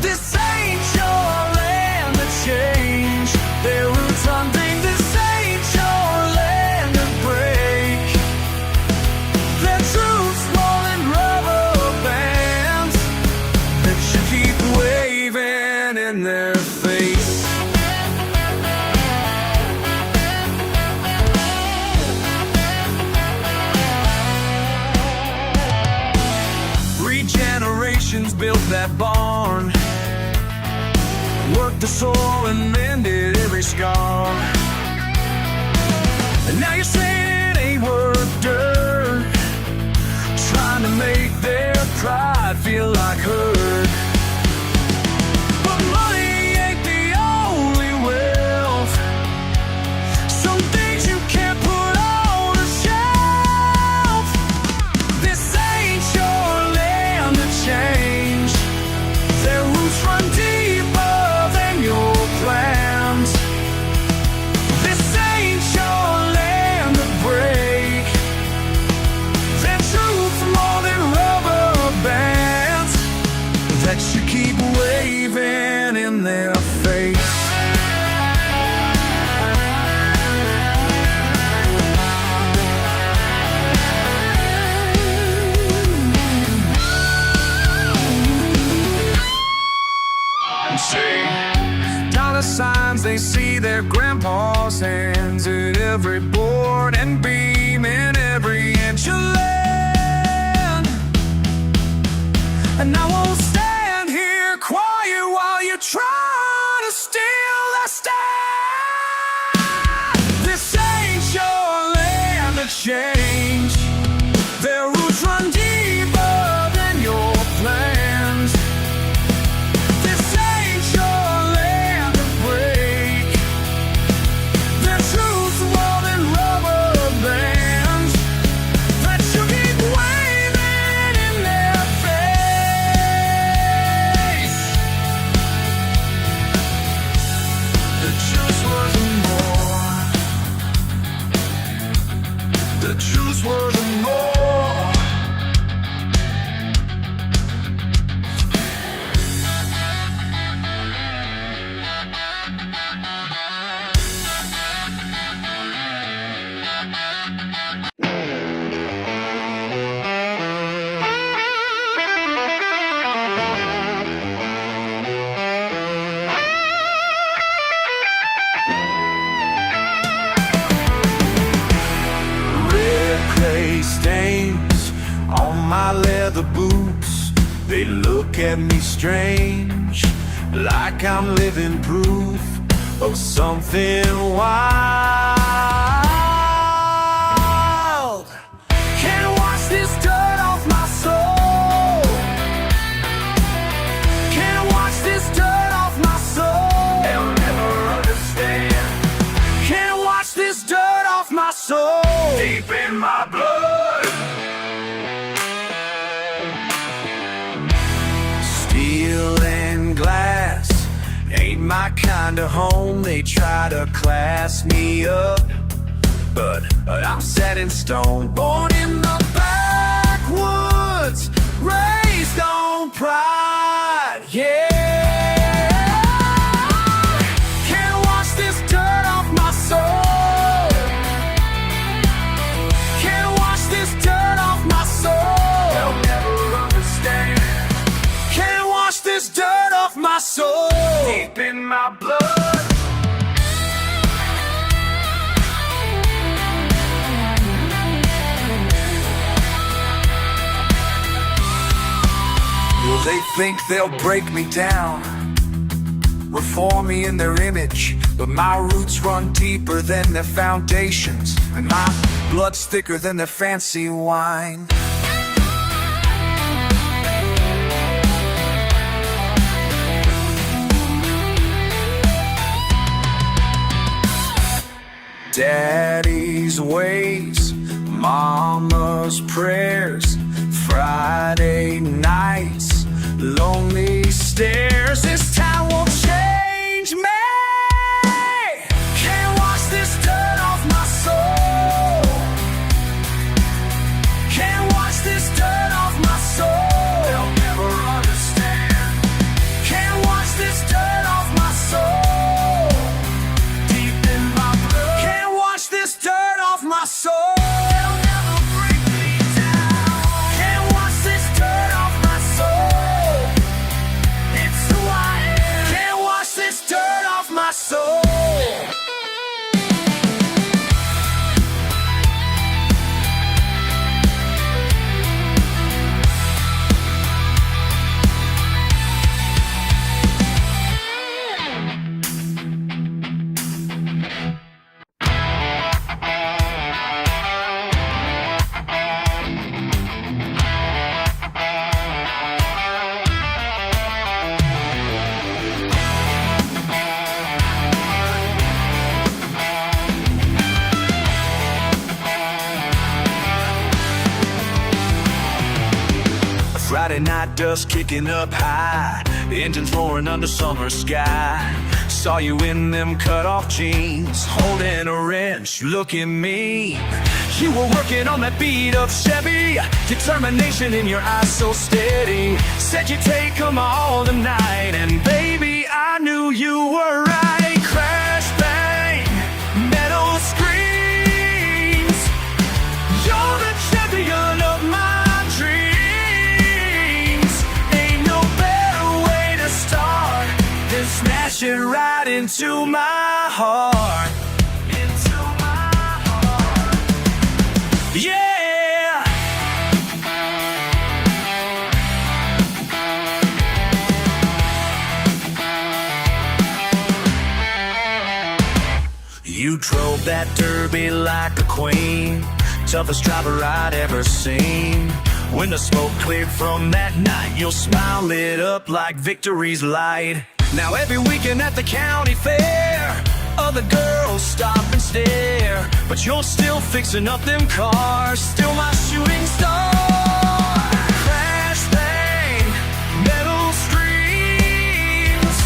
This ain't your land of change, their roots hunting. This ain't your land of break, their truths rolling rubber bands that you keep waving in their face. Three generations built that barn, worked the soil and mended every scar. And now you're saying it ain't worth dirt, trying to make their pride feel like hurt. But money ain't the only wealth. Some things you can't put on a shelf. This ain't your land to change, their roots run deeper than your plans. This ain't your land to break, their truth more than rubber bands that you keep waving in their face. And see dollar signs, they see their grandpa's hands at every board and beam in every inch of land. And I won't stand here quiet while you try to steal that stand. This ain't your land to change, their roots run deeper than your plans. This ain't your land to break, their truth more than rubber bands that you keep waving in their face. The truth wasn't more, the truth wasn't more. Red clay stains on my leather boots, they look at me strange, like I'm living proof of something wild. my kind of home. They try to class me up, but I'm set in stone. Born in the backwoods, raised on pride, yeah. Can't wash this dirt off my soul. Can't wash this dirt off my soul. They'll never understand. Can't wash this dirt off my soul. Deep in my blood. Well, they think they'll break me down, reform me in their image, but my roots run deeper than their foundations, and my blood's thicker than their fancy wine. Daddy's ways, mama's prayers, Friday nights, lonely stares. This town won't change me. Can't wash this dirt off my soul. Can't wash this dirt off my soul. They'll never understand. Can't wash this dirt off my soul. Deep in my blood. Can't wash this dirt off my soul. Friday night dust kicking up high, engines roaring under summer sky. Saw you in them cut-off jeans, holding a wrench, looking mean. You were working on that beat-up Chevy, determination in your eyes so steady. Said you'd take them all tonight, and baby, I knew you were right. Crash, bang, metal screams. You're the champion of my smash it right into my heart. Into my heart. Yeah. You drove that derby like a queen, toughest driver I'd ever seen. When the smoke cleared from that night, your smile lit up like victory's light. Now every weekend at the county fair, other girls stop and stare, but you're still fixing up them cars, still my shooting star. Crash, bang, metal screams.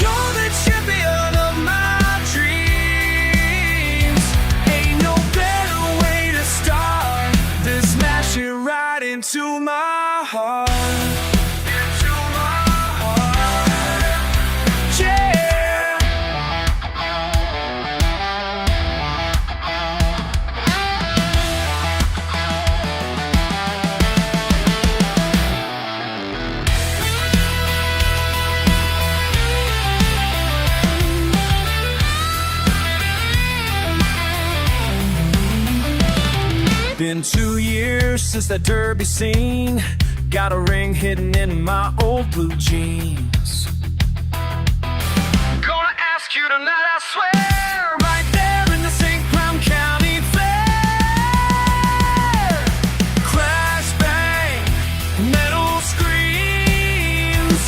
You're the champion of my dreams. Ain't no better way to start than smash it right into my heart. Been 2 years since that derby scene. Got a ring hidden in my old blue jeans. Gonna ask you tonight, I swear, right there in the St. Crown County Fair. Crash, bang, metal screams.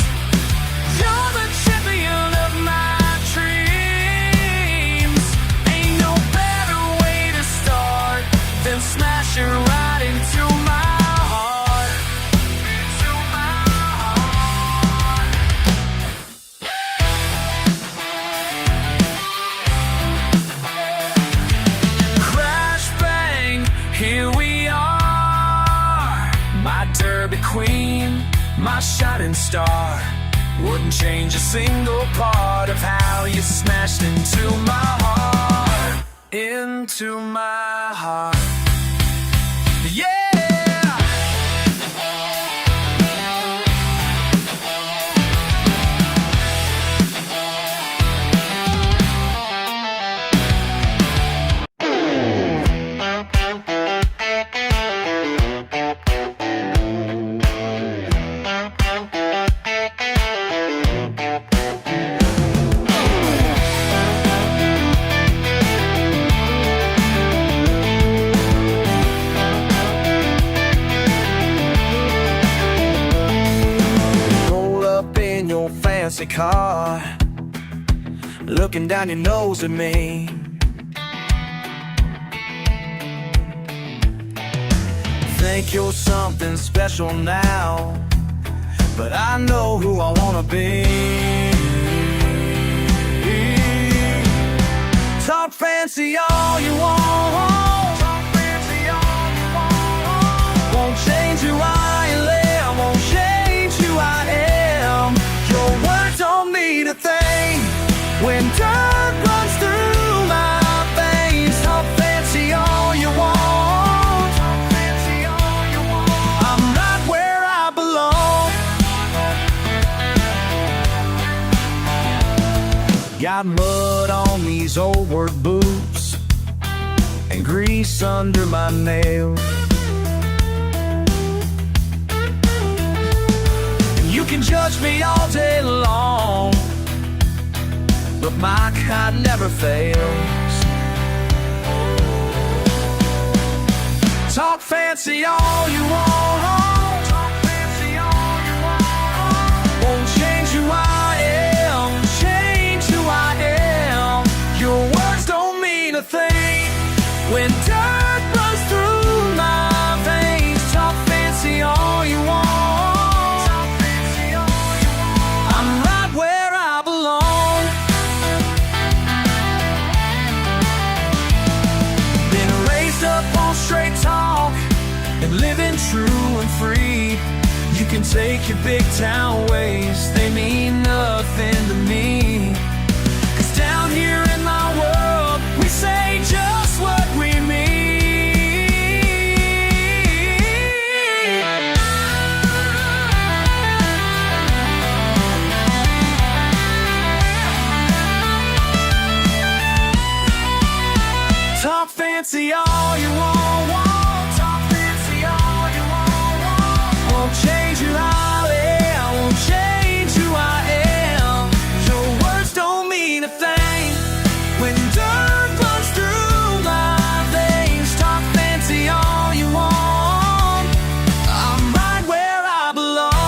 You're the champion of my dreams. Ain't no better way to start than smash it right into my heart. Into my heart. Derby queen, my shining star. Wouldn't change a single part of how you smashed into my heart. Into my heart. Yeah! Fancy car, looking down your nose at me. Think you're something special now, but I know who I wanna be. Talk fancy all you want, talk fancy all you want. Won't change who I am, won't change who I am. Your words don't mean a thing when dirt runs through my veins. Talk fancy all you want, talk fancy all you want. I'm right where I belong. Got mud on these old work boots and grease under my nails. You can judge me all day long, but my kind never fails. Talk fancy all you want, talk fancy all you want. Won't change who I am, change who I am. Your words don't mean a thing when dirt runs through my veins. Talk fancy all you want. Straight talk and living true and free. You can take your big town ways, they mean nothing to me. 'Cause down here in my world, we say just what we mean. Talk fancy all you want. Change who I am, won't change who I am. Your words don't mean a thing when dirt runs through my veins. Talk fancy all you want, I'm right where I belong.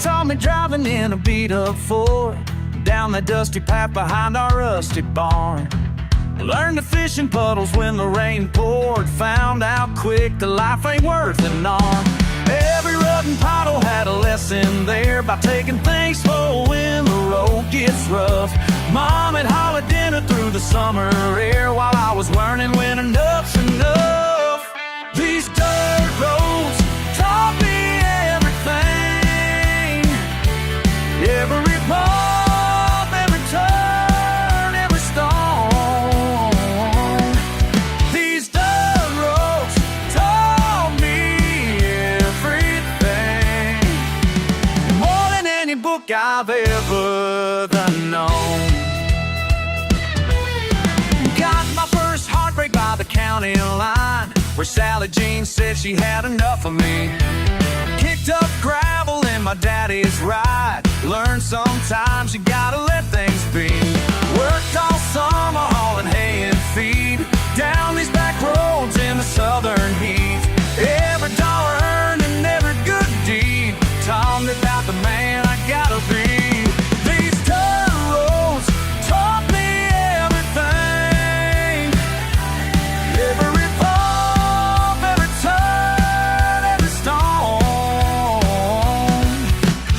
Taught me driving in a beat-up Ford down the dusty path behind our rusty barn. Learned to fish in puddles when the rain poured. Found out quick that life ain't worth an arm. Every rut and puddle had a lesson there about taking things slow when the road gets rough. Mom had hollered dinner through the summer air while I was learning when enough's enough. These dirt roads taught me everything. Every bump, every turn, every stone. These dirt roads taught me everything, more than any book I've ever known. where Sally Jean said she had enough of me. Kicked up gravel in my daddy's ride. Learned sometimes you gotta let things be. Worked all summer hauling hay and feed down these back roads in the southern heat. Every dollar earned and every good deed taught me about the man I gotta be. These dirt roads taught me everything. Every bump, every turn, every stone.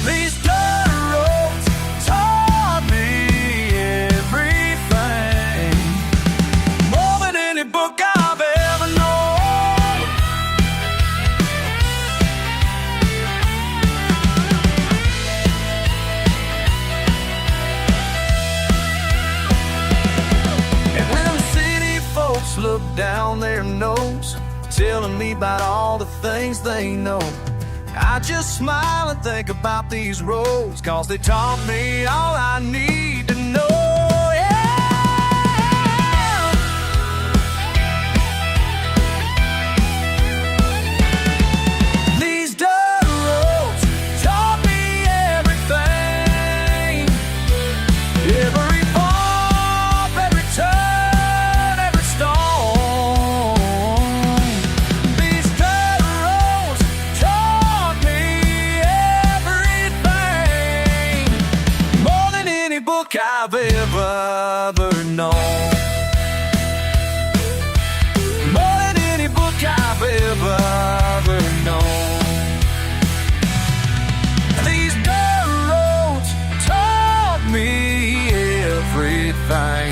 These dirt roads taught me everything. More than any book I've ever known. And when the city folks look down their nose, telling me about all the things they know, I just smile and think about these roads, 'cause they taught me all I need to know. Yeah. These dirt roads taught me everything. Every bump, every turn, every stone. These dirt roads taught me everything. More than any book I've ever known. More than any book I've ever known. These dirt roads taught me everything.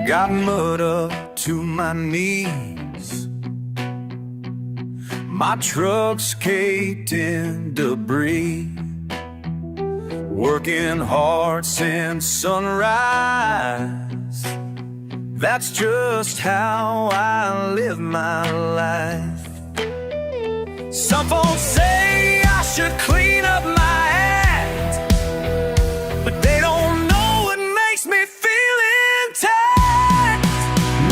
Got mud up to my knees. My truck's caked in debris. Working hard since sunrise. That's just how I live my life. Some folks say I should clean up my act, but they don't know what makes me feel intact.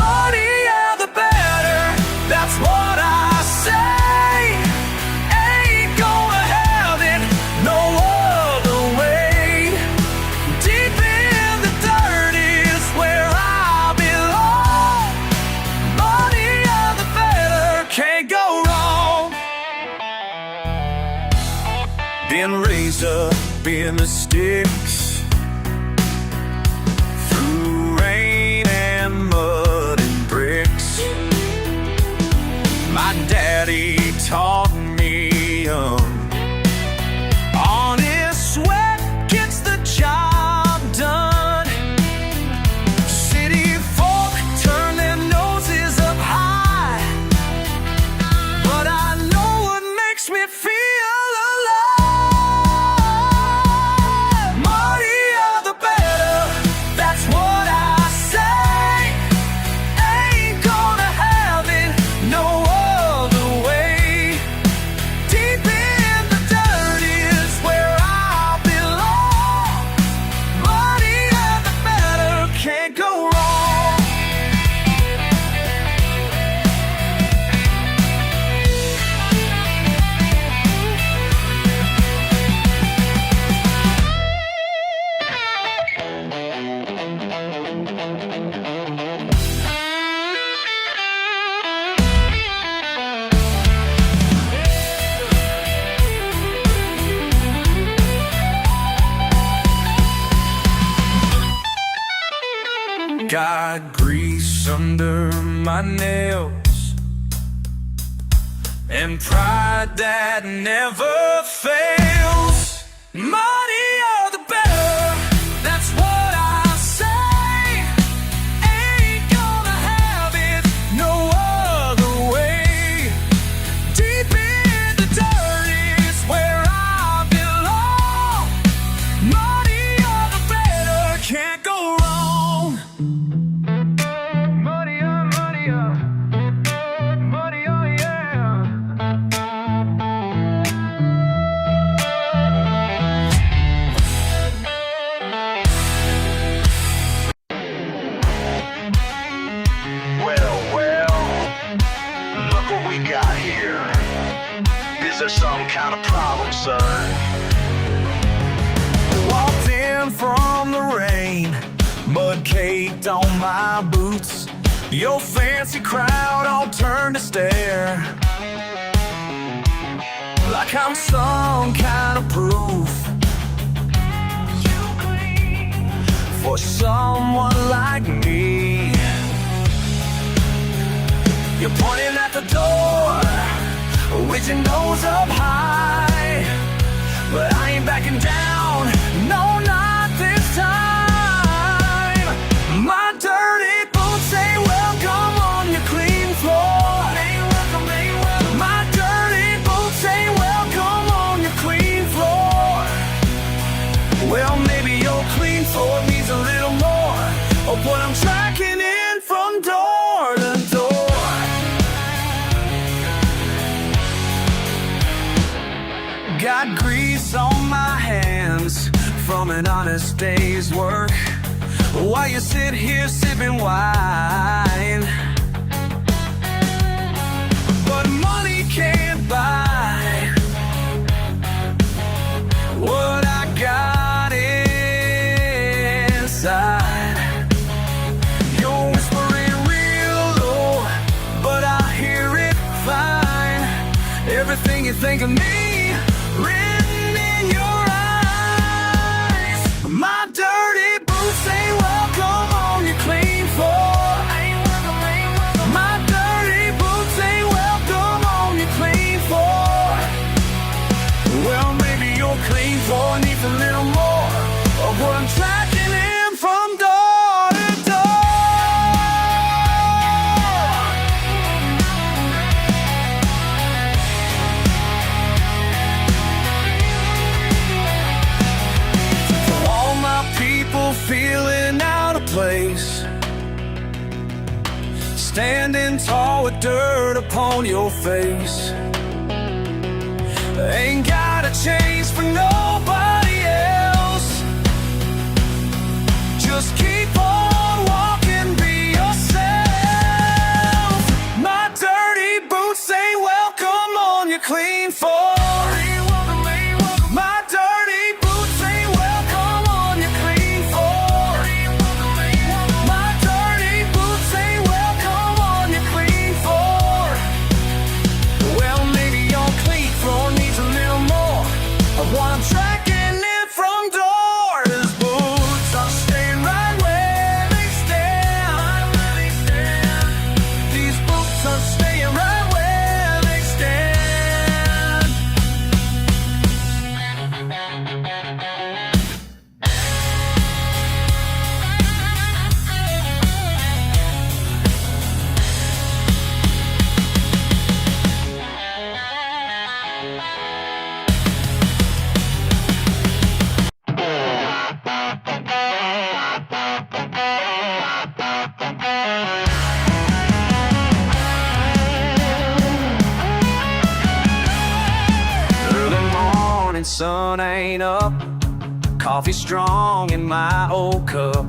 Money, yeah, the better, that's what I say. Ain't gonna have it no other way. Deep in the dirt is where I belong. Money, yeah, the better, can't go wrong. Been raised up in the sticks, through rain and mud and bricks. My daddy taught me young, honest sweat gets the job done. City folk turn their noses up high, but I know what makes me feel alive. Money are the better, that's what I say. Ain't gonna have it no other way. Deep in the dirt is where I belong. Money are the better, can't go wrong. Got grease under my nails and pride that never fails. Money are the better, that's what I say. Ain't gonna have it no other way. Deep in the dirt is where I belong. Money are the better, can't go wrong. my boots. Your fancy crowd all turn to stare, like I'm some kind of proof for someone like me. You're pointing at the door with your nose up high, but I ain't backing down, no, not this time. My dirty boots ain't welcome on your clean floor. My dirty boots ain't welcome on your clean floor. Well, maybe your clean floor needs a little more of what I'm tracking in from door to door. Got grease on my hands from an honest day's work, while you sit here sipping wine. But money can't buy what I got inside. You're whispering real low, but I hear it fine. Everything you think of me written in your eyes. My dirty boots ain't welcome on your clean floor. My dirty boots ain't welcome on your clean floor. Well, maybe your clean floor needs a little more of what I'm tracking in from door to door. Feeling out of place, standing tall with dirt upon your face. Ain't gotta change for nobody else. Just keep on walking, be yourself. My dirty boots ain't welcome on your clean floor. My dirty boots ain't welcome on your clean floor. My dirty boots ain't welcome on your clean floor. Well, maybe your clean floor needs a little more of what I'm tracking in from door. These boots are staying right where they stand. These boots are staying right where they stand. Early morning sun ain't up, coffee strong in my old cup.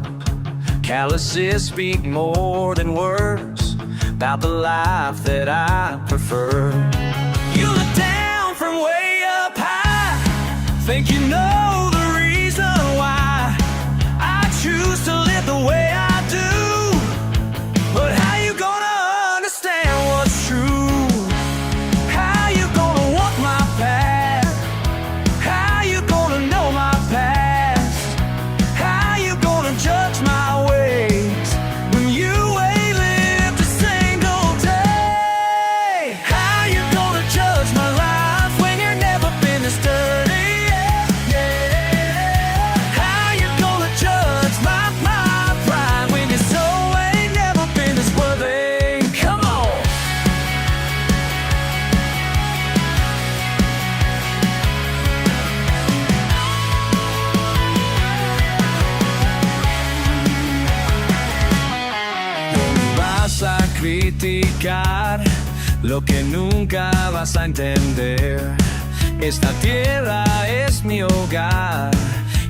Calluses speak more than words about the life that I prefer. You look down from way up high, think you know the reason why I choose to live the way I do. But how you gonna understand what's true? How you gonna want my past? How you gonna know my past? How you gonna judge my ways when you ain't lived a single day? How you gonna judge my life when you've never been this dirty? How you gonna judge my pride when your soul ain't never been this worthy? Come on. Vas a criticar lo que nunca vas a entender. Esta tierra es mi hogar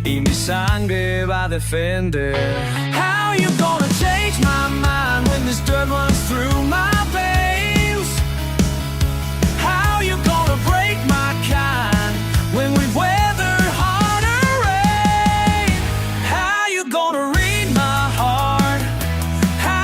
y mi sangre va a defender. How you gonna change my mind when this dirt runs through my veins? How you gonna break my kind when we've weathered harder rain? How you gonna read my heart? How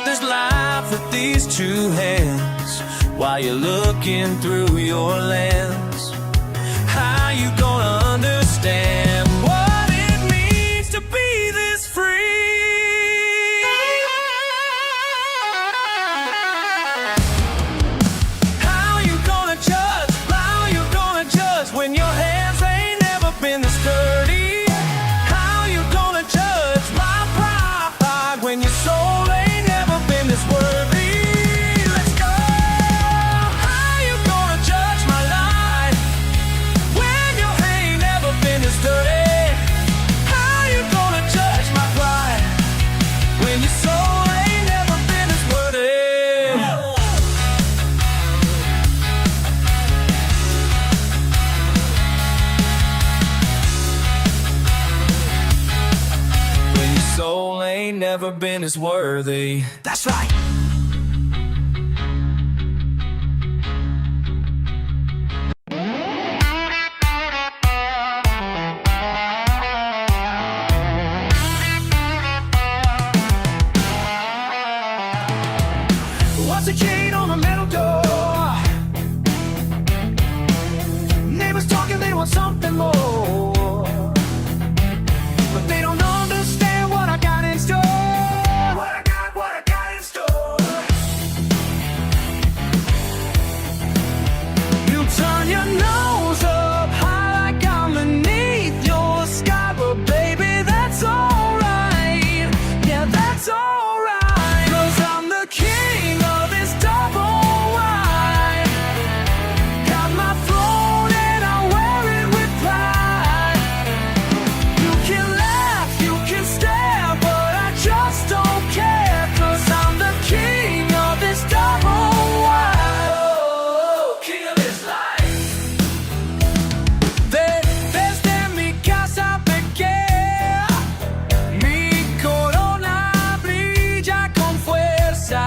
think there's life with these two hands while you're looking through your lens? How you gonna understand what it means to be this free? How you gonna judge? How you gonna judge when your hands ain't never been this dirty? How you gonna judge my pride when your soul ain't never been this worthy? Let's go! How you gonna judge my life when your ain't never been this dirty? How you gonna judge my pride when your soul ain't never been this worthy? When your soul ain't never been as worthy. That's right. What's the chain on the metal door? Neighbors talking, they want something more, but they don't understand what I got in store. What I got in store. You turn your nose up high like I'm beneath your sky, but baby, that's alright. Yeah, that's alright. 'Cause I'm the king of this double wide. Got my throne and I wear it with pride. You can laugh, you can stare, but I just don't care. 'Cause I'm the king of this double wide. Oh, king of this life. Desde mi casa pequeña, mi corona brilla con fuerza.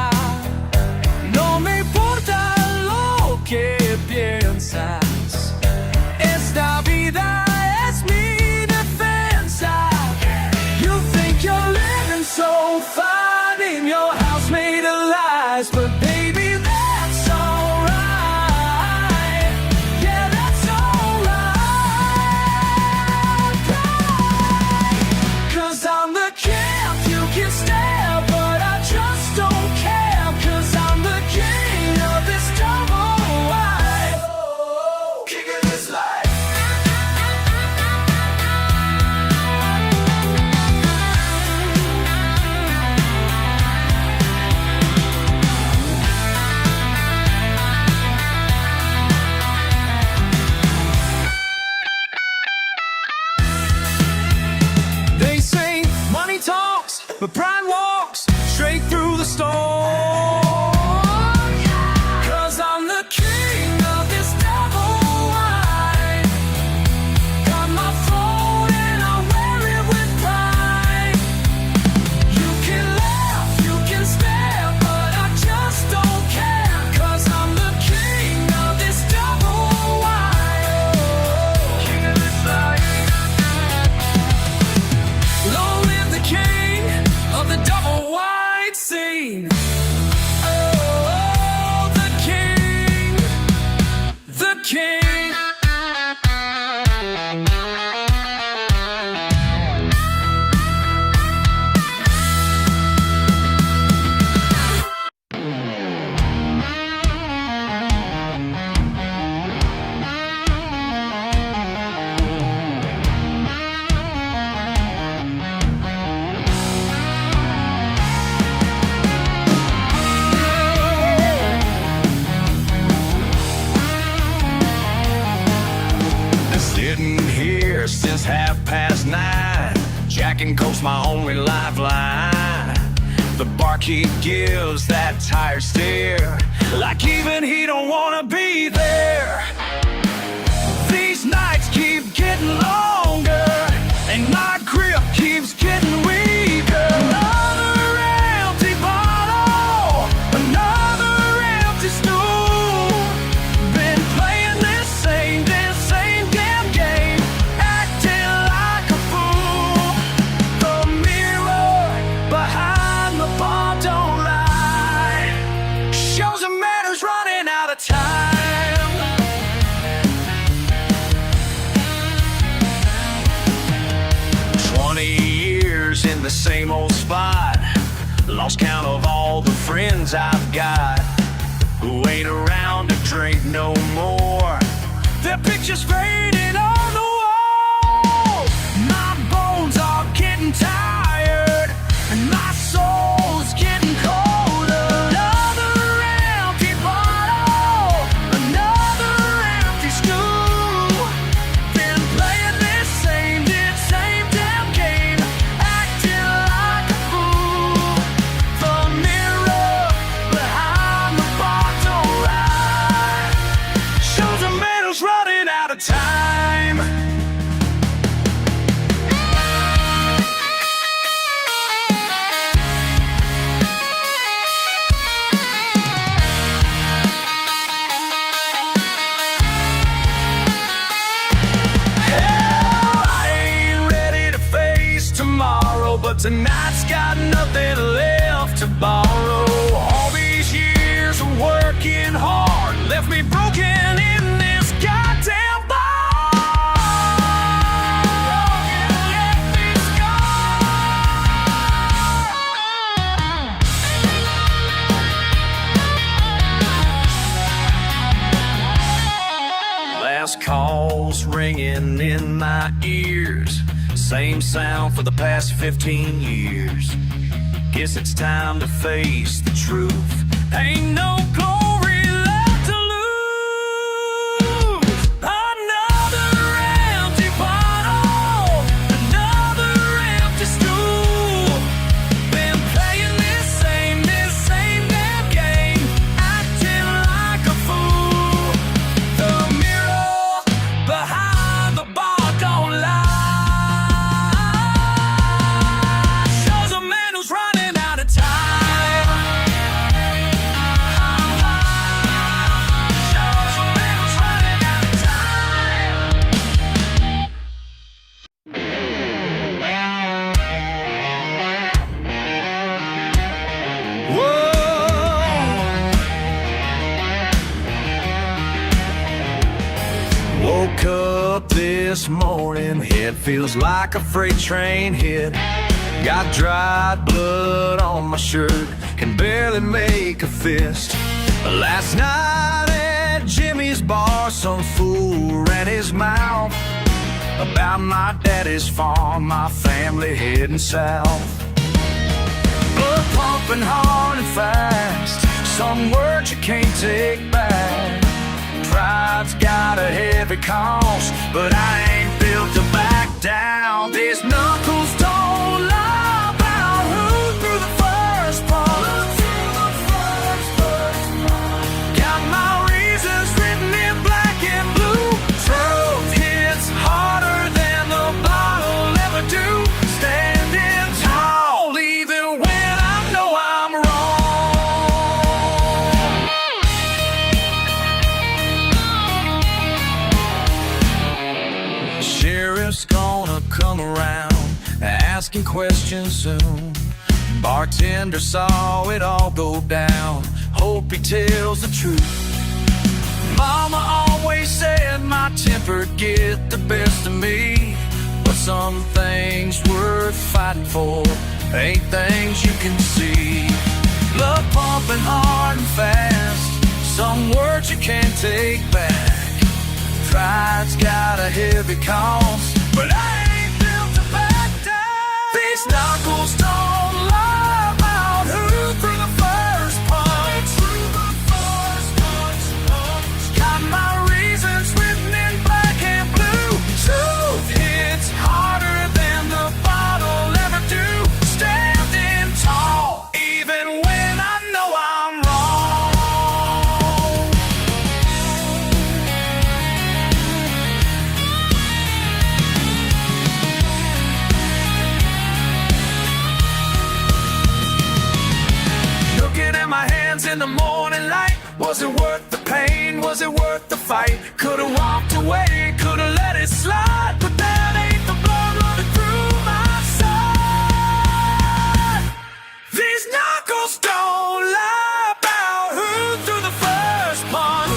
No me importa lo que piensas, esta vida es mi defensa. You think you're living so fine in your house made of lies, but baby, that's alright. Yeah, that's alright. 'Cause I'm the king, you can stare, but I just don't care. 'Cause I'm the king of this double wide. King of this life. They say money talks, but pride walks straight through the storm. 'Cause I'm the king of this double wide. Got my throne and I wear it with pride. You can laugh, you can stare, but I just don't care. 'Cause I'm the king of this double wide. King of this life. Long live the king of the double wide scene. Oh, the king, the king. Sitting here since 9:30, Jack and Coke's my only lifeline. The barkeep gives that tired stare, like even he don't wanna be there. These nights keep getting longer, and my grip keeps getting weaker. Another empty bottle, another empty stool. Been playing this same damn game, acting like a fool. The mirror behind the bar don't lie. Tonight's got nothing left to borrow. All these years of working hard left me broken in this goddamn bar. Left me scarred. Last calls ringing in my ears. Same sound for the past 15 years. Guess it's time to face the truth. Ain't no glory left to lose. Another empty bottle, another empty stool. Been playing this same damn game, acting like a fool. The mirror behind the bar don't lie. Woke up this morning, head feels like a freight train hit. Got dried blood on my shirt, can barely make a fist. Last night at Jimmy's bar, some fool ran his mouth about my daddy's farm, my family heading south. Blood pumping hard and fast, some words you can't take back. Pride's got a heavy cost, but I ain't built to back down. These knuckles don't lie about who threw the first punch. Got my reasons written in black and blue. Truth hits harder than the bottle ever do. Standing tall, even when I know I'm wrong. Sheriff's gonna come around, asking questions soon. Bartender saw it all go down, hope he tells the truth. Mama always said my temper'd get the best of me, but some things worth fighting for ain't things you can see. Love pumping hard and fast, some words you can't take back. Pride's got a heavy cost, but I ain't built to back down. These knuckles don't lie about who threw the first punch. Got my reasons written in black and blue. Truth hits harder than the bottle ever do. Standing tall, even when I know I'm wrong. Looking at my hands in the morning light, was it worth the pain? Was it worth the fight? Could've walked away, could've let it slide, but that ain't the blood running through my side. These knuckles don't lie about who threw the first punch.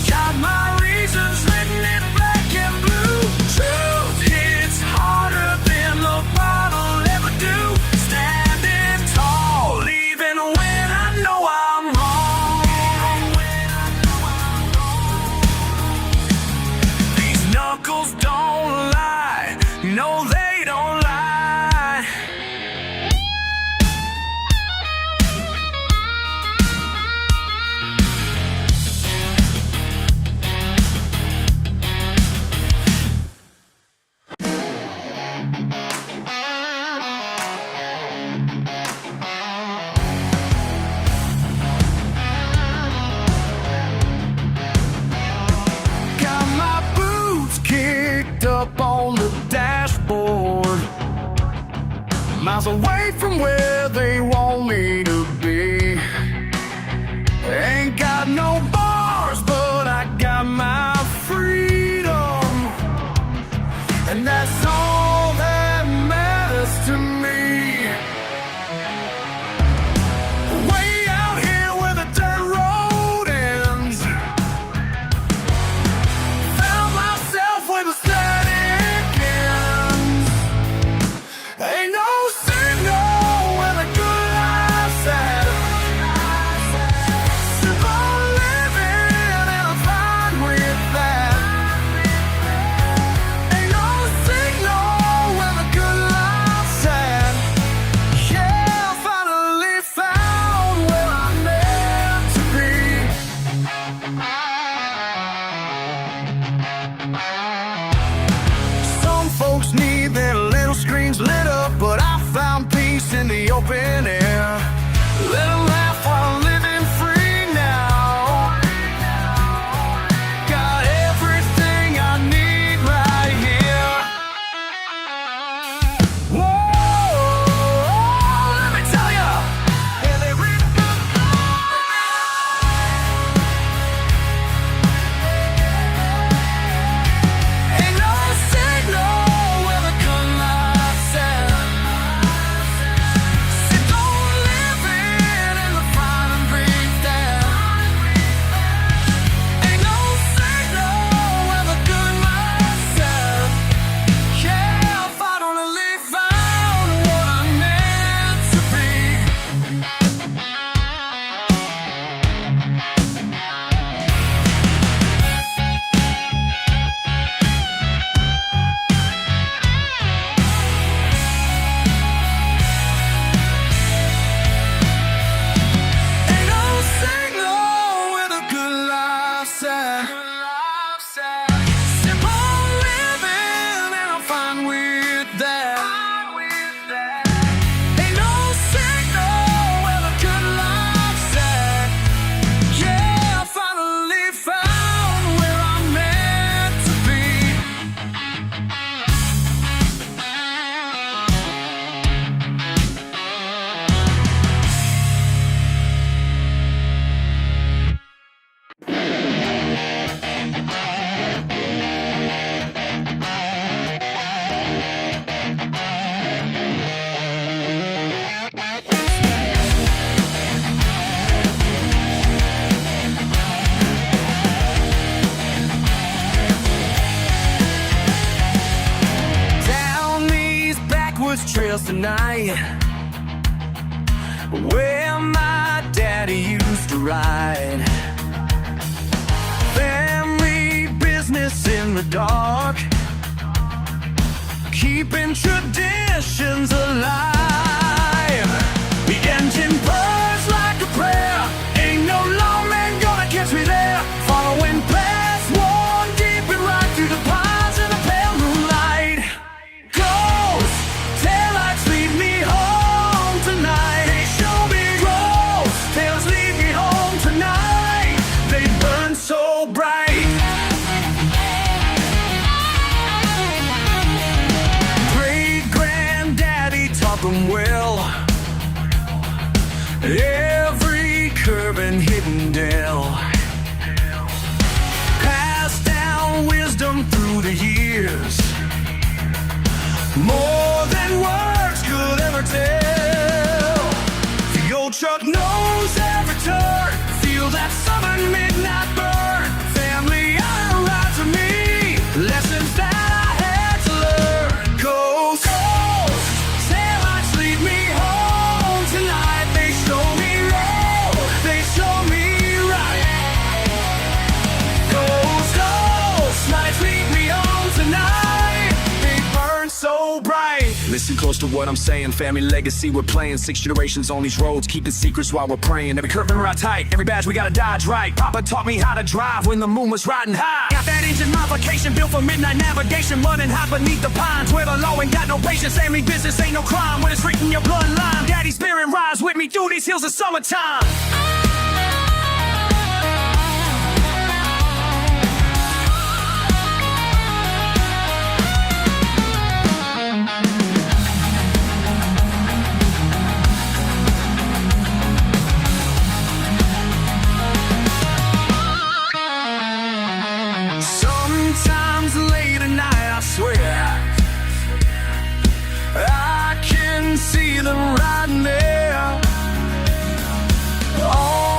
Got my reasons written in black and blue. Truth hits harder than the bottle ever do. Standing tall, even when I know I'm wrong. These knuckles don't lie, no they don't lie. Got my boots kicked up on the dashboard, miles away from where they want me to be. Ain't got no bars, but I got my freedom, and that's all that in the open air. Let 'em laugh while living free now. Got everything I need right here. Whoa, let me tell ya. Ain't no signal where the good life's at. Sit on living in the fine and breathe down. Ain't no signal where the good life's at. Yeah, if I'd only found what I meant to be. Ain't no signal where the good life's at. Simple living and I'm fine with that. Ain't no signal where the good life's at. Yeah, I finally found where I'm meant to be. Down these backwoods trails tonight, where my daddy used to ride. Family business in the dark, keeping traditions alive. The engine burns like a prayer. Ain't no lawman gonna catch me there. Following past one deep and right through the pines in the pale moonlight. Ghosts, taillights lead me home tonight. They show me ghosts, tails lead me home tonight. They burn so bright. Great granddaddy taught them well. Every curve and hidden dell, passed down wisdom through the years, more than words could ever tell. The old truck knows every turn, feel that southern midnight burn. Family honor rides with me, lessons that I had to learn. Ghosts, taillights lead me home tonight. They show me road, they show me right. Ghosts, lights lead me home tonight. They burn so bright. Listen close to what I'm saying, family legacy we're playing. 6 generations on these roads, keeping secrets while we're praying. Every curve and ride tight, every badge we gotta dodge right. Papa taught me how to drive when the moon was riding high. Got that engine modification built for midnight navigation, running hot beneath the pines where the law ain't got no patience. Family business ain't no crime when it's written in your bloodline. Daddy's spirit rides with me through these hills of summertime. Sometimes late at night, I swear, I can see them riding there. All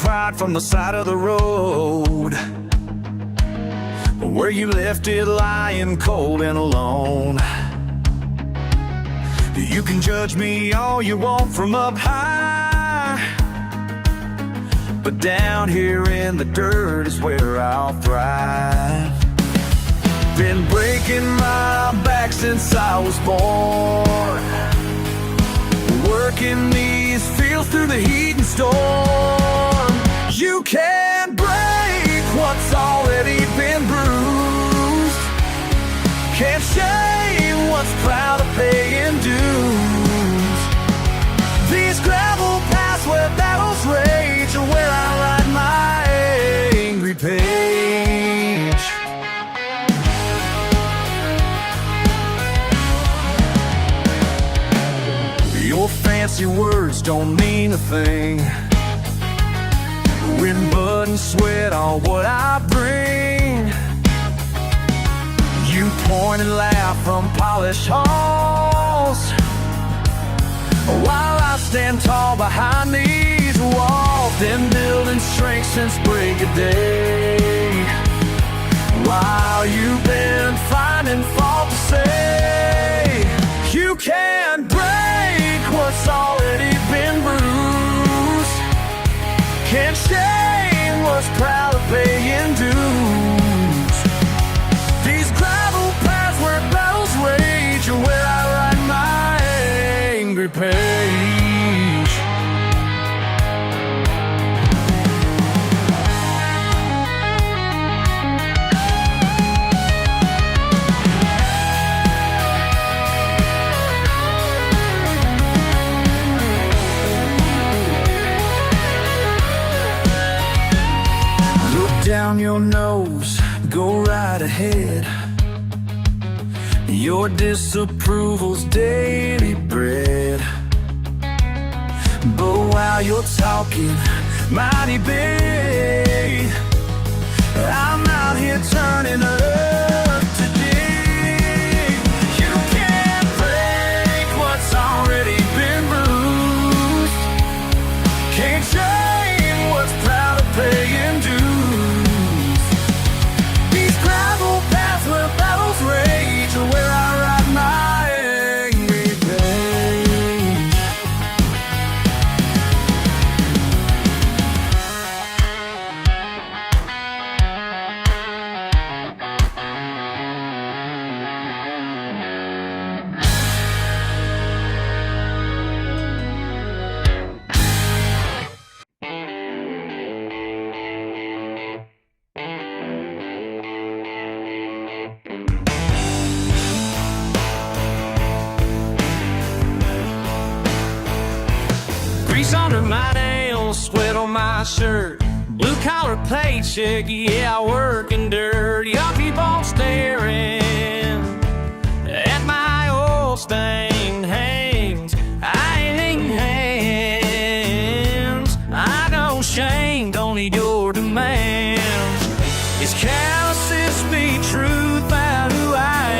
pride from the side of the road, where you left it lying cold and alone. You can judge me all you want from up high, but down here in the dirt is where I'll thrive. Been breaking my back since I was born, working these fields through the heat and storm. You can't break what's already been bruised, can't shame what's proud of paying dues. These gravel paths where battles rage are where I write my angry page. Your fancy words don't mean a thing when blood and sweat are what I bring. You point and laugh from polished halls, while I stand tall behind these walls. Been building strength since break of day, while you've been finding fault to say. You can't break what's already been bruised, can't shame what's proud of paying dues. These gravel paths where battles rage are where I write my angry page. Down your nose, go right ahead. Your disapproval's daily bread. But while you're talking mighty big, I'm out here turning up today. You can't break what's already been bruised, can't shame what's proud of paying dues. Rage where I write my angry page. Grease under my nails, sweat on my shirt, blue collar paycheck, yeah, I work in dirt. Y'all keep on staring at my old stained hands. I ain't hands, I know shame, don't need your demands. It's calluses speak truth about who I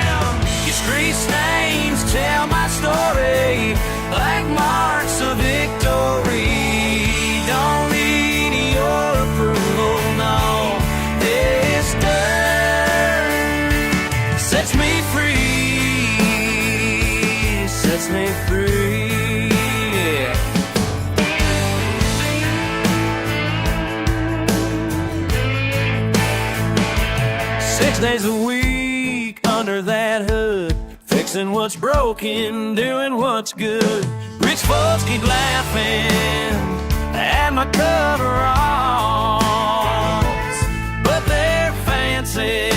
am. It's grease stains tell my story like marks of victory. Don't need your approval, no. This dirt sets me free, sets me free. Yeah. 6 days a week under that hood, fixing what's broken, doing what's good. Rich folks keep laughing at my coveralls, but they're fancy.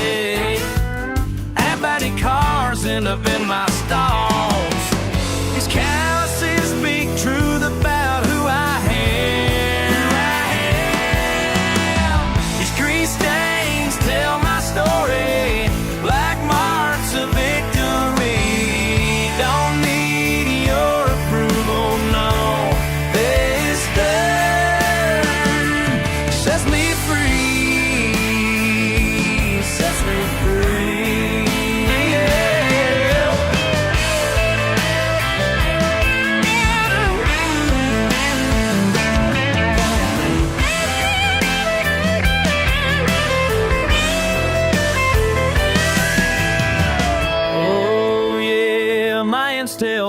Abadi cars end up in my stalls. These calluses speak truth about who I am. These grease stains tell my story like marks of victory. Don't need your approval, no. This dirt sets me free, sets me free. Yeah.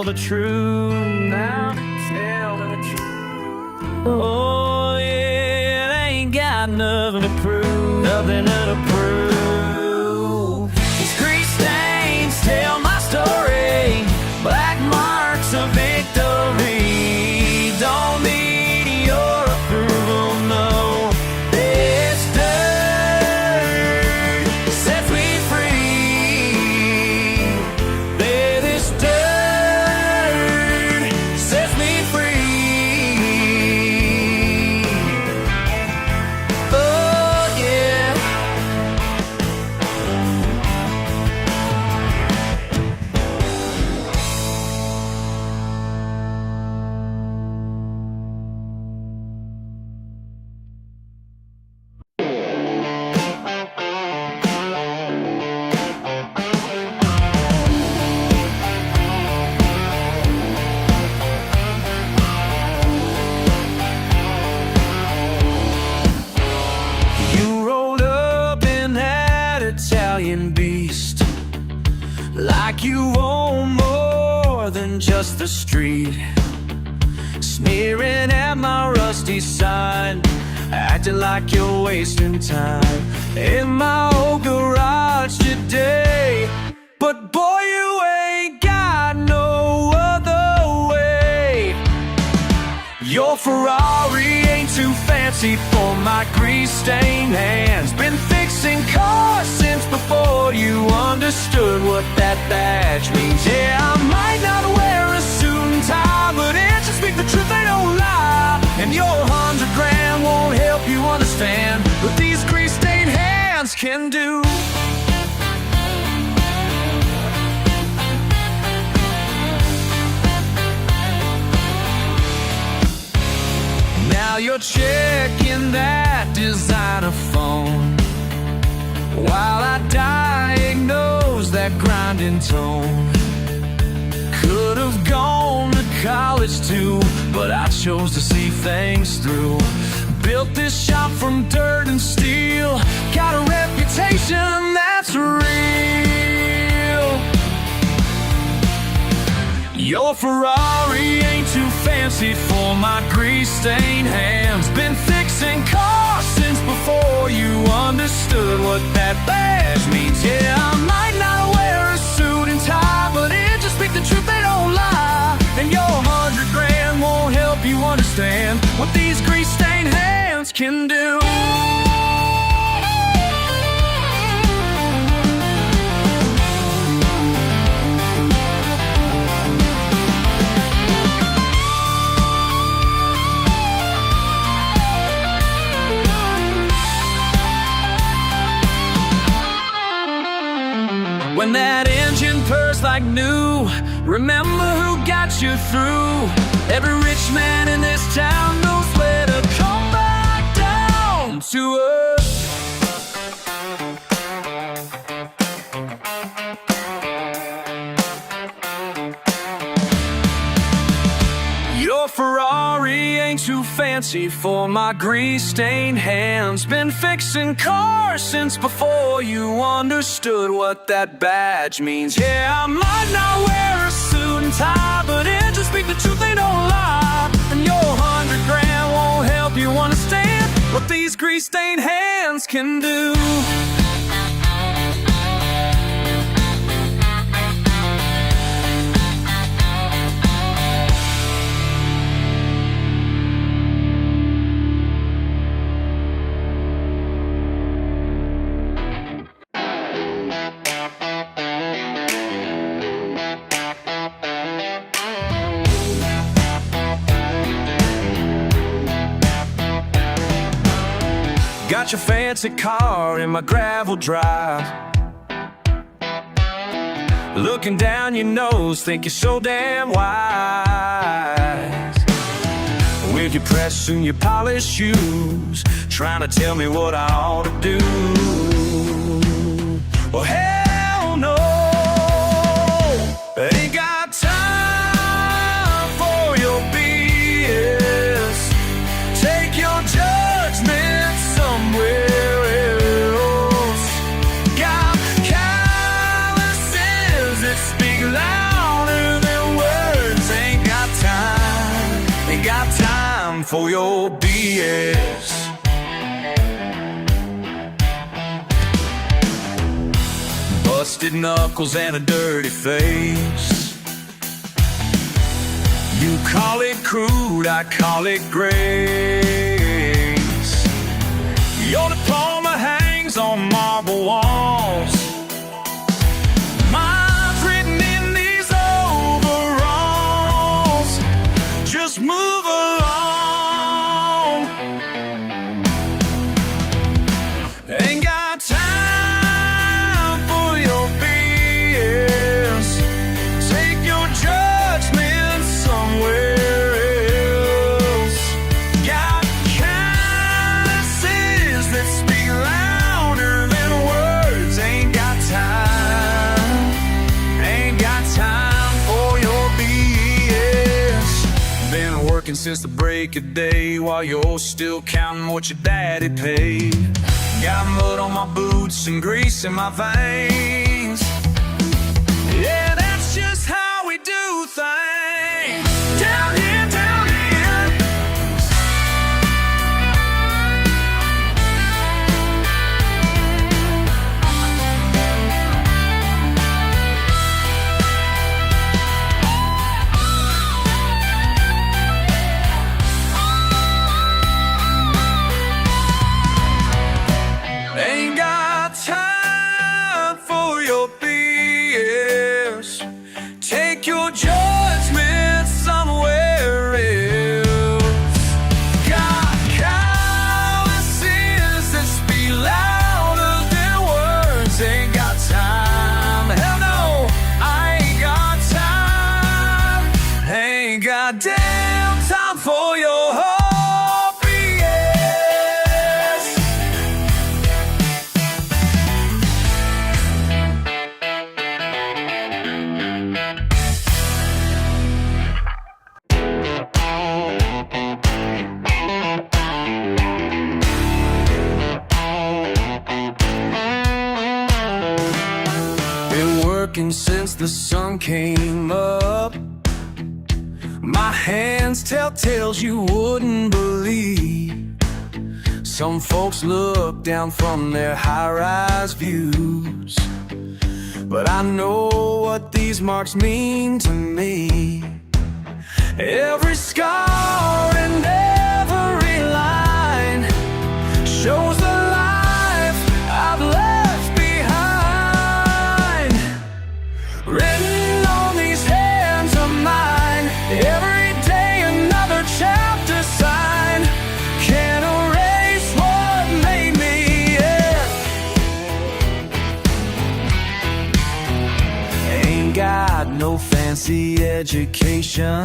tell the truth. Now tell the truth. Oh yeah, I ain't got nothing to prove. Nothing to prove. These grease stains tell my story. Black marks of victory. Don't need your approval, no. This dirt sets me free. This dirt sets me free. Oh yeah. You rolled up in that Italian beast, like you own more than just the street. Sneering at my rusty sign, acting like you're wasting time in my old garage today. But boy, you ain't got no other way. Your Ferrari ain't too fancy for my grease-stained hands. Been fixing cars since before you understood what that badge means. Yeah, I might not wear a suit and tie, but it's just speak the truth, they don't lie. And your 100 grand won't help you understand what these grease-stained hands can do. Now you're checking that designer phone while I diagnose that grinding tone. Could have gone to college too, but I chose to see things through. Built this shop from dirt and steel, got a reputation that's real. Your Ferrari ain't too fancy for my grease-stained hands. Been fixing cars since before you understood what that badge means. Yeah, I might not wear a suit and tie, but it just speak the truth, they don't lie. And your 100 grand won't help you understand what these grease-stained hands can do. When that engine purrs like new, remember who got you through. Every rich man in this town knows where to come back down to earth. Your Ferrari ain't too fancy for my grease-stained hands. Been fixing cars since before you understood what that badge means. Yeah, I might not wear a suit and tie, but it just speak the truth, they don't lie. And your 100 grand won't help you understand what these grease-stained hands can do. Got your fancy car in my gravel drive. Looking down your nose, think you're so damn wise. With your press and your polished shoes, trying to tell me what I ought to do. Well, hell no, ain't got time for your BS. Take your judgment somewhere else. Got calluses that speak louder than words. for your BS. Busted knuckles and a dirty face. You call it crude, I call it grace. Your diploma hangs on marble walls. Mine's written in these overalls. Just move along. Ain't got time for your BS. Take your judgment somewhere else. Got calluses that speak louder than words. Ain't got time for your BS. Been working since the break of day while you're still counting what your daddy paid. Got mud on my boots and grease in my veins. Yeah, that's just how we do things. Down here, down here. Ain't got time for your BS. Take your judgment somewhere else. Got calluses that speak louder than words. Ain't got time. Hell no, I ain't got time. Ain't got damn time for your BS. Been working since the sun came up. My hands tell tales you wouldn't believe. Some folks look down from their high-rise views, but I know what these marks mean to me. Every scar and every line shows the life I've left behind. Written on these hands of mine, every day another chapter signed. Can't erase what made me, yeah. Ain't got no fancy education,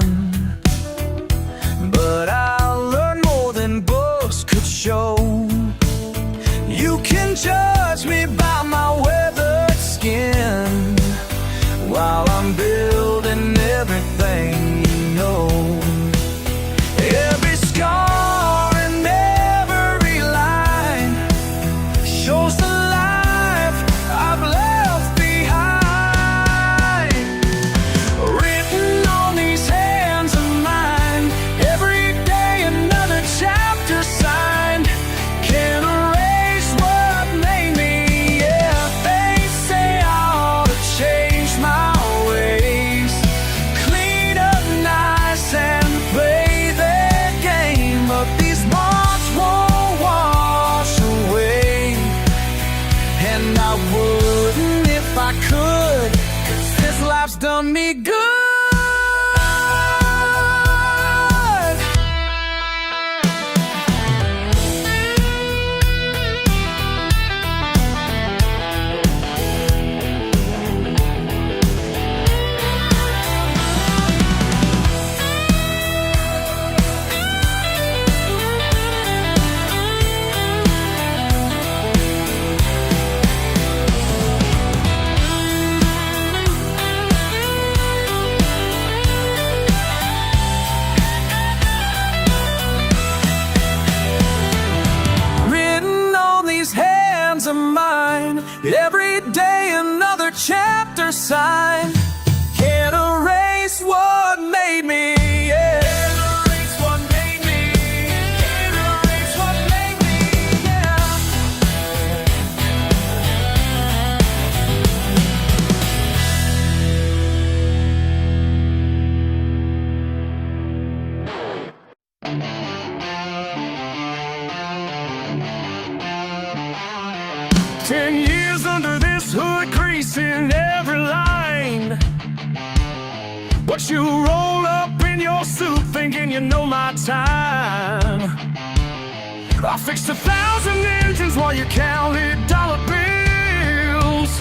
but I learned more than books could show. You can judge me by my weathered skin while I'm building everything you know. Every scar and every line shows the life I've left behind. Written on these hands of mine, every day another chapter signed. Can't erase what made me, yeah. They say I ought to change my ways, clean up nice and play their game, but these marks won't wash away. And I wouldn't if I could, 'cause this life's done me good. Of mine, every day another chapter signed. Can't erase what made me, yeah. Can't erase what made me, 10 years under this hood, greasing every line. But you roll up in your suit thinking you know my time. I fixed 1,000 engines while you counted dollar bills.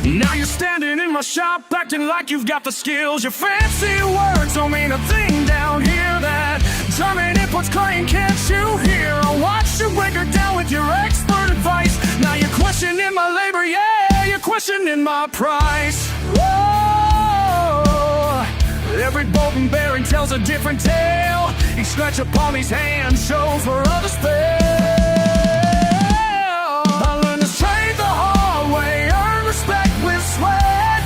Now you're standing in my shop acting like you've got the skills. Your fancy words don't mean a thing down here. That German inputs claim, can't you hear? I watched you break her down with your expert advice. Now you're questioning my labor, yeah, you're questioning my price. Whoa, every bolt and bearing tells a different tale. Each scratch upon these hands shows where others fail. I learned to trade the hard way, earn respect with sweat.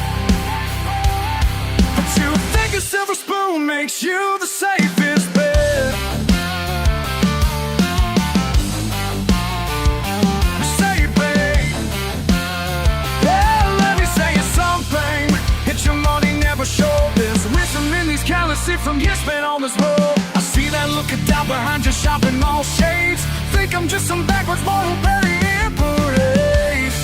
But you think a silver spoon makes you the safest bet. Say, babe, yeah, let me say you something. Hit your money, never show this. Wisdom in these careless sit from years spent on this road. I see that look of doubt behind your shopping mall shades. Think I'm just some backwards mortal burying parades.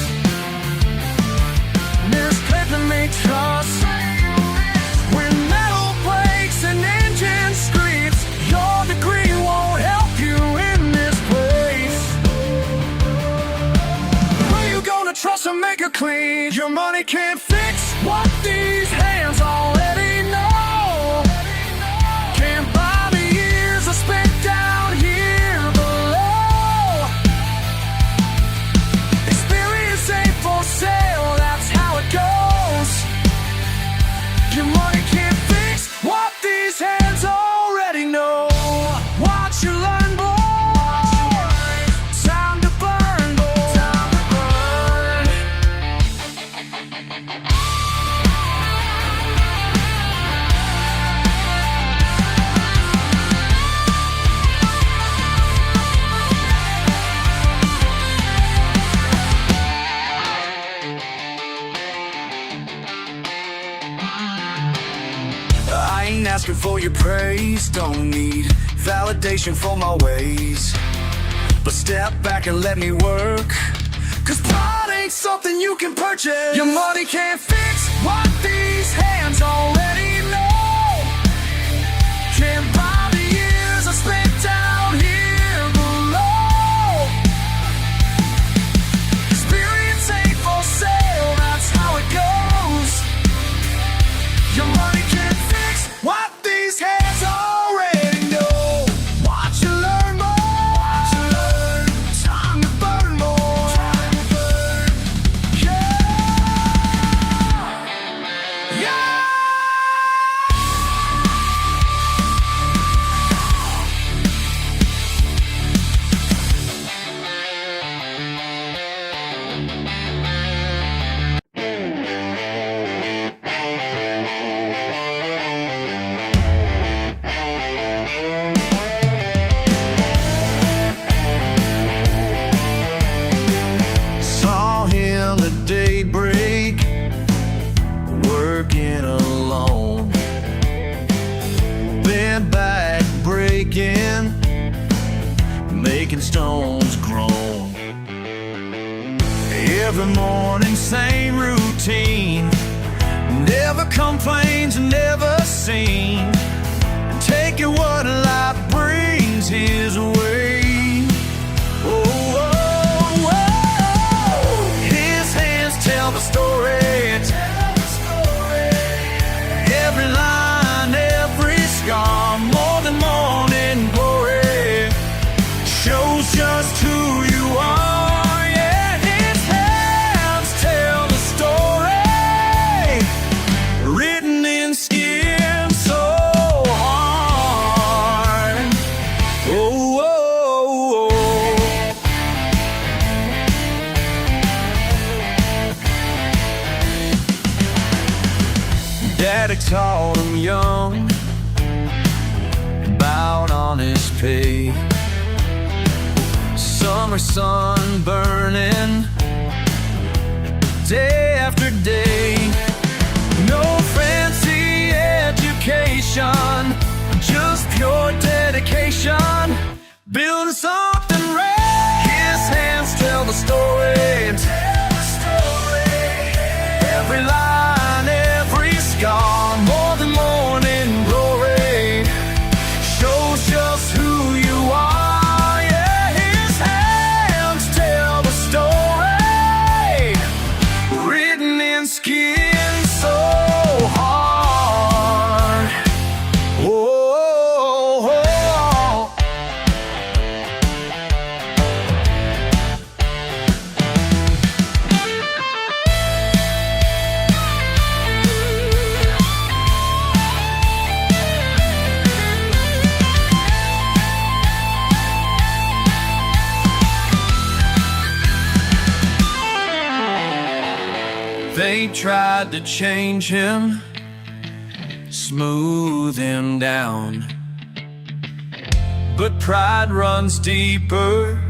There's paper may trust when metal breaks and engine screams. Your degree won't help you in this place. Who you gonna trust and make it clean? Your money can't fix what these hands already know. Can't buy the years I spent down here below. Experience ain't for sale, that's how it goes. Your money can't fix what these hands already know. Watch you learn, boy. Time to burn, boy. Time to burn. I ain't asking for your praise, don't need validation for my ways. But step back and let me work, 'cause pride ain't something you can purchase. Your money can't fix what these hands already know. Can't buy the years I spent down here below. Experience ain't for sale, that's how it goes. Your money can't fix what these hands already know. Watch you learn more. Watch you learn. Time to burn more. Time to burn. Yeah. Yeah. Saw him at daybreak, working alone. Bent back, breaking, making stones groan. Every morning, same routine. Never complains, never seen. Taking what life brings his way. Oh, oh, oh. His hands tell the story. Every line, every scar, more than morning glory, shows just who you are. Yeah, his hands tell the story, written in skin so hard. Oh, oh, oh. Daddy taught him young, bowed on his pay. Summer sun burning, day after day. No fancy education, just pure dedication. Building something rare. His hands tell the story. They tried to change him, smooth him down, but pride runs deeper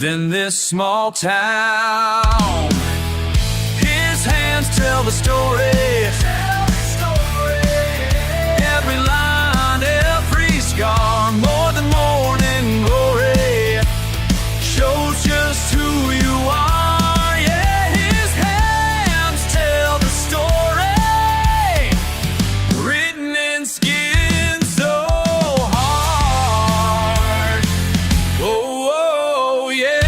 than this small town. His hands tell the story, every line, every scar, more than morning glory, shows just who you are. Yeah, his hands tell the story, written in skin so hard. Oh, oh yeah.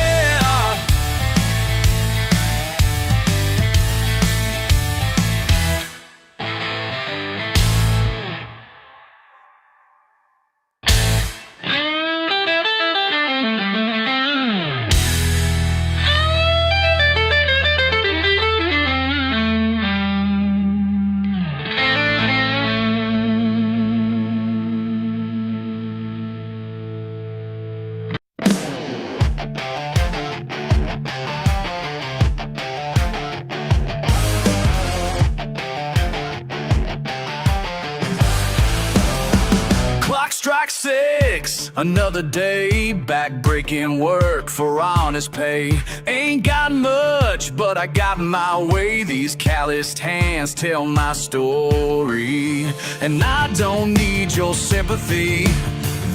Clock strikes 6, another day, back-breaking work for honest pay. Ain't got much, but I got my way. These calloused hands tell my story, and I don't need your sympathy.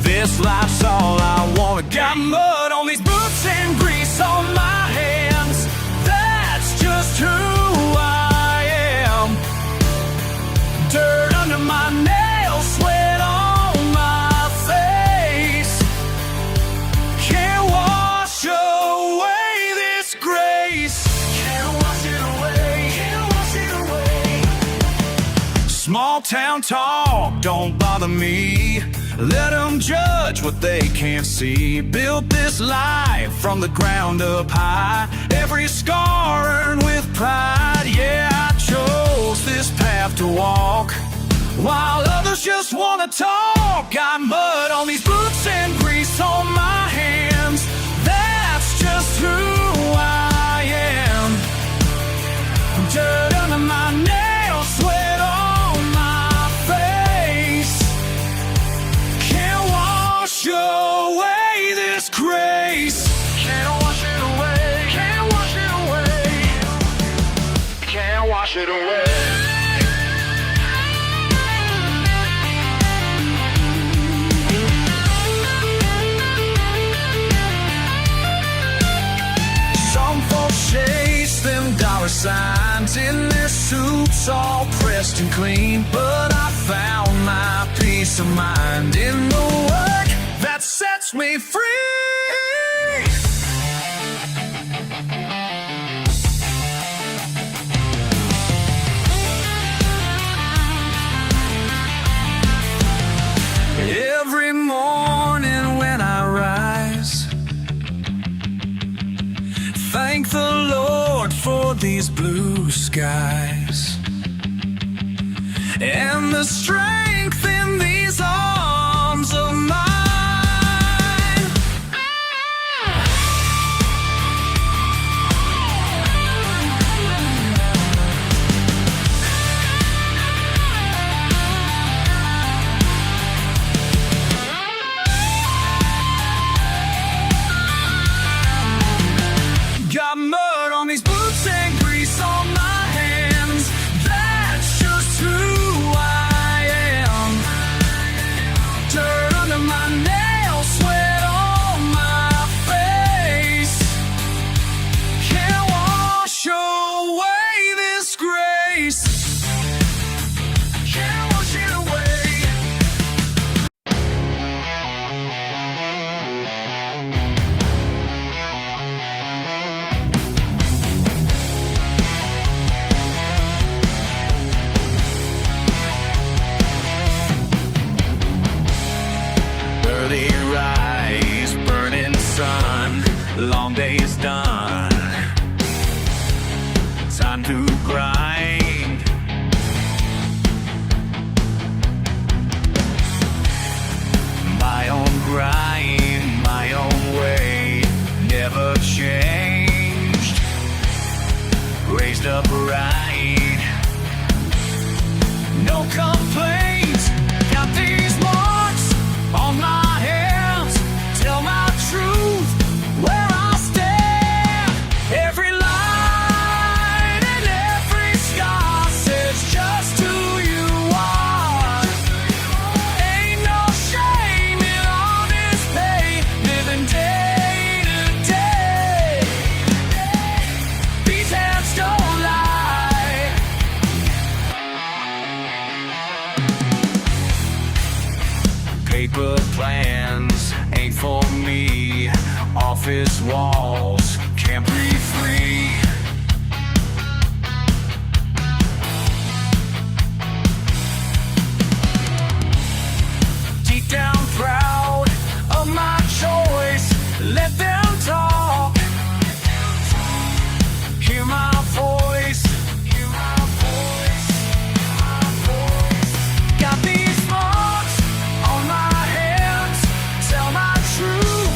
This life's all I want. Got mud on these boots and grease on my hands. That's just who I am. Dirt under my nails, sweat on my face. Can't wash away this grace. Can't wash it away. Can't wash it away. Small town talk don't bother me. Let them judge what they can't see. Built this life from the ground up high. Every scar earned with pride. Yeah, I chose this path to walk, while others just wanna talk. Got mud on these boots and grease on my hands. That's just who I am. Dirt under my nails, sweat on my face. Can't wash away this grace. Can't wash it away. Can't wash it away. Can't wash it away. Chase them dollar signs in their suits, all pressed and clean. But I found my peace of mind in the work that sets me free. Every morning when I rise, thank the Lord for these blue skies and the strength in these arms of mine. Got mud on these boots and grease on my hands. That's just who I am. Dirt under my nails, sweat on my face. Can't wash away this grace. Can't wash it away. Early rise, burning sun, long days done. Time to grind. My own grind, my own way, never changed. Raised up these walls, can't breathe free. Deep down proud of my choice, let them talk. Hear my voice, hear my voice, hear my voice. Got these marks on my hands, tell my truth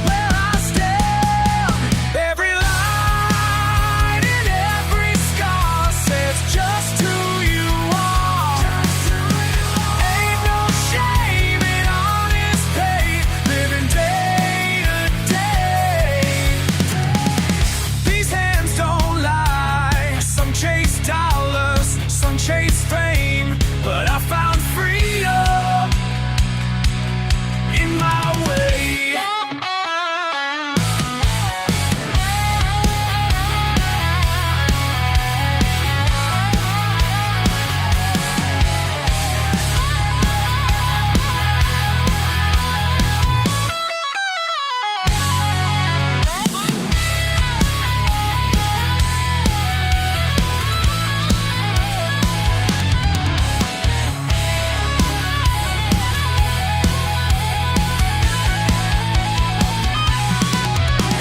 where I stand. Every line and every scar says just who you are. Ain't no shame in honest pain, living day to day. These hands don't lie, some chase dollars, some chase fame, but I found freedom in my way.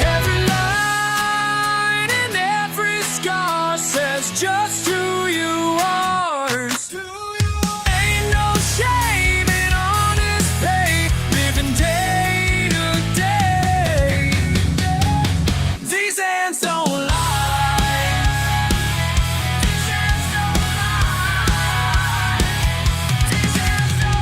Every line and every scar says just who you are. Ain't no shame in honest pain, living day to day. These hands don't lie. These hands don't lie. These hands don't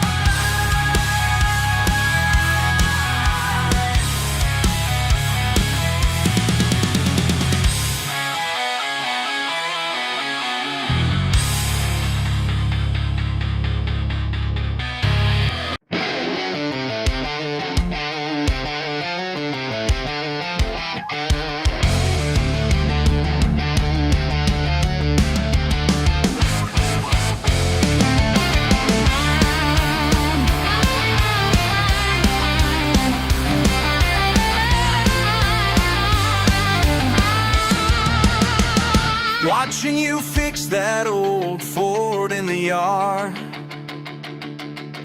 Watching you fix that old Ford in the yard,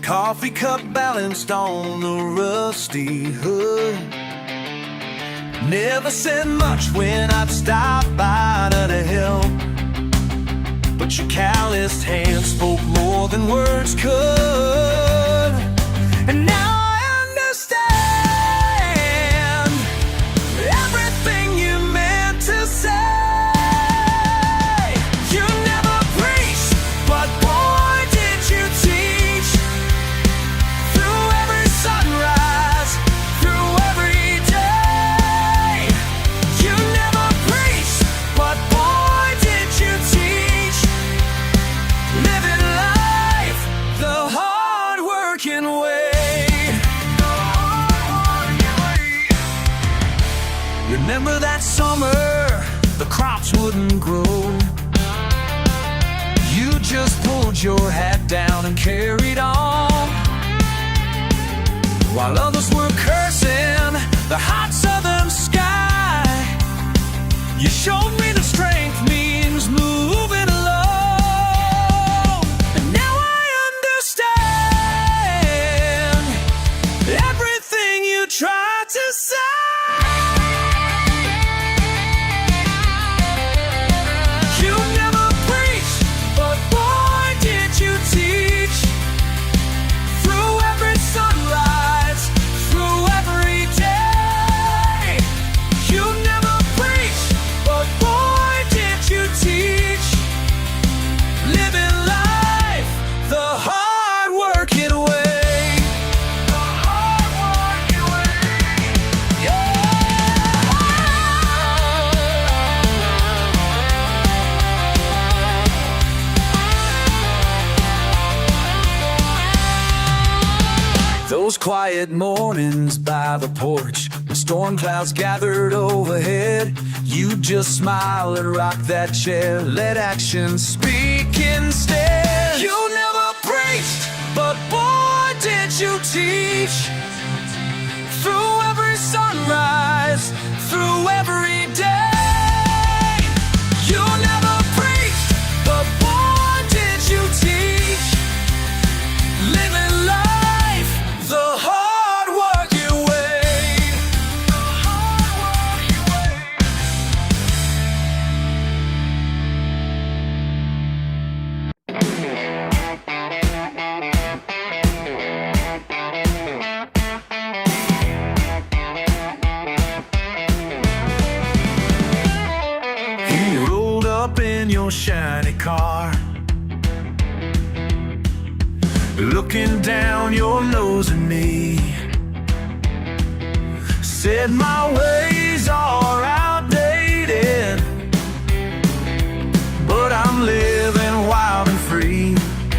coffee cup balanced on the rusty hood. Never said much when I'd stop by to help, but your calloused hands spoke more than words could. And now I understand everything you meant to say. You never preached, but boy did you teach. Through every sunrise, through every day. You never preached, but boy did you teach. Living life the hard-working way. Remember that summer the crops wouldn't grow. You just pulled your hat down and carried on, while others were cursing the hot southern sky. You showed me the strength means moving along. And now I understand everything you tried to say. You never preached, but boy did you teach. Through every sunrise, through every day. You never preached, but boy did you teach. Living life the hard-working way. The hard-working way. Those quiet mornings by the porch, when storm clouds gathered overhead, you just smile and rock that chair, let action speak instead. You never preached, but boy did you teach. Through every sun rise through every day. You never preach, but boy did you teach. Living life the hard working way. The hard working way. You rolled up in your shiny car, looking down your nose at me. Said my ways are outdated, but I'm living wild and free.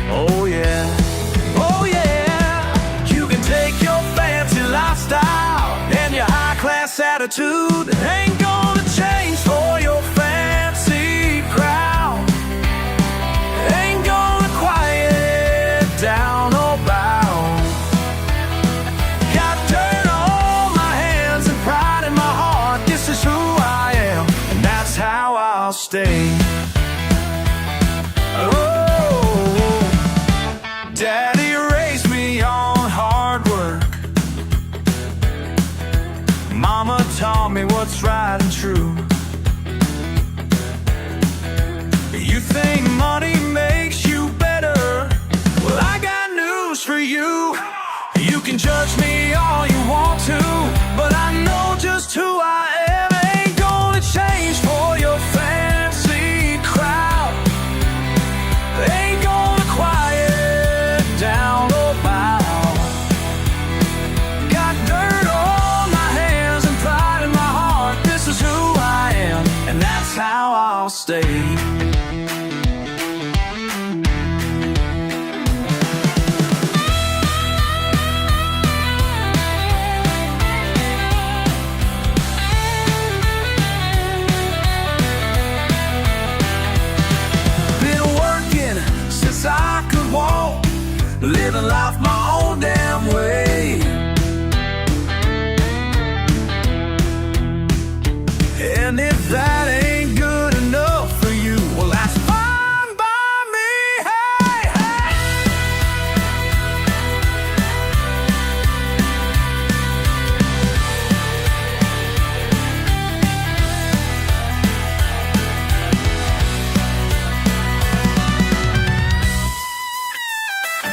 Oh yeah, oh yeah. You can take your fancy lifestyle and your high-class attitude. Ain't gonna change for your fancy crowd. Ain't gonna quiet down or bow. Got dirt on my hands and pride in my heart. This is who I am, and that's how I'll stay. Oh, Daddy raised me on hard work. Mama taught me what's right and true. You think money makes you better? Well, I got news for you. You can judge me all you want to, but I know just who I am. Ain't gonna change for your fancy crowd. Ain't gonna quiet down or bow. Got dirt on my hands and pride in my heart. This is who I am, and that's how I'll stay. I could walk, living life my own damn way. And if that ain't good enough for you, well, that's fine by me. Hey, hey.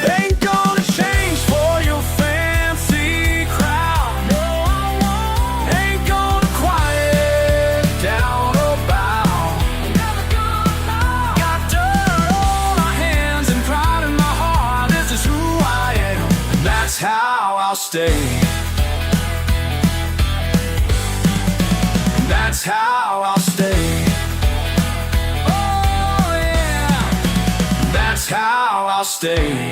Ain't gonna change for your fancy crowd. No, I won't. Ain't gonna quiet down or bow. Never gonna bow. Got dirt on my hands and pride in my heart. This is who I am, and that's how I'll stay. That's how I'll stay. Oh yeah, that's how I'll stay.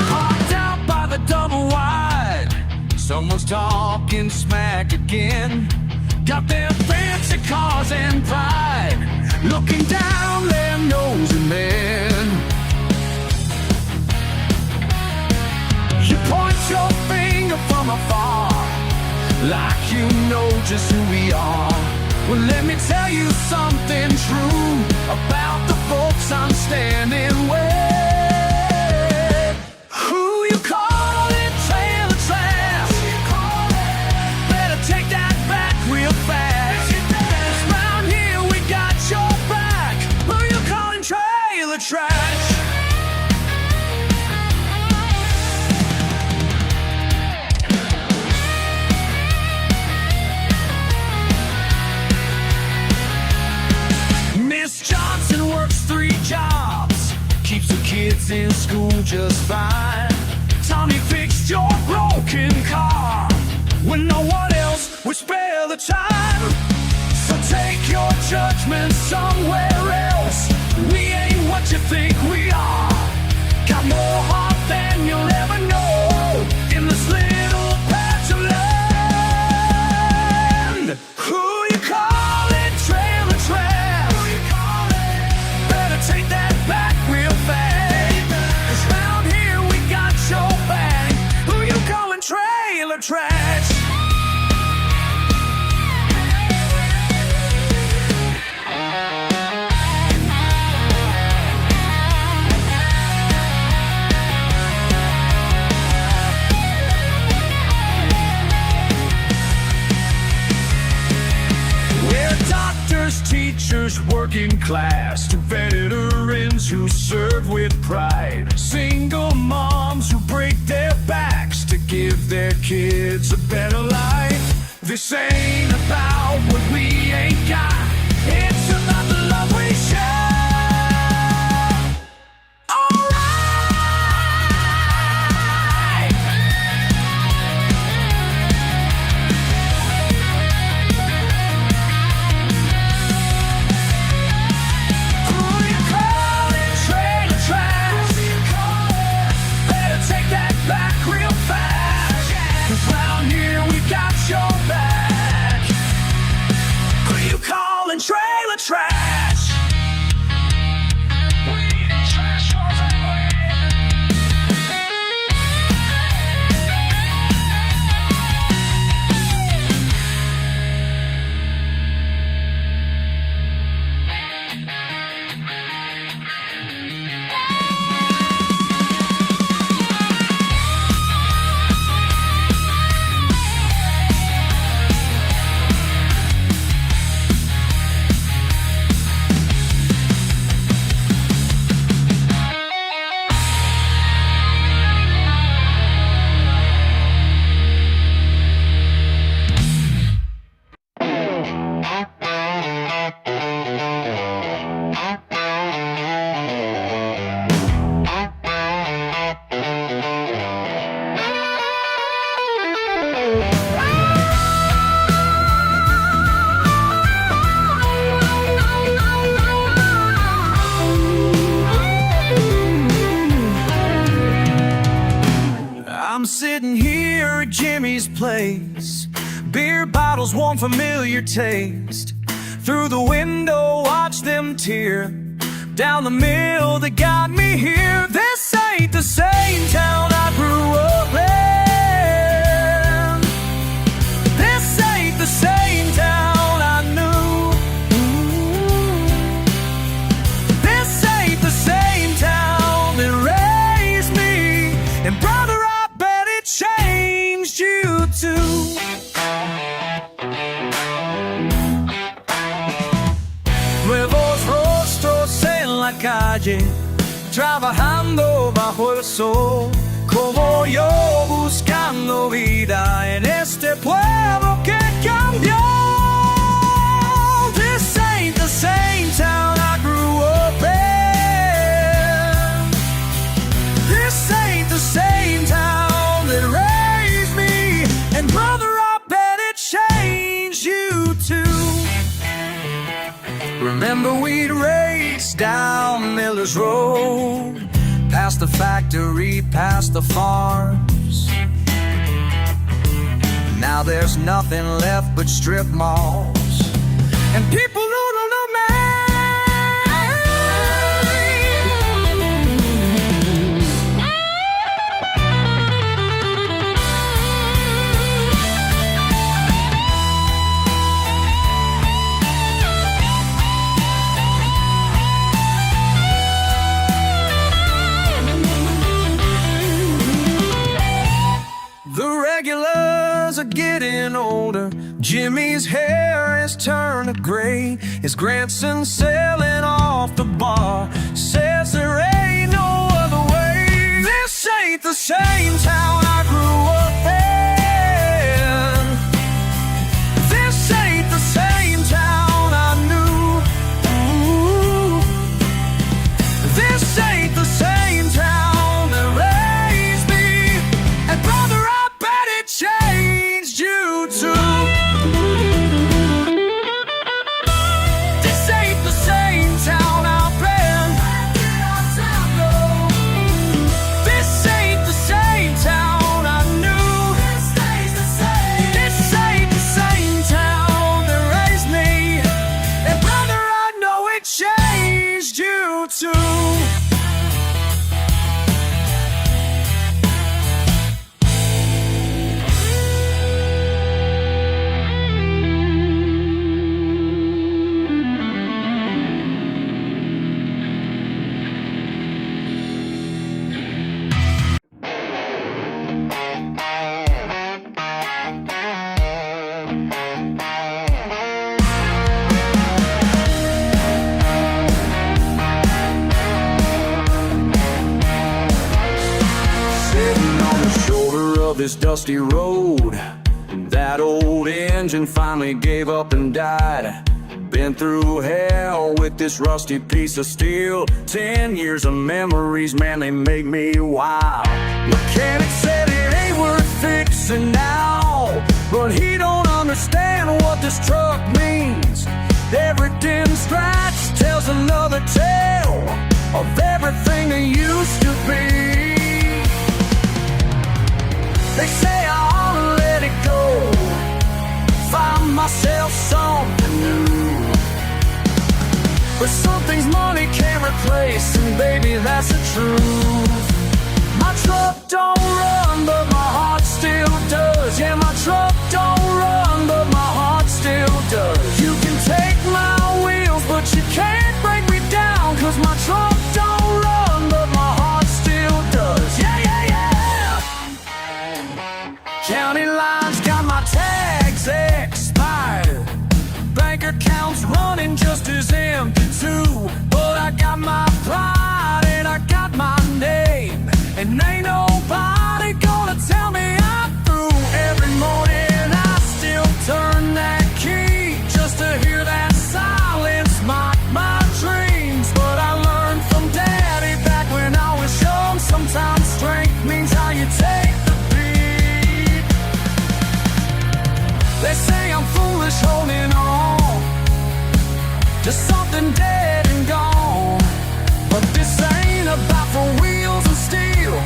Parked out by the double wide, someone's talking smack again. Got their fancy cars and pride, looking down their nose at men. You point your finger from afar, like you know just who we are. Well, let me tell you something true about the folks I'm standing with. Who you calling trailer trash? Better take that back real fast. 'Cause round here we got your back. Who you calling trailer trash? Miss Johnson works 3 jobs, keeps the kids in school just fine. Tommy fixed your broken car when no one else would spare the time. So take your judgment somewhere else. We ain't what you think we are. Got more heart than you'll ever know in this little patch of land. Who you calling trailer trash? Who you calling? Better take that back real fast. 'Cause round here we got your back. Who you calling trailer trash? Teachers, working class, to veterans who serve with pride, single moms who break their backs to give their kids a better life. This ain't about what we ain't got, it's about the love we share. Trailer trash. We need trash for family. I'm sitting here at Jimmy's place, beer bottles, warm familiar taste. Through the window, watch them tear down the mill that got me here. This ain't the same town I grew up in. This ain't the same town I knew. This ain't the same town that raised me. And brother, I bet it changed you too. Nuevos rostros en la calle, trabajando bajo el sol, como yo buscando vida en este pueblo que cambió. This ain't the same town I grew up in. This ain't the same town that raised me. And brother, I bet it changed you too. Remember we'd race down Miller's Road, past the factory, past the farms. Now there's nothing left but strip malls, and people don't know no man. The regulars are getting older. Jimmy's hair has turned to gray. His grandson selling off the bar says there ain't no other way. This ain't the same town I grew up in. This ain't the same town I knew. Ooh. This ain't the same town that raised me. And brother, I bet it changed you too. This ain't the same town, I bet this dusty road. That old engine finally gave up and died. Been through hell with this rusty piece of steel. 10 years of memories, man, they make me wild. Mechanic said it ain't worth fixing now, but he don't understand what this truck means. Every dim scratch tells another tale of everything that used to be. They say I ought to let it go, find myself something new. But some things money can't replace, and baby, that's the truth. My truck don't run, but my heart still does. Yeah, my truck don't run, but my heart still does. You can take my wheels, but you can't break me down, 'cause my truck don't run, but my heart still does. Yeah, yeah, yeah. County lines got my tags expired. Bank accounts running just as empty too. But I got my pride and I got my name, and ain't nobody gonna tell me I'm through. Every morning I still turn that key just to hear that silence mock my dreams. But I learned from Daddy back when I was young, sometimes strength means how you take the beat. They say I'm foolish holding on to something dead and gone, but this ain't about four wheels and steel.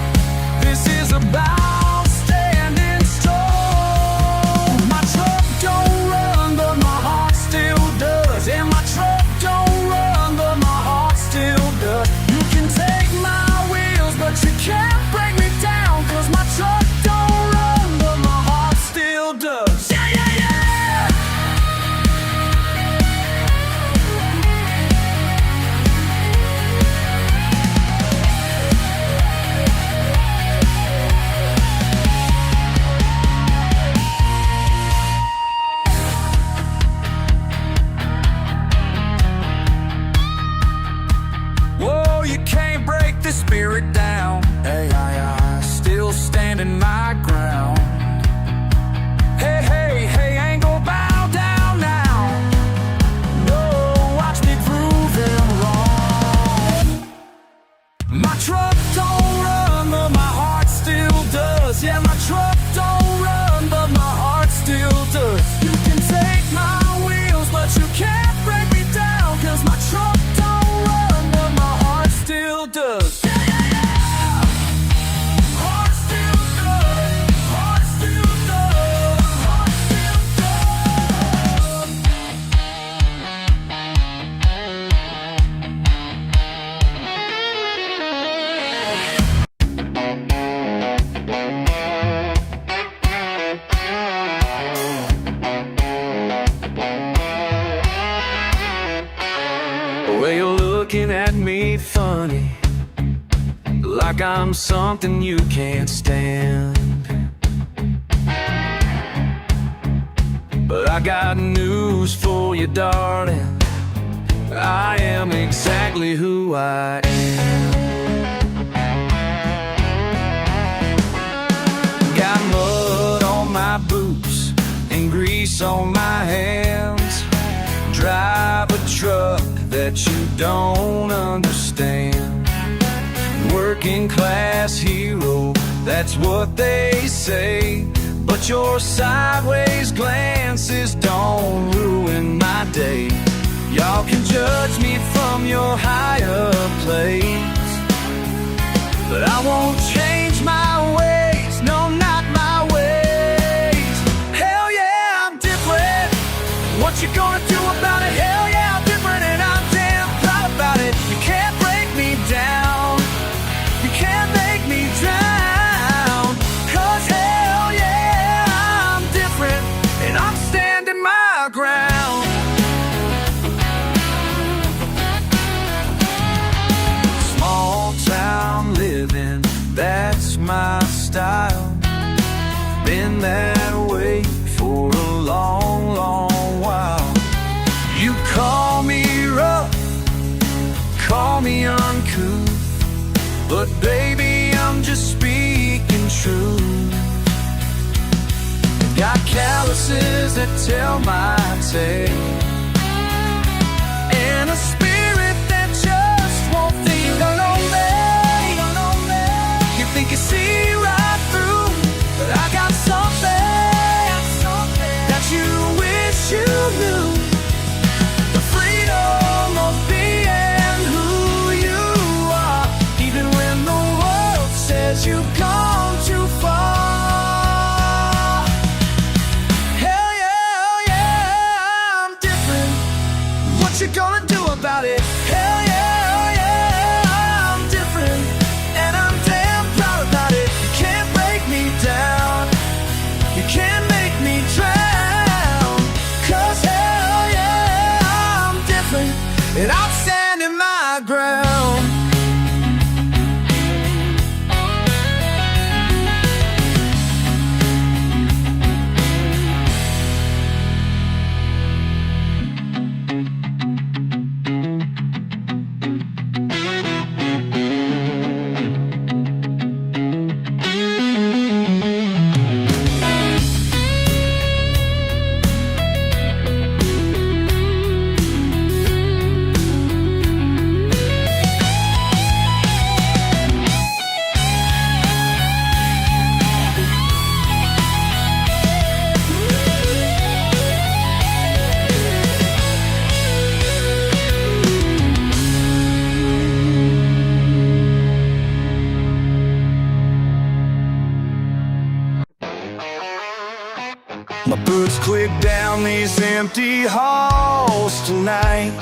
This is about standing strong. My truck don't run, but my heart still does. And my truck don't run, but my heart still does. You can take my wheels, but you can't break me down, 'cause my truck don't run, but my heart still does. Yeah, yeah, yeah. Spirit down, hey, I still standing my ground. Hey, hey, hey, ain't gonna bow down now. No, watch me prove them wrong. My truck don't run, but my heart still does. Yeah, my truck don't run, but my heart still does. You can take my wheels, but you can't break me down, 'cause my truck don't run, but my heart still does. Well, you're looking at me funny, like I'm something you can't stand. But I got news for you, darling. I am exactly who I am. Got mud on my boots and grease on my hands. Drive a truck that you don't understand. Working class hero, that's what they say. But your sideways glances don't ruin my day. Y'all can judge me from your higher place, but I won't change my ways, no, not my ways. Hell yeah, I'm different. What you gonna do about it? Hell yeah, I'm different, and I'm damn proud about it. You can't break me down, you can't make me drown, 'cause hell yeah, I'm different, and I'm standing my ground. Small town living, that's my style. Been that way for a long, long while. Got calluses that tell my tale, and a spirit that just won't think on me. You think you see right through, but I got something that you wish you knew. The freedom of being who you are, even when the world says you've gone too far. Hell yeah, I'm different. What you gonna do about it? Hell yeah, I'm different, and I'm damn proud about it. You can't break me down, you can't make me drown, 'cause hell yeah, I'm different, and I'm standing my ground. My boots click down these empty halls tonight,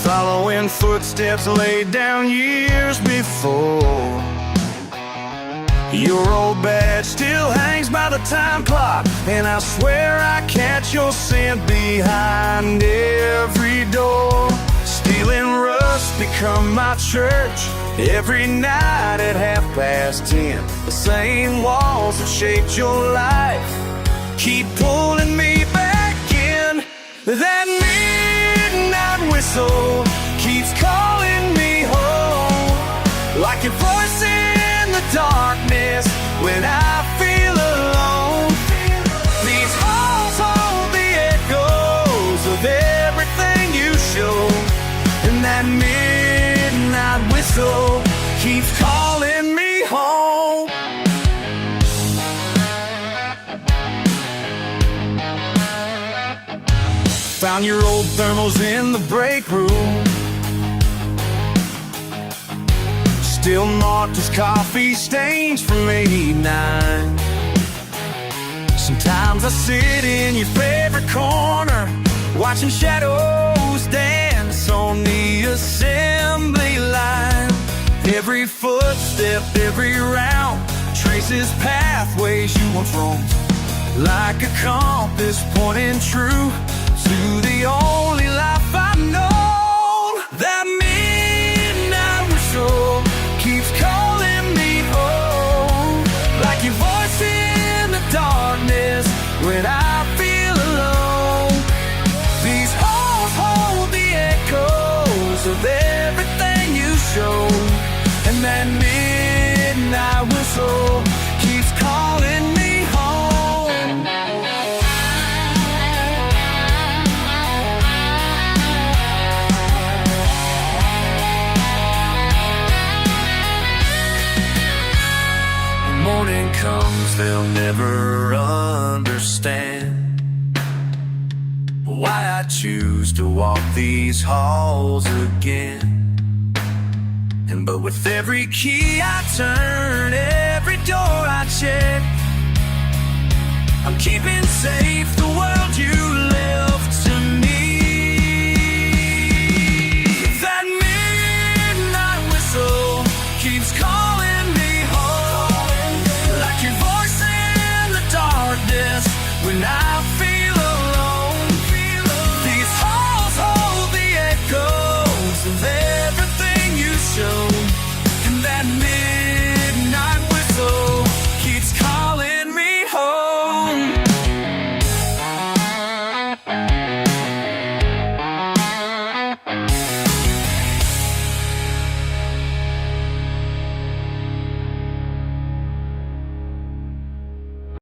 following footsteps laid down years before. Your old badge still hangs by the time clock, and I swear I catch your scent behind every door. Steel and rust become my church every night at 10:30. The same walls that shaped your life keep pulling me back in. That midnight whistle keeps calling me home, like your voice in the darkness when I feel alone. These halls hold the echoes of everything you show, and that midnight whistle keeps calling me home. Found your old thermals in the break room, still marked as coffee stains from '89. Sometimes I sit in your favorite corner, watching shadows dance on the assembly line. Every footstep, every round traces pathways you once roamed, like a compass pointing true to the only life I've known. That midnight whistle keeps calling me home, like your voice in the darkness when I feel alone. These halls hold the echoes of everything you show, and that midnight whistle keeps calling me home. When morning comes, they'll never understand why I choose to walk these halls again. But with every key I turn, every door I check, I'm keeping safe the world you love.